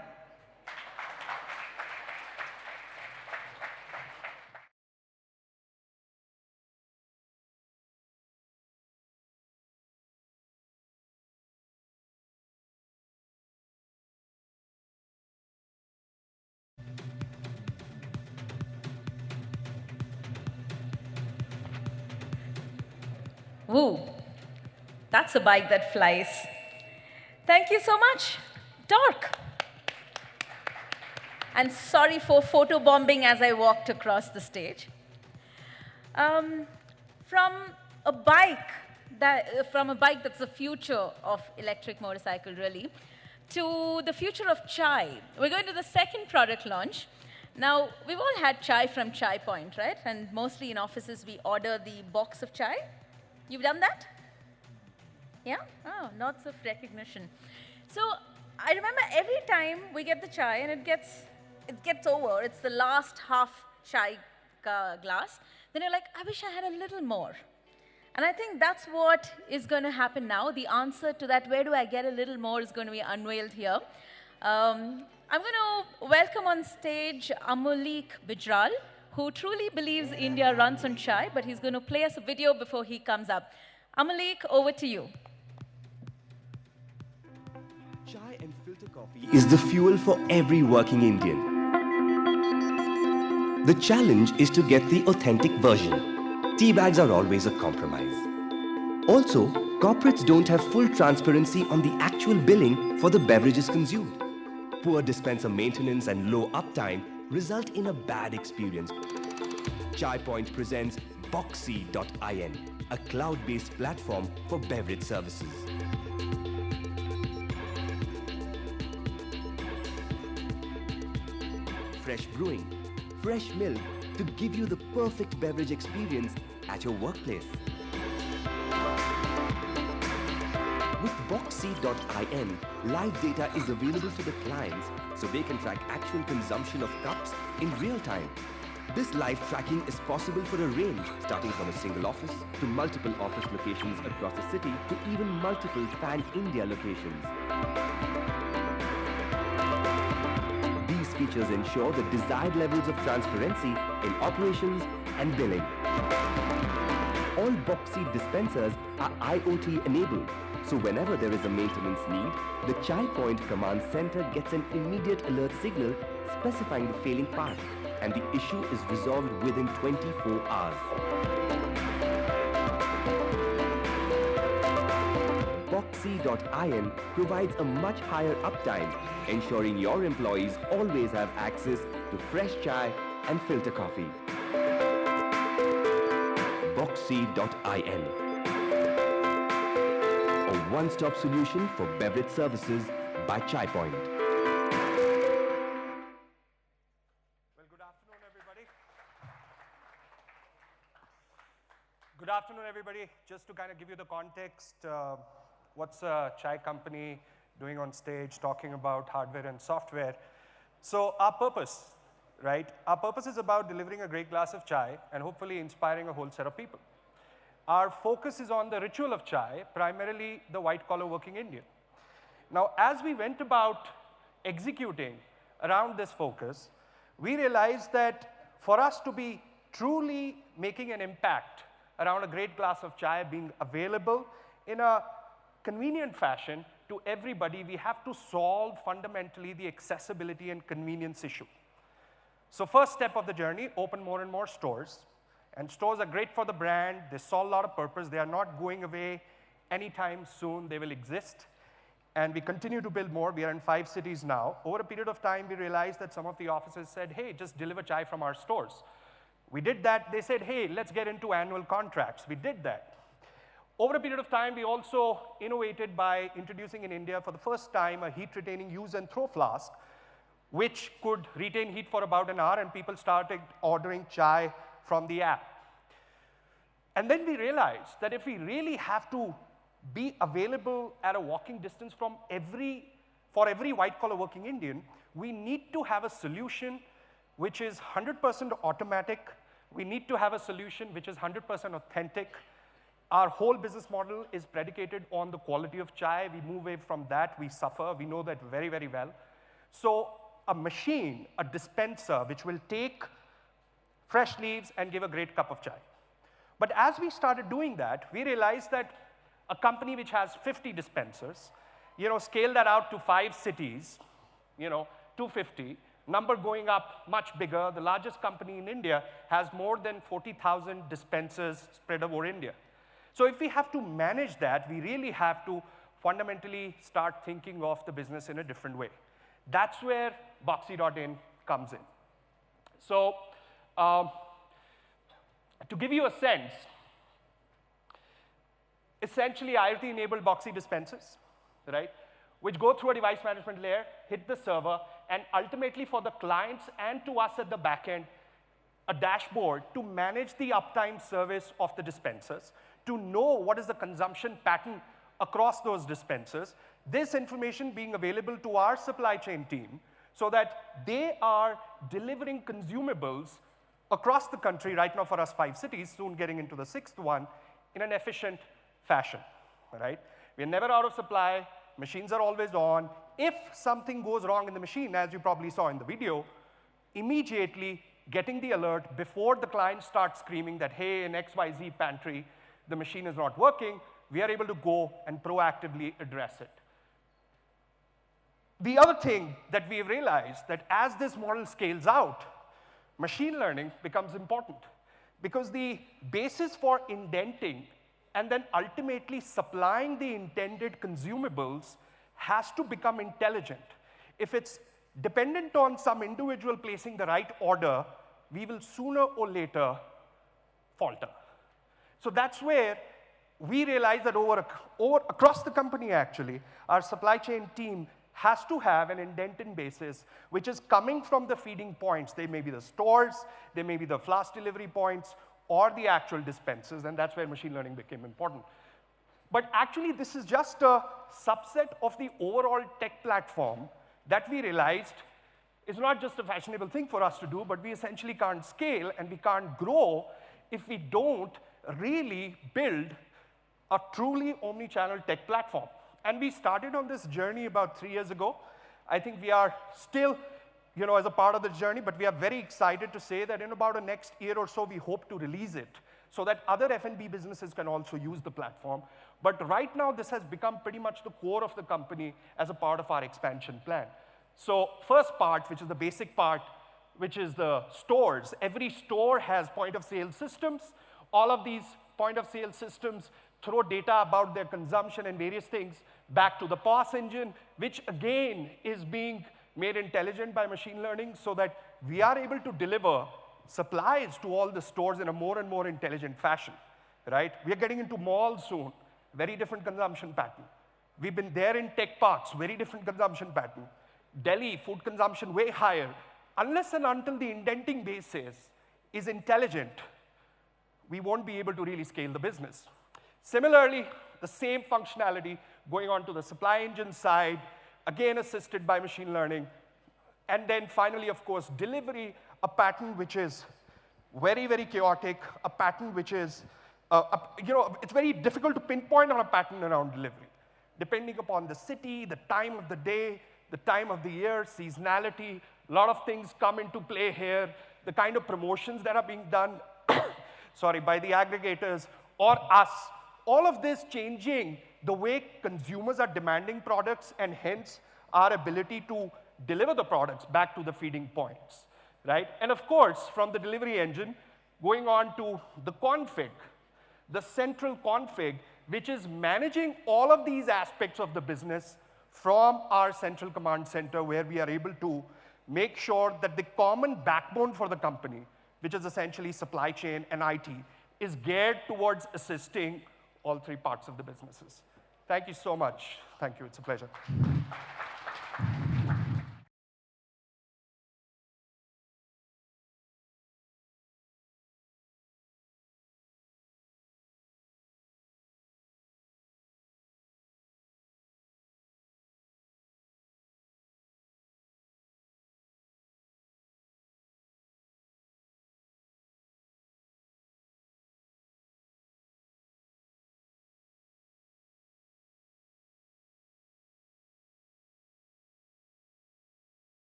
Woo, that's a bike that flies. Thank you so much, Dork. And sorry for photobombing as I walked across the stage. From a bike that's the future of electric motorcycle, really, to the future of chai. We're going to the second product launch. Now, we've all had chai from Chai Point, right? And mostly in offices, we order the box of chai. You've done that? Yeah? Oh, lots of recognition. So I remember every time we get the chai and it gets over, it's the last half chai glass, then you're like, I wish I had a little more. And I think that's what is going to happen now. The answer to that, where do I get a little more, is going to be unveiled here. I'm going to welcome on stage Amulik Bijral, who truly believes India runs on chai, but he's going to play us a video before he comes up. Amulik, over to you. Chai and filter coffee is the fuel for every working Indian. The challenge is to get the authentic version. Tea bags are always a compromise. Also, corporates don't have full transparency on the actual billing for the beverages consumed. Poor dispenser maintenance and low uptime result in a bad experience. Chai Point presents Boxy.in, a cloud-based platform for beverage services. Fresh brewing, fresh milk to give you the perfect beverage experience at your workplace. With Boxy.in, live data is available to the clients so they can track actual consumption of cups in real time. This live tracking is possible for a range, starting from a single office to multiple office locations across the city to even multiple pan-India locations. These features ensure the desired levels of transparency in operations and billing. All Boxy dispensers are IoT enabled, so whenever there is a maintenance need, the Chai Point Command Center gets an immediate alert signal specifying the failing part, and the issue is resolved within 24 hours. Boxy.in provides a much higher uptime, ensuring your employees always have access to fresh chai and filter coffee. Boxy.in, a one-stop solution for beverage services by Chai Point. Good afternoon, everybody. Just to kind of give you the context, what's a chai company doing on stage, talking about hardware and software. So our purpose, right? Our purpose is about delivering a great glass of chai and hopefully inspiring a whole set of people. Our focus is on the ritual of chai, primarily the white-collar working Indian. Now, as we went about executing around this focus, we realized that for us to be truly making an impact around a great glass of chai being available in a convenient fashion to everybody, we have to solve fundamentally the accessibility and convenience issue. So first step of the journey, open more and more stores. And stores are great for the brand. They solve a lot of purpose. They are not going away anytime soon. They will exist. And we continue to build more. We are in 5 cities now. Over a period of time, we realized that some of the offices said, hey, just deliver chai from our stores. We did that. They said, hey, let's get into annual contracts. We did that. Over a period of time, we also innovated by introducing in India for the first time a heat-retaining use and throw flask, which could retain heat for about an hour, and people started ordering chai from the app. And then we realized that if we really have to be available at a walking distance from for every white-collar working Indian, we need to have a solution which is 100% automatic. We need to have a solution which is 100% authentic. Our whole business model is predicated on the quality of chai. We move away from that. We suffer. We know that very, very well. So a machine, a dispenser, which will take fresh leaves and give a great cup of chai. But as we started doing that, we realized that a company which has 50 dispensers, scale that out to 5 cities, 250, number going up much bigger. The largest company in India has more than 40,000 dispensers spread over India. So if we have to manage that, we really have to fundamentally start thinking of the business in a different way. That's where Boxy.in comes in. So to give you a sense, essentially IoT-enabled Boxy dispensers, right, which go through a device management layer, hit the server, and ultimately for the clients and to us at the back end, a dashboard to manage the uptime service of the dispensers, to know what is the consumption pattern across those dispensers, this information being available to our supply chain team so that they are delivering consumables across the country, right now for us 5 cities, soon getting into the 6th one, in an efficient fashion, right? We're never out of supply, machines are always on. If something goes wrong in the machine, as you probably saw in the video, immediately getting the alert before the client starts screaming that, hey, in XYZ pantry, the machine is not working, we are able to go and proactively address it. The other thing that we've realized that as this model scales out, machine learning becomes important because the basis for indenting and then ultimately supplying the intended consumables has to become intelligent. If it's dependent on some individual placing the right order, we will sooner or later falter. So that's where we realize that across the company, actually, our supply chain team has to have an indented basis which is coming from the feeding points. They may be the stores, they may be the flash delivery points, or the actual dispensers, and that's where machine learning became important. But actually, this is just a subset of the overall tech platform that we realized is not just a fashionable thing for us to do, but we essentially can't scale and we can't grow if we don't really build a truly omni-channel tech platform. And we started on this journey about 3 years ago. I think we are still, as a part of the journey, but we are very excited to say that in about the next year or so, we hope to release it so that other F&B businesses can also use the platform. But right now, this has become pretty much the core of the company as a part of our expansion plan. So first part, which is the basic part, which is the stores. Every store has point-of-sale systems. All of these point-of-sale systems throw data about their consumption and various things back to the POS engine, which again is being made intelligent by machine learning so that we are able to deliver supplies to all the stores in a more and more intelligent fashion, right? We are getting into malls soon, very different consumption pattern. We've been there in tech parks, very different consumption pattern. Delhi, food consumption way higher. Unless and until the indenting basis is intelligent, we won't be able to really scale the business. Similarly, the same functionality going on to the supply engine side, again assisted by machine learning. And then finally, of course, delivery, a pattern which is very, very chaotic, a pattern which is, it's very difficult to pinpoint on a pattern around delivery. Depending upon the city, the time of the day, the time of the year, seasonality, a lot of things come into play here. The kind of promotions that are being done, by the aggregators or us, all of this changing the way consumers are demanding products and hence our ability to deliver the products back to the feeding points, right? And of course, from the delivery engine, going on to the config, the central config, which is managing all of these aspects of the business from our central command center where we are able to make sure that the common backbone for the company, which is essentially supply chain and IT, is geared towards assisting all 3 parts of the businesses. Thank you so much. Thank you. It's a pleasure.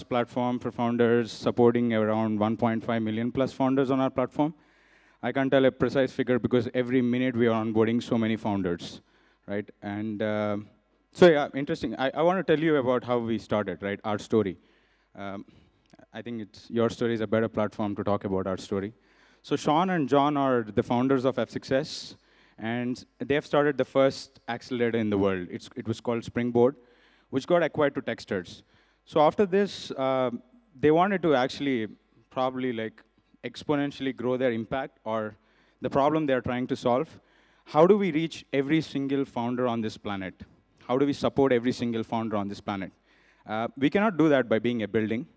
platform for founders, supporting around 1.5 million plus founders on our platform. I can't tell a precise figure because every minute we are onboarding so many founders, right? And so yeah, interesting. I want to tell you about how we started, right? Our story. I think your story is a better platform to talk about our story. So Sean and John are the founders of F6S, and they have started the first accelerator in the world. It was called Springboard, which got acquired to Techstars. So after this, they wanted to actually probably like exponentially grow their impact or the problem they're trying to solve. How do we reach every single founder on this planet? How do we support every single founder on this planet? We cannot do that by being a building,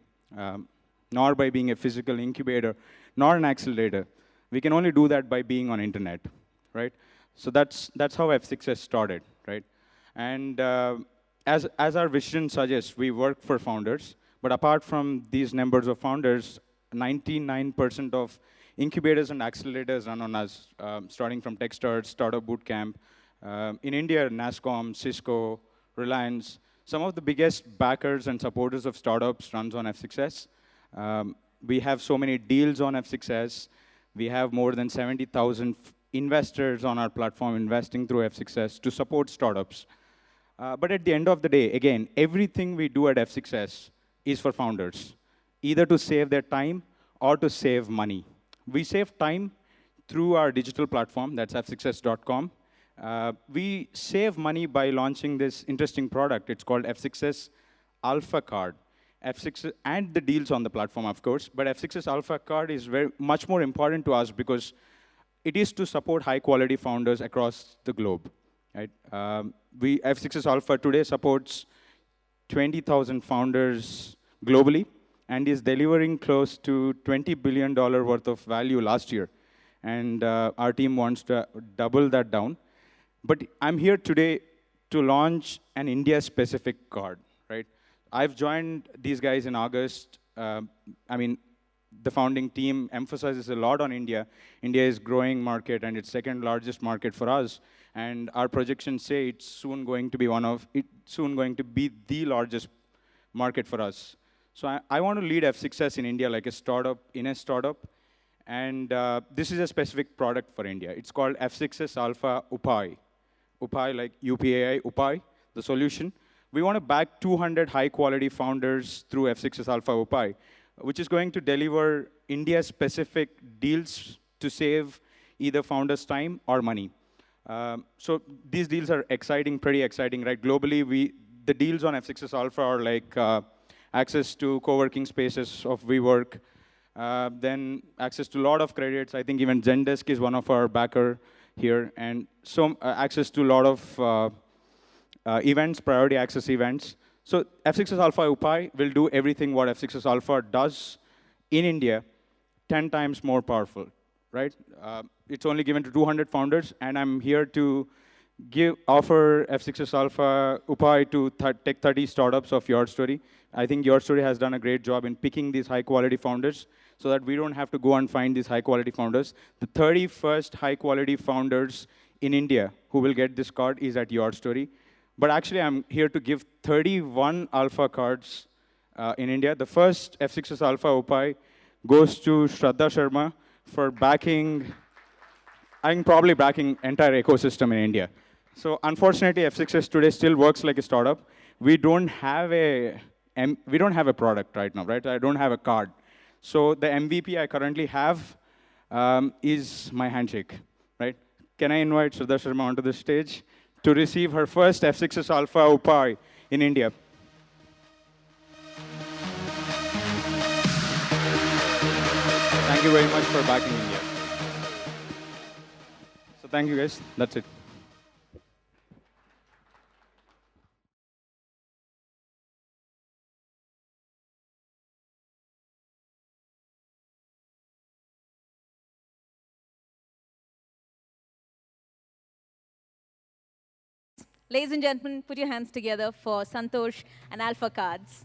nor by being a physical incubator, nor an accelerator. We can only do that by being on internet, right? So that's how F6S started, right? And as our vision suggests, we work for founders. But apart from these numbers of founders, 99% of incubators and accelerators run on us, starting from Techstars, Startup Bootcamp. In India, NASCOM, Cisco, Reliance. Some of the biggest backers and supporters of startups runs on F6S. We have so many deals on F6S. We have more than 70,000 investors on our platform investing through F6S to support startups. But at the end of the day, again, everything we do at F6S is for founders, either to save their time or to save money. We save time through our digital platform, that's f6s.com. We save money by launching this interesting product. It's called F6S Alpha Card. F6 and the deals on the platform, of course, but F6S Alpha Card is much more important to us because it is to support high-quality founders across the globe. Right? F6S Alpha today supports 20,000 founders globally and is delivering close to $20 billion worth of value last year. And our team wants to double that down. But I'm here today to launch an India-specific card, right? I've joined these guys in August. I mean, the founding team emphasizes a lot on India. India is growing market, and it's second largest market for us. And our projections say it's soon going to be the largest market for us. So I want to lead F6S in India like a startup in a startup. And this is a specific product for India. It's called F6S Alpha Upai. Upai, like UPAI, Upai, the solution. We want to back 200 high-quality founders through F6S Alpha Upai, which is going to deliver India-specific deals to save either founders' time or money. So these deals are exciting, pretty exciting, right? Globally, the deals on F6S Alpha are like access to co-working spaces of WeWork, then access to a lot of credits. I think even Zendesk is one of our backer here, and so access to a lot of events, priority access events. So F6S Alpha Upai will do everything what F6S Alpha does in India, 10 times more powerful, right? It's only given to 200 founders, and I'm here to offer F6S Alpha Upai to take 30 startups of Your Story. I think Your Story has done a great job in picking these high-quality founders so that we don't have to go and find these high-quality founders. The 31st high-quality founders in India who will get this card is at Your Story. But actually, I'm here to give 31 Alpha cards in India. The first F6S Alpha Upai goes to Shraddha Sharma for backing, I think probably backing entire ecosystem in India. So unfortunately, F6S today still works like a startup. We don't have a product right now, right? I don't have a card. So the MVP I currently have is my handshake, right? Can I invite Shraddha Sharma onto the stage to receive her first F6S Alpha Upai in India? Thank you very much for backing India. So thank you guys, that's it. Ladies and gentlemen, put your hands together for Santosh and Alpha Cards.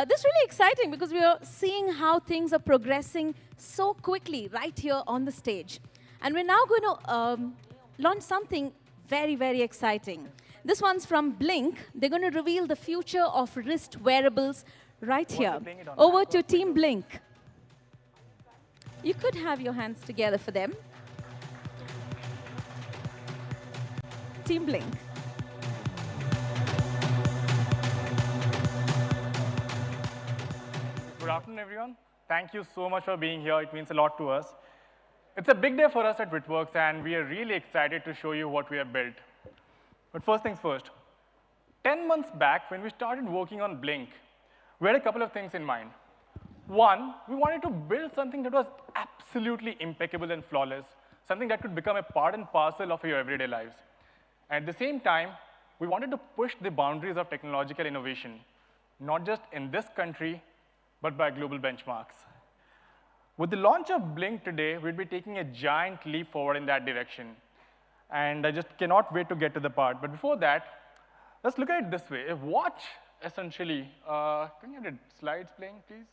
This is really exciting because we are seeing how things are progressing so quickly right here on the stage. And we're now going to launch something very, very exciting. This one's from Blink. They're going to reveal the future of wrist wearables right Was here. playing it on Over Mac to or Team Windows? Blink. You could have your hands together for them. Team Blink. Good afternoon, everyone. Thank you so much for being here. It means a lot to us. It's a big day for us at Whitworks, and we are really excited to show you what we have built. But first things first, 10 months back, when we started working on Blink, we had a couple of things in mind. One, we wanted to build something that was absolutely impeccable and flawless, something that could become a part and parcel of your everyday lives. At the same time, we wanted to push the boundaries of technological innovation, not just in this country, but by global benchmarks. With the launch of Blink today, we'll be taking a giant leap forward in that direction. And I just cannot wait to get to the part. But before that, let's look at it this way. A watch, essentially, can you have the slides playing, please?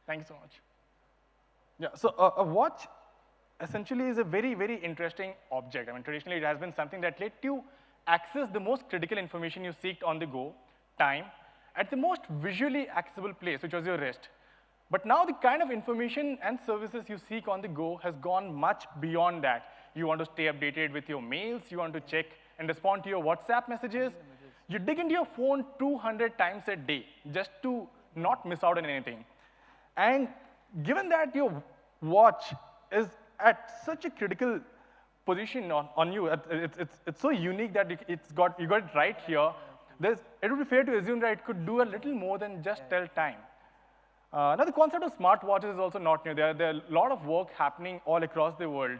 Thank you so much. Yeah, so a watch essentially is a very, very interesting object. I mean, traditionally, it has been something that let you access the most critical information you seek on the go, time, at the most visually accessible place, which was your wrist. But now the kind of information and services you seek on the go has gone much beyond that. You want to stay updated with your mails, you want to check and respond to your WhatsApp messages. You dig into your phone 200 times a day just to not miss out on anything. And given that your watch is at such a critical position on you, it's so unique that you got it right here. It would be fair to assume that it could do a little more than just tell time. Now, the concept of smartwatches is also not new. There are a lot of work happening all across the world.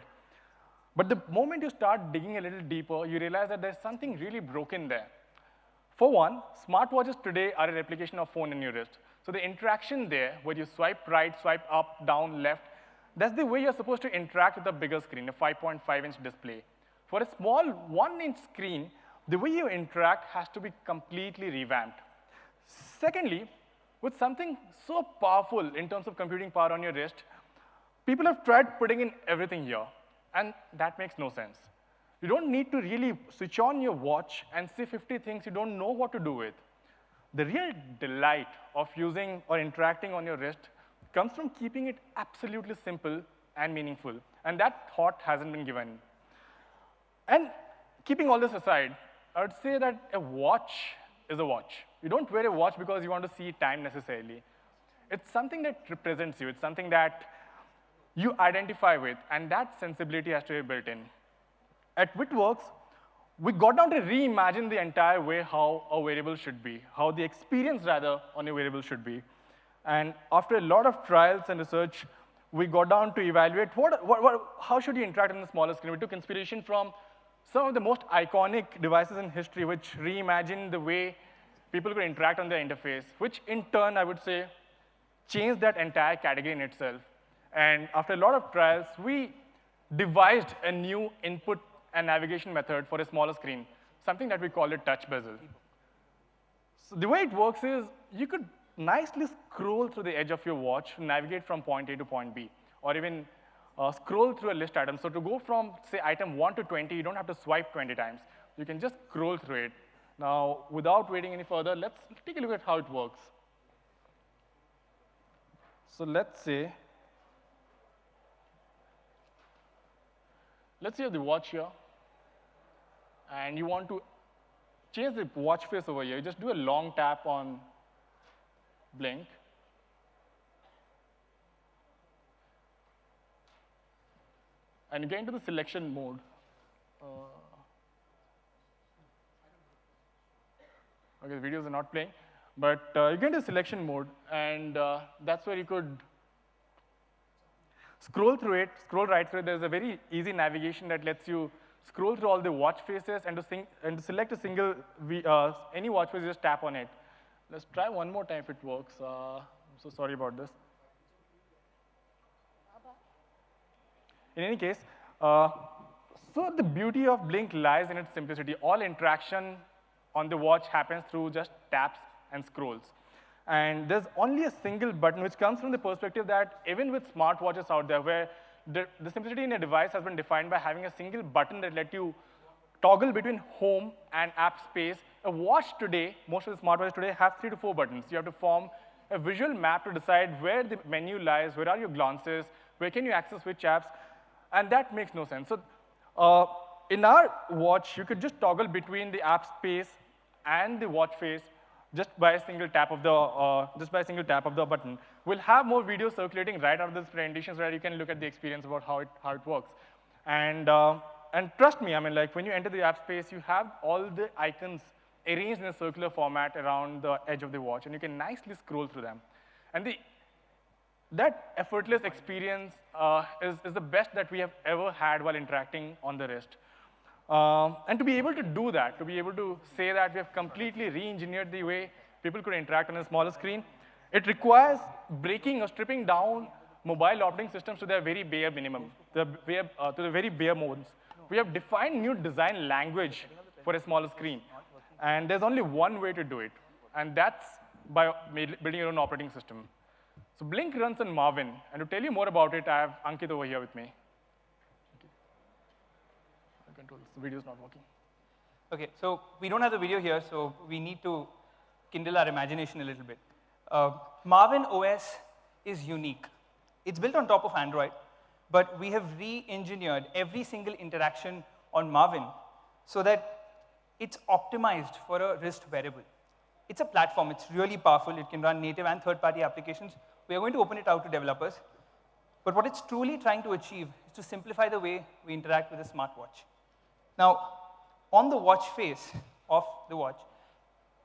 But the moment you start digging a little deeper, you realize that there's something really broken there. For one, smartwatches today are a replication of phone in your wrist. So the interaction there, where you swipe right, swipe up, down, left, that's the way you're supposed to interact with a bigger screen, a 5.5-inch display. For a small 1-inch screen, the way you interact has to be completely revamped. Secondly, with something so powerful in terms of computing power on your wrist, people have tried putting in everything here, and that makes no sense. You don't need to really switch on your watch and see 50 things you don't know what to do with. The real delight of using or interacting on your wrist comes from keeping it absolutely simple and meaningful, and that thought hasn't been given. And keeping all this aside, I would say that a watch is a watch. You don't wear a watch because you want to see time necessarily. It's something that represents you. It's something that you identify with, and that sensibility has to be built in. At Whitworks, we got down to reimagine the entire way how a wearable should be, how the experience, rather, on a wearable should be. And after a lot of trials and research, we got down to evaluate how should you interact on the smaller screen. We took inspiration from some of the most iconic devices in history, which reimagined the way people could interact on their interface, which in turn, I would say, changed that entire category in itself. And after a lot of trials, we devised a new input and navigation method for a smaller screen, something that we call it touch bezel. So the way it works is you could nicely scroll through the edge of your watch to navigate from point A to point B, or even scroll through a list item. So to go from, say, item 1 to 20, you don't have to swipe 20 times. You can just scroll through it. Now, without waiting any further, let's take a look at how it works. So let's say you have the watch here, and you want to change the watch face over here. You just do a long tap on Blink. And you get into the selection mode. Okay, the videos are not playing. But you get into selection mode, and that's where you could scroll through it, scroll right through it. There's a very easy navigation that lets you scroll through all the watch faces, and to select a single, any watch face, just tap on it. Let's try one more time if it works. I'm so sorry about this. In any case, so the beauty of Blink lies in its simplicity. All interaction on the watch happens through just taps and scrolls. And there's only a single button, which comes from the perspective that even with smartwatches out there, where the simplicity in a device has been defined by having a single button that lets you toggle between home and app space. A watch today, most of the smartwatches today have 3 to 4 buttons. You have to form a visual map to decide where the menu lies, where are your glances, where can you access which apps, and that makes no sense. So in our watch, you could just toggle between the app space and the watch face just by a single tap of the button. We'll have more videos circulating right after this presentation so that you can look at the experience about how it works. And trust me, I mean, like when you enter the app space, you have all the icons arranged in a circular format around the edge of the watch, and you can nicely scroll through them. And that effortless experience is the best that we have ever had while interacting on the wrist. And to be able to do that, to be able to say that we have completely re-engineered the way people could interact on a smaller screen, it requires breaking or stripping down mobile operating systems to their very bare minimum, to the very bare modes. We have defined new design language for a smaller screen. And there's only one way to do it, and that's by building your own operating system. So Blink runs on Marvin, and to tell you more about it, I have Ankit over here with me. The video is not working. Okay, so we don't have the video here, so we need to kindle our imagination a little bit. Marvin OS is unique. It's built on top of Android, but we have re-engineered every single interaction on Marvin so that it's optimized for a wrist wearable. It's a platform. It's really powerful. It can run native and third-party applications. We are going to open it out to developers. But what it's truly trying to achieve is to simplify the way we interact with a smartwatch. Now, on the watch face of the watch,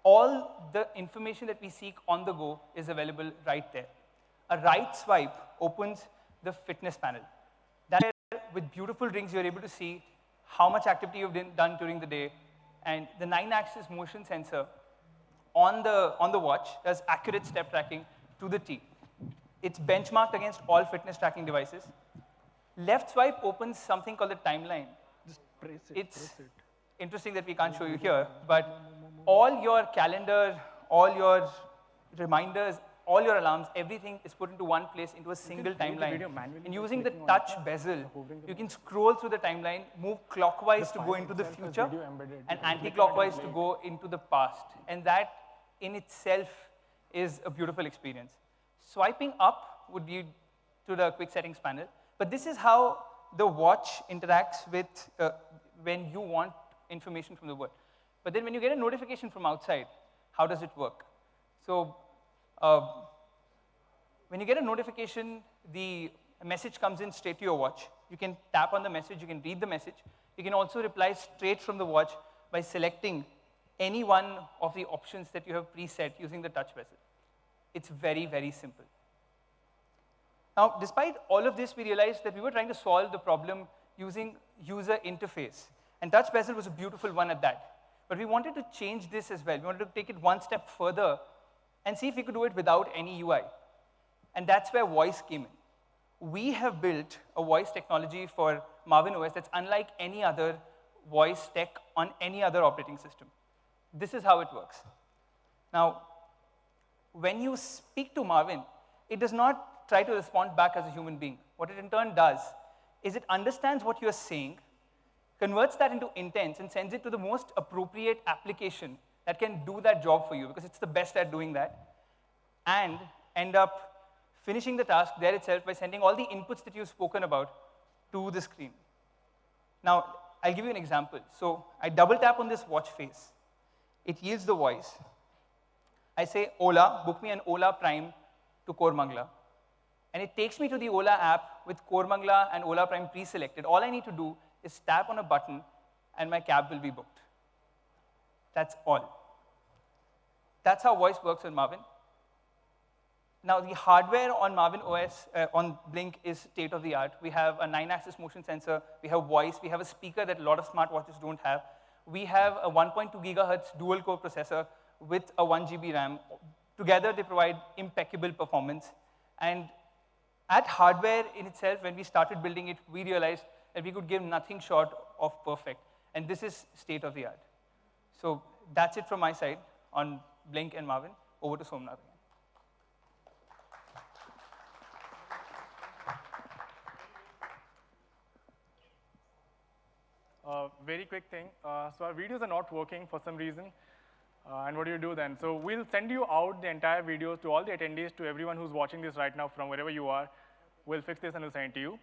all the information that we seek on the go is available right there. A right swipe opens the fitness panel. That with beautiful rings, you're able to see how much activity you've done during the day. And the 9-axis motion sensor on the watch does accurate step tracking to the T. It's benchmarked against all fitness tracking devices. Left swipe opens something called the timeline. Just press it. It's interesting that we can't show you here, but all your calendar, all your reminders, all your alarms, everything is put into one place, into a single timeline. And using the touch bezel, you can scroll through the timeline, move clockwise to go into the future, and anti-clockwise to go into the past. And that in itself is a beautiful experience. Swiping up would be to the quick settings panel, but this is how the watch interacts with when you want information from the world. But then when you get a notification from outside, how does it work? So when you get a notification, the message comes in straight to your watch. You can tap on the message, you can read the message. You can also reply straight from the watch by selecting any one of the options that you have preset using the touch bezel. It's very, very simple. Now, despite all of this, we realized that we were trying to solve the problem using user interface. And touch bezel was a beautiful one at that. But we wanted to change this as well. We wanted to take it one step further and see if we could do it without any UI. And that's where voice came in. We have built a voice technology for Marvin OS that's unlike any other voice tech on any other operating system. This is how it works. Now, when you speak to Marvin, it does not try to respond back as a human being. What it in turn does is it understands what you're saying, converts that into intents, and sends it to the most appropriate application that can do that job for you, because it's the best at doing that, and end up finishing the task there itself by sending all the inputs that you've spoken about to the screen. Now, I'll give you an example. So I double tap on this watch face. It yields the voice. I say, Ola, book me an Ola Prime to Kormangla. And it takes me to the Ola app with Kormangla and Ola Prime pre-selected. All I need to do is tap on a button, and my cab will be booked. That's all. That's how voice works on Marvin. Now, the hardware on Marvin OS, on Blink, is state-of-the-art. We have a 9-axis motion sensor. We have voice. We have a speaker that a lot of smartwatches don't have. We have a 1.2 gigahertz dual-core processor with a 1 GB RAM. Together, they provide impeccable performance. And at hardware in itself, when we started building it, we realized that we could give nothing short of perfect. And this is state-of-the-art. So that's it from my side on Blink and Marvin. Over to Somnath. very quick thing. So our videos are not working for some reason. And what do you do then? So we'll send you out the entire videos to all the attendees, to everyone who's watching this right now from wherever you are. We'll fix this and we'll send it to you.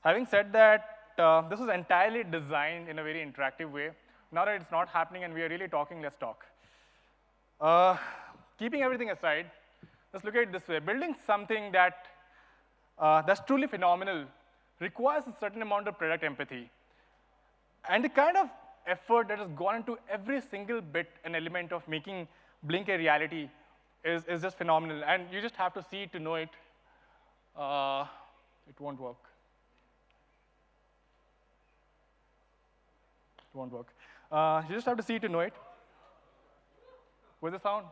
Having said that, this was entirely designed in a very interactive way. Now that it's not happening and we are really talking, let's talk. Keeping everything aside, let's look at it this way. Building something that's truly phenomenal requires a certain amount of product empathy. And the kind of effort that has gone into every single bit and element of making Blink a reality is just phenomenal. And you just have to see it to know it. It won't work. It won't work. You just have to see it to know it. Where's the sound?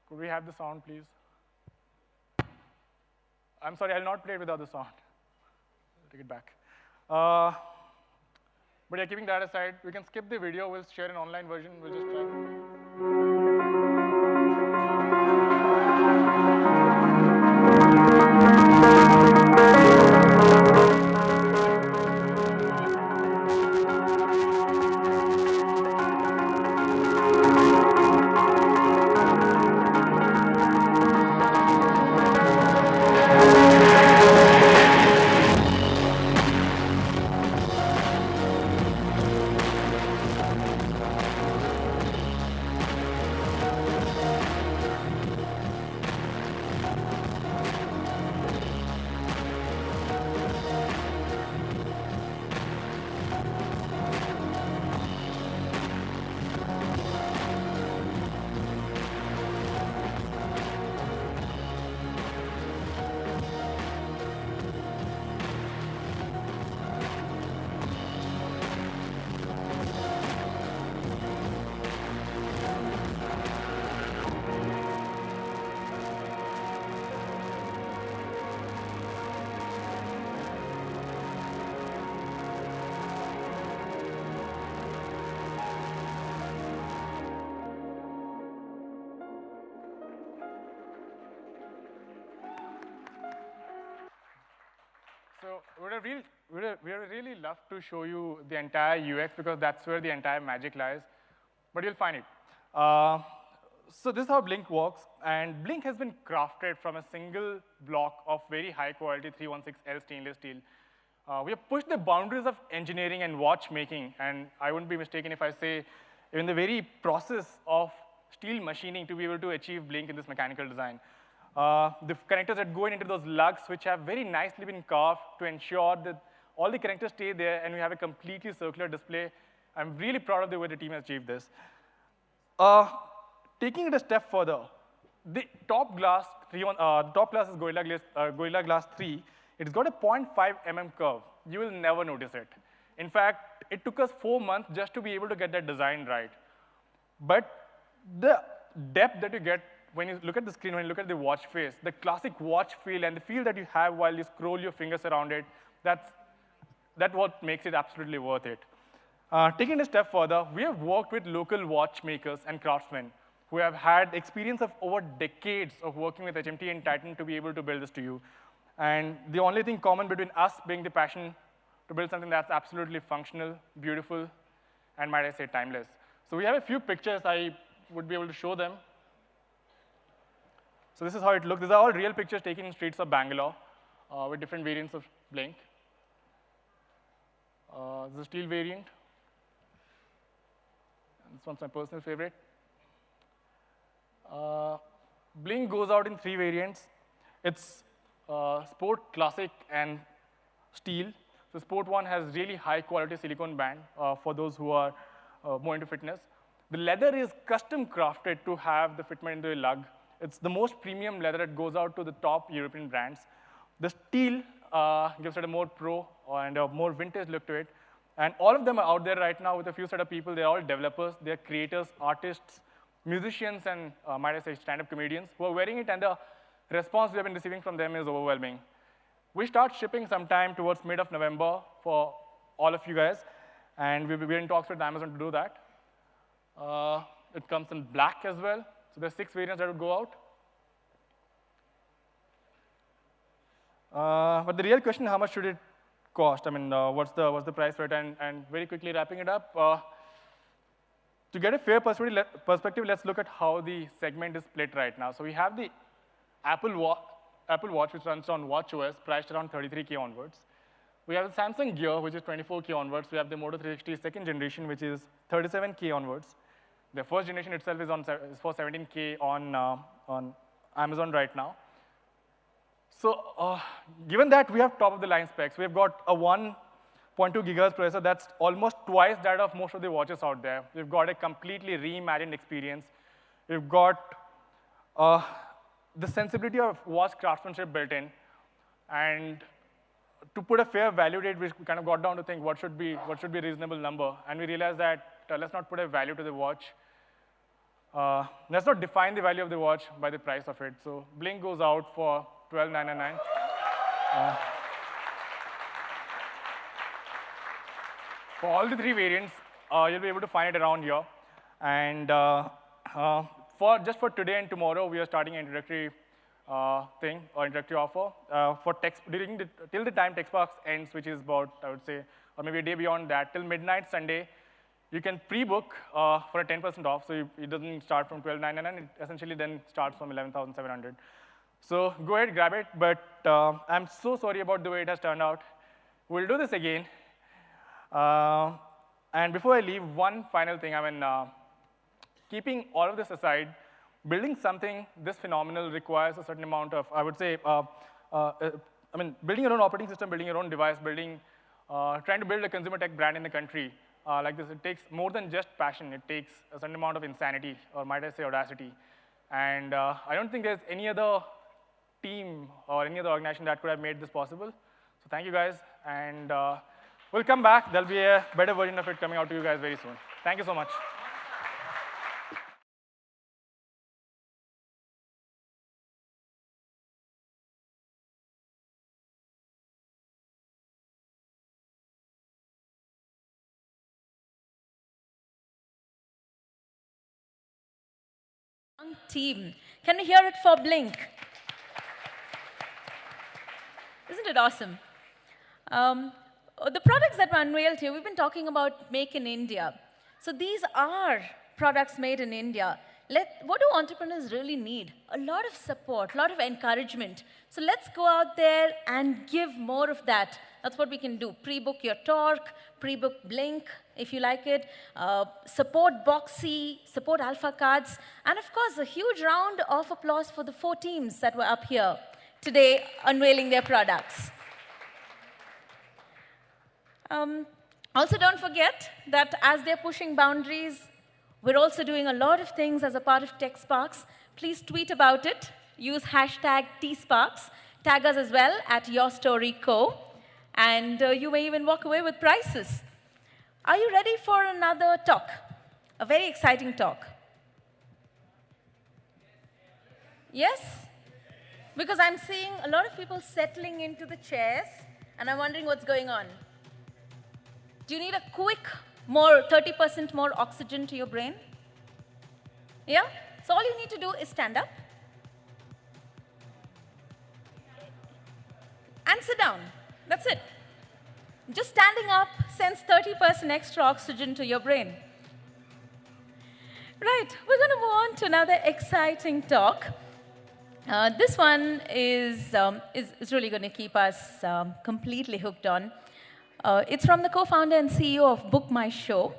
Could we have the sound, please? I'm sorry, I'll not play it without the sound. I'll take it back. But yeah, keeping that aside, we can skip the video. We'll share an online version. We'll just try. So we would really love to show you the entire UX because that's where the entire magic lies, but you'll find it. So this is how Blink works, and Blink has been crafted from a single block of very high quality 316L stainless steel. We have pushed the boundaries of engineering and watchmaking, and I wouldn't be mistaken if I say in the very process of steel machining to be able to achieve Blink in this mechanical design. The connectors that go into those lugs, which have very nicely been carved to ensure that all the connectors stay there and we have a completely circular display. I'm really proud of the way the team has achieved this. Taking it a step further, the top glass is Gorilla Glass 3. It's got a 0.5 mm curve. You will never notice it. In fact, it took us 4 months just to be able to get that design right. But the depth that you get when you look at the screen, when you look at the watch face, the classic watch feel and the feel that you have while you scroll your fingers around it, that's what makes it absolutely worth it. Taking it a step further, we have worked with local watchmakers and craftsmen who have had experience of over decades of working with HMT and Titan to be able to build this to you. And the only thing common between us being the passion to build something that's absolutely functional, beautiful, and might I say timeless. So we have a few pictures. I would be able to show them. So this is how it looks. These are all real pictures taken in streets of Bangalore with different variants of Blink. This is a steel variant. This one's my personal favorite. Blink goes out in 3 variants. It's Sport, Classic, and Steel. So Sport one has really high quality silicone band for those who are more into fitness. The leather is custom crafted to have the fitment into a lug. It's the most premium leather that goes out to the top European brands. The Steel gives it a more pro and a more vintage look to it. And all of them are out there right now with a few set of people. They're all developers, they're creators, artists, musicians, and might I say stand-up comedians who are wearing it, and the response we have been receiving from them is overwhelming. We start shipping sometime towards mid of November for all of you guys, and we're in talks with Amazon to do that. It comes in black as well, so there's 6 variants that will go out. But the real question, how much should it cost? I mean, what's the price for it? And very quickly wrapping it up, to get a fair perspective, let's look at how the segment is split right now. So we have the Apple Watch, which runs on watchOS, priced around 33K onwards. We have the Samsung Gear, which is 24K onwards. We have the Moto 360 second generation, which is 37K onwards. The first generation itself is for 17K on Amazon right now. So given that we have top-of-the-line specs, we've got a 1.2 gigahertz processor that's almost twice that of most of the watches out there. We've got a completely reimagined experience. We've got the sensibility of watch craftsmanship built in. And to put a fair value rate, we kind of got down to think what should be a reasonable number. And we realized that let's not put a value to the watch. Let's not define the value of the watch by the price of it. So Blink goes out for $12,999. For all the three variants, you'll be able to find it around here. And just for today and tomorrow, we are starting an introductory introductory offer till the time TechSparks ends, which is about, I would say, or maybe a day beyond that, till midnight Sunday. You can pre-book for a 10% off, so it doesn't start from $12,999. It essentially then starts from $11,700. So go ahead, grab it. But I'm so sorry about the way it has turned out. We'll do this again. And before I leave, one final thing. I mean, keeping all of this aside, building something this phenomenal requires a certain amount of, I would say, building your own operating system, building your own device, trying to build a consumer tech brand in the country like this, it takes more than just passion. It takes a certain amount of insanity, or might I say audacity. And I don't think there's any other team or any other organization that could have made this possible. So thank you guys, and we'll come back. There'll be a better version of it coming out to you guys very soon. Thank you so much. Team. Can we hear it for Blink? Isn't it awesome? The products that were unveiled here, we've been talking about Make in India. So these are products made in India. What do entrepreneurs really need? A lot of support, a lot of encouragement. So let's go out there and give more of that. That's what we can do. Pre-book your Torque, pre-book Blink, if you like it. Support Boxy, support Alpha Cards. And of course, a huge round of applause for the 4 teams that were up here today unveiling their products. Also, don't forget that as they're pushing boundaries, we're also doing a lot of things as a part of TechSparks. Please tweet about it. Use hashtag TSparks. Tag us as well at YourStoryCo. And you may even walk away with prizes. Are you ready for another talk? A very exciting talk. Yes? Because I'm seeing a lot of people settling into the chairs, and I'm wondering what's going on. Do you need a quick, 30% more oxygen to your brain? Yeah? So all you need to do is stand up and sit down. That's it. Just standing up sends 30% extra oxygen to your brain. Right, we're going to move on to another exciting talk. This one is really going to keep us completely hooked on. It's from the co-founder and CEO of BookMyShow.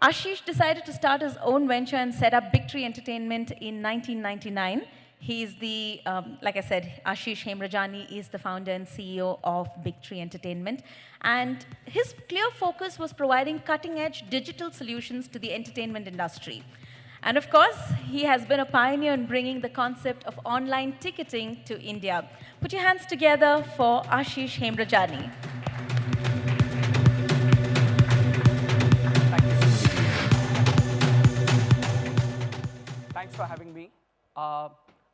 Ashish decided to start his own venture and set up Big Tree Entertainment in 1999. He's the, like I said, Ashish Hemrajani is the founder and CEO of Big Tree Entertainment. And his clear focus was providing cutting-edge digital solutions to the entertainment industry. And of course, he has been a pioneer in bringing the concept of online ticketing to India. Put your hands together for Ashish Hemrajani. Thanks for having me.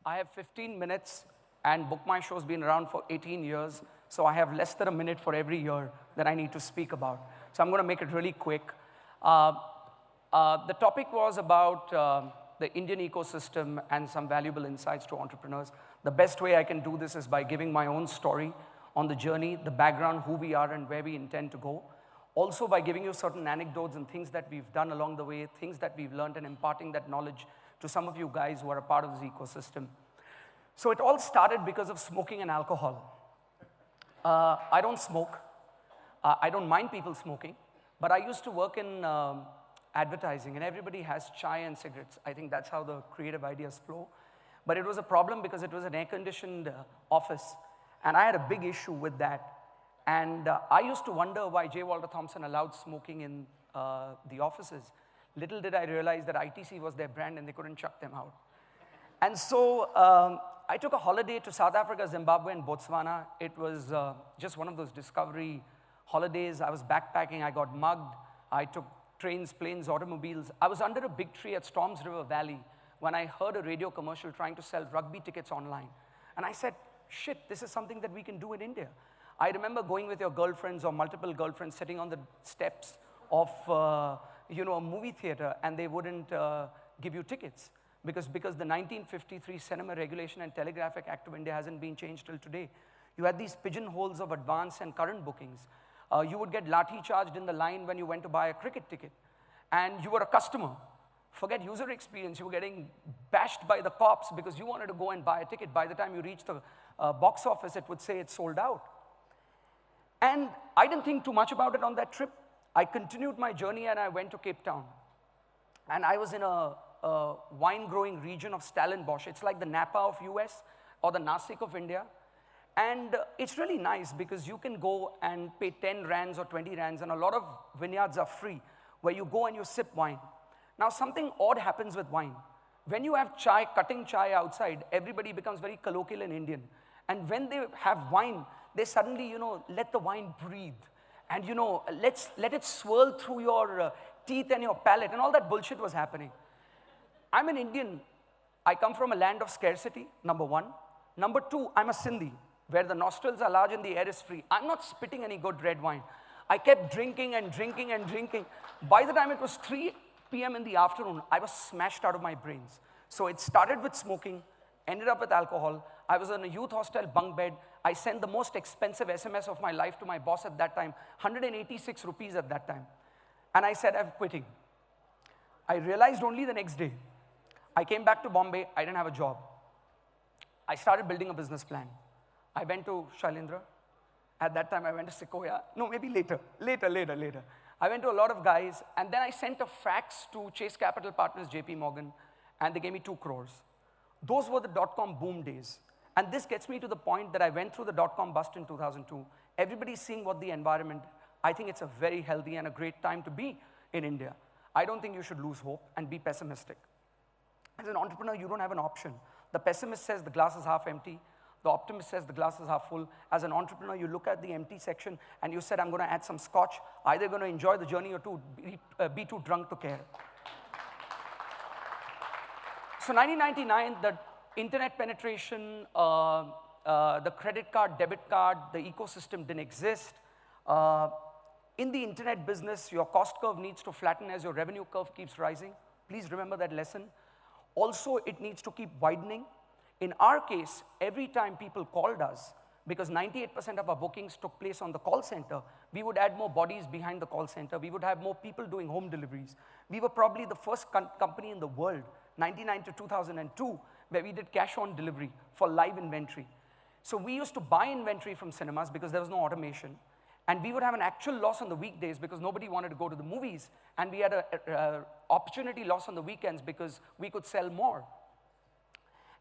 I have 15 minutes, and BookMyShow has been around for 18 years, so I have less than a minute for every year that I need to speak about. So I'm going to make it really quick. The topic was about the Indian ecosystem and some valuable insights to entrepreneurs. The best way I can do this is by giving my own story on the journey, the background, who we are and where we intend to go. Also by giving you certain anecdotes and things that we've done along the way, things that we've learned, and imparting that knowledge to some of you guys who are a part of this ecosystem. So it all started because of smoking and alcohol. I don't smoke. I don't mind people smoking, but I used to work in advertising, and everybody has chai and cigarettes. I think that's how the creative ideas flow. But it was a problem because it was an air-conditioned office, and I had a big issue with that. And I used to wonder why J. Walter Thompson allowed smoking in the offices. Little did I realize that ITC was their brand and they couldn't chuck them out. And so I took a holiday to South Africa, Zimbabwe, and Botswana. It was just one of those discovery holidays. I was backpacking, I got mugged. I took trains, planes, automobiles. I was under a big tree at Storms River Valley when I heard a radio commercial trying to sell rugby tickets online. And I said, shit, this is something that we can do in India. I remember going with your girlfriends or multiple girlfriends sitting on the steps of a movie theater, and they wouldn't give you tickets because the 1953 Cinema Regulation and Telegraphic Act of India hasn't been changed till today. You had these pigeonholes of advance and current bookings. You would get lathi charged in the line when you went to buy a cricket ticket, and you were a customer. Forget user experience, you were getting bashed by the cops because you wanted to go and buy a ticket. By the time you reached the box office, it would say it's sold out. And I didn't think too much about it on that trip. I continued my journey and I went to Cape Town. And I was in a wine-growing region of Stellenbosch. It's like the Napa of US or the Nasik of India. And it's really nice because you can go and pay 10 rands or 20 rands, and a lot of vineyards are free, where you go and you sip wine. Now, something odd happens with wine. When you have chai, cutting chai outside, everybody becomes very colloquial and Indian. And when they have wine, they suddenly, let the wine breathe. And, let it swirl through your teeth and your palate, and all that bullshit was happening. I'm an Indian. I come from a land of scarcity, number one. Number two, I'm a Sindhi, where the nostrils are large and the air is free. I'm not spitting any good red wine. I kept drinking and drinking and drinking. By the time it was 3 p.m. in the afternoon, I was smashed out of my brains. So it started with smoking, ended up with alcohol. I was in a youth hostel bunk bed. I sent the most expensive SMS of my life to my boss at that time, 186 rupees at that time. And I said, I'm quitting. I realized only the next day. I came back to Bombay, I didn't have a job. I started building a business plan. I went to Shailendra. At that time, I went to Sequoia. No, maybe later. I went to a lot of guys, and then I sent a fax to Chase Capital Partners, JP Morgan, and they gave me 2 crores. Those were the dot-com boom days. And this gets me to the point that I went through the dot-com bust in 2002. Everybody's seeing what the environment, I think it's a very healthy and a great time to be in India. I don't think you should lose hope and be pessimistic. As an entrepreneur, you don't have an option. The pessimist says the glass is half empty. The optimist says the glass is half full. As an entrepreneur, you look at the empty section and you said, I'm going to add some scotch. Either going to enjoy the journey or be too drunk to care. So 1999, the internet penetration, the credit card, debit card, the ecosystem didn't exist. In the internet business, your cost curve needs to flatten as your revenue curve keeps rising. Please remember that lesson. Also, it needs to keep widening. In our case, every time people called us, because 98% of our bookings took place on the call center, we would add more bodies behind the call center. We would have more people doing home deliveries. We were probably the first company in the world, 1999 to 2002, where we did cash on delivery for live inventory. So we used to buy inventory from cinemas because there was no automation. And we would have an actual loss on the weekdays because nobody wanted to go to the movies. And we had an opportunity loss on the weekends because we could sell more.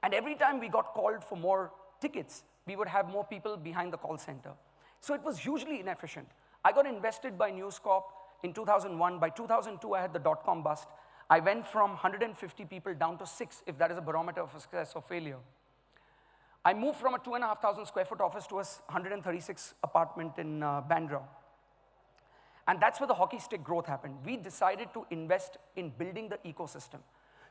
And every time we got called for more tickets, we would have more people behind the call center. So it was hugely inefficient. I got invested by News Corp in 2001. By 2002, I had the dot-com bust. I went from 150 people down to 6, if that is a barometer of success or failure. I moved from a 2,500 square foot office to a 136 apartment in Bandra. And that's where the hockey stick growth happened. We decided to invest in building the ecosystem.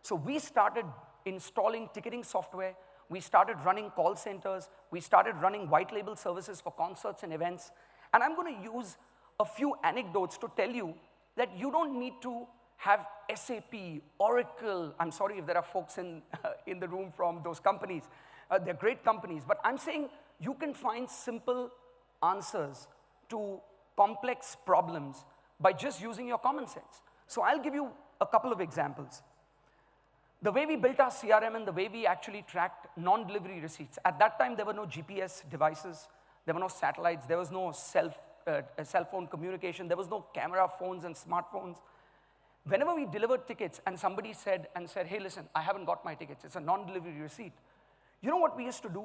So we started installing ticketing software. We started running call centers. We started running white label services for concerts and events. And I'm going to use a few anecdotes to tell you that you don't need to have SAP, Oracle. I'm sorry if there are folks in the room from those companies. They're great companies. But I'm saying you can find simple answers to complex problems by just using your common sense. So I'll give you a couple of examples. The way we built our CRM and the way we actually tracked non-delivery receipts. At that time, there were no GPS devices, there were no satellites, there was no cell phone communication, there was no camera phones and smartphones. Whenever we delivered tickets and somebody said, hey, listen, I haven't got my tickets, it's a non-delivery receipt. You know what we used to do?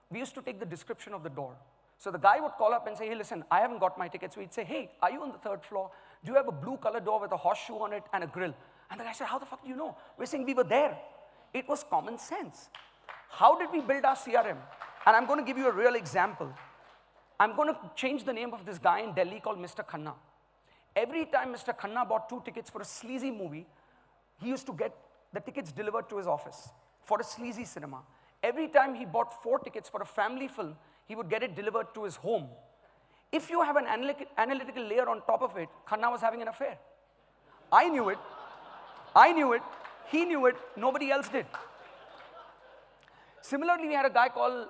We used to take the description of the door. So the guy would call up and say, hey, listen, I haven't got my tickets. We'd say, hey, are you on the 3rd floor? Do you have a blue color door with a horseshoe on it and a grill? And the guy said, how the fuck do you know? We're saying we were there. It was common sense. How did we build our CRM? And I'm going to give you a real example. I'm going to change the name of this guy in Delhi called Mr. Khanna. Every time Mr. Khanna bought 2 tickets for a sleazy movie, he used to get the tickets delivered to his office for a sleazy cinema. Every time he bought 4 tickets for a family film, he would get it delivered to his home. If you have an analytical layer on top of it, Khanna was having an affair. I knew it. He knew it. Nobody else did. Similarly, we had a guy called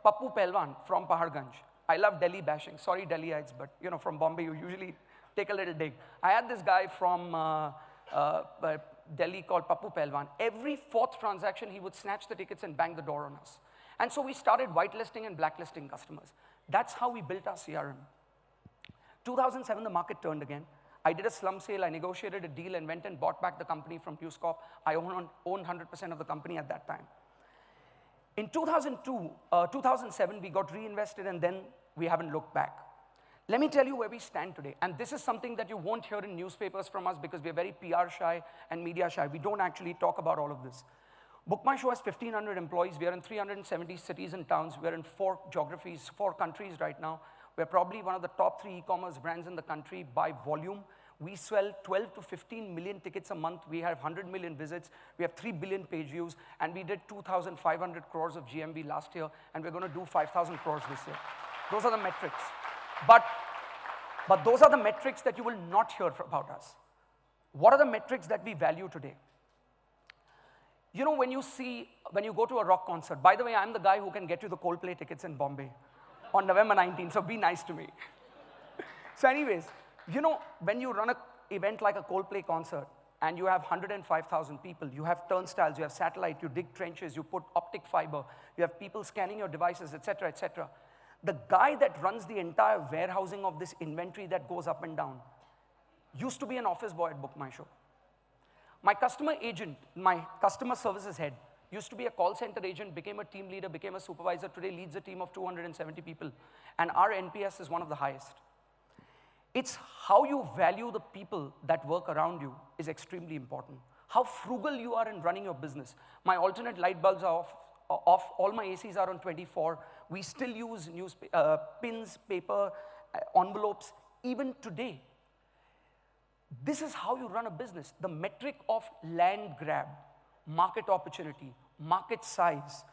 Pappu Pelwan from Paharganj. I love Delhi bashing. Sorry, Delhiites, but from Bombay, you usually take a little dig. I had this guy from Delhi called Pappu Pelwan. Every 4th transaction, he would snatch the tickets and bang the door on us. And so we started whitelisting and blacklisting customers. That's how we built our CRM. 2007, the market turned again. I did a slum sale, I negotiated a deal and went and bought back the company from News Corp. I owned 100% of the company at that time. In 2007, we got reinvested and then we haven't looked back. Let me tell you where we stand today. And this is something that you won't hear in newspapers from us because we're very PR shy and media shy. We don't actually talk about all of this. BookMyShow has 1,500 employees. We are in 370 cities and towns. We're in 4 geographies, 4 countries right now. We're probably one of the top 3 e-commerce brands in the country by volume. We sell 12 to 15 million tickets a month. We have 100 million visits. We have 3 billion page views. And we did 2,500 crores of GMV last year. And we're going to do 5,000 crores this year. Those are the metrics. But those are the metrics that you will not hear about us. What are the metrics that we value today? When you go to a rock concert, by the way, I'm the guy who can get you the Coldplay tickets in Bombay on November 19th, so be nice to me. So anyways, when you run an event like a Coldplay concert and you have 105,000 people, you have turnstiles, you have satellite, you dig trenches, you put optic fiber, you have people scanning your devices, etc., etc. The guy that runs the entire warehousing of this inventory that goes up and down used to be an office boy at BookMyShow. My customer agent, my customer services head, used to be a call center agent, became a team leader, became a supervisor, today leads a team of 270 people. And our NPS is one of the highest. It's how you value the people that work around you is extremely important. How frugal you are in running your business. My alternate light bulbs are off. All my ACs are on 24. We still use pins, paper, envelopes, even today. This is how you run a business. The metric of land grab, market opportunity, market size,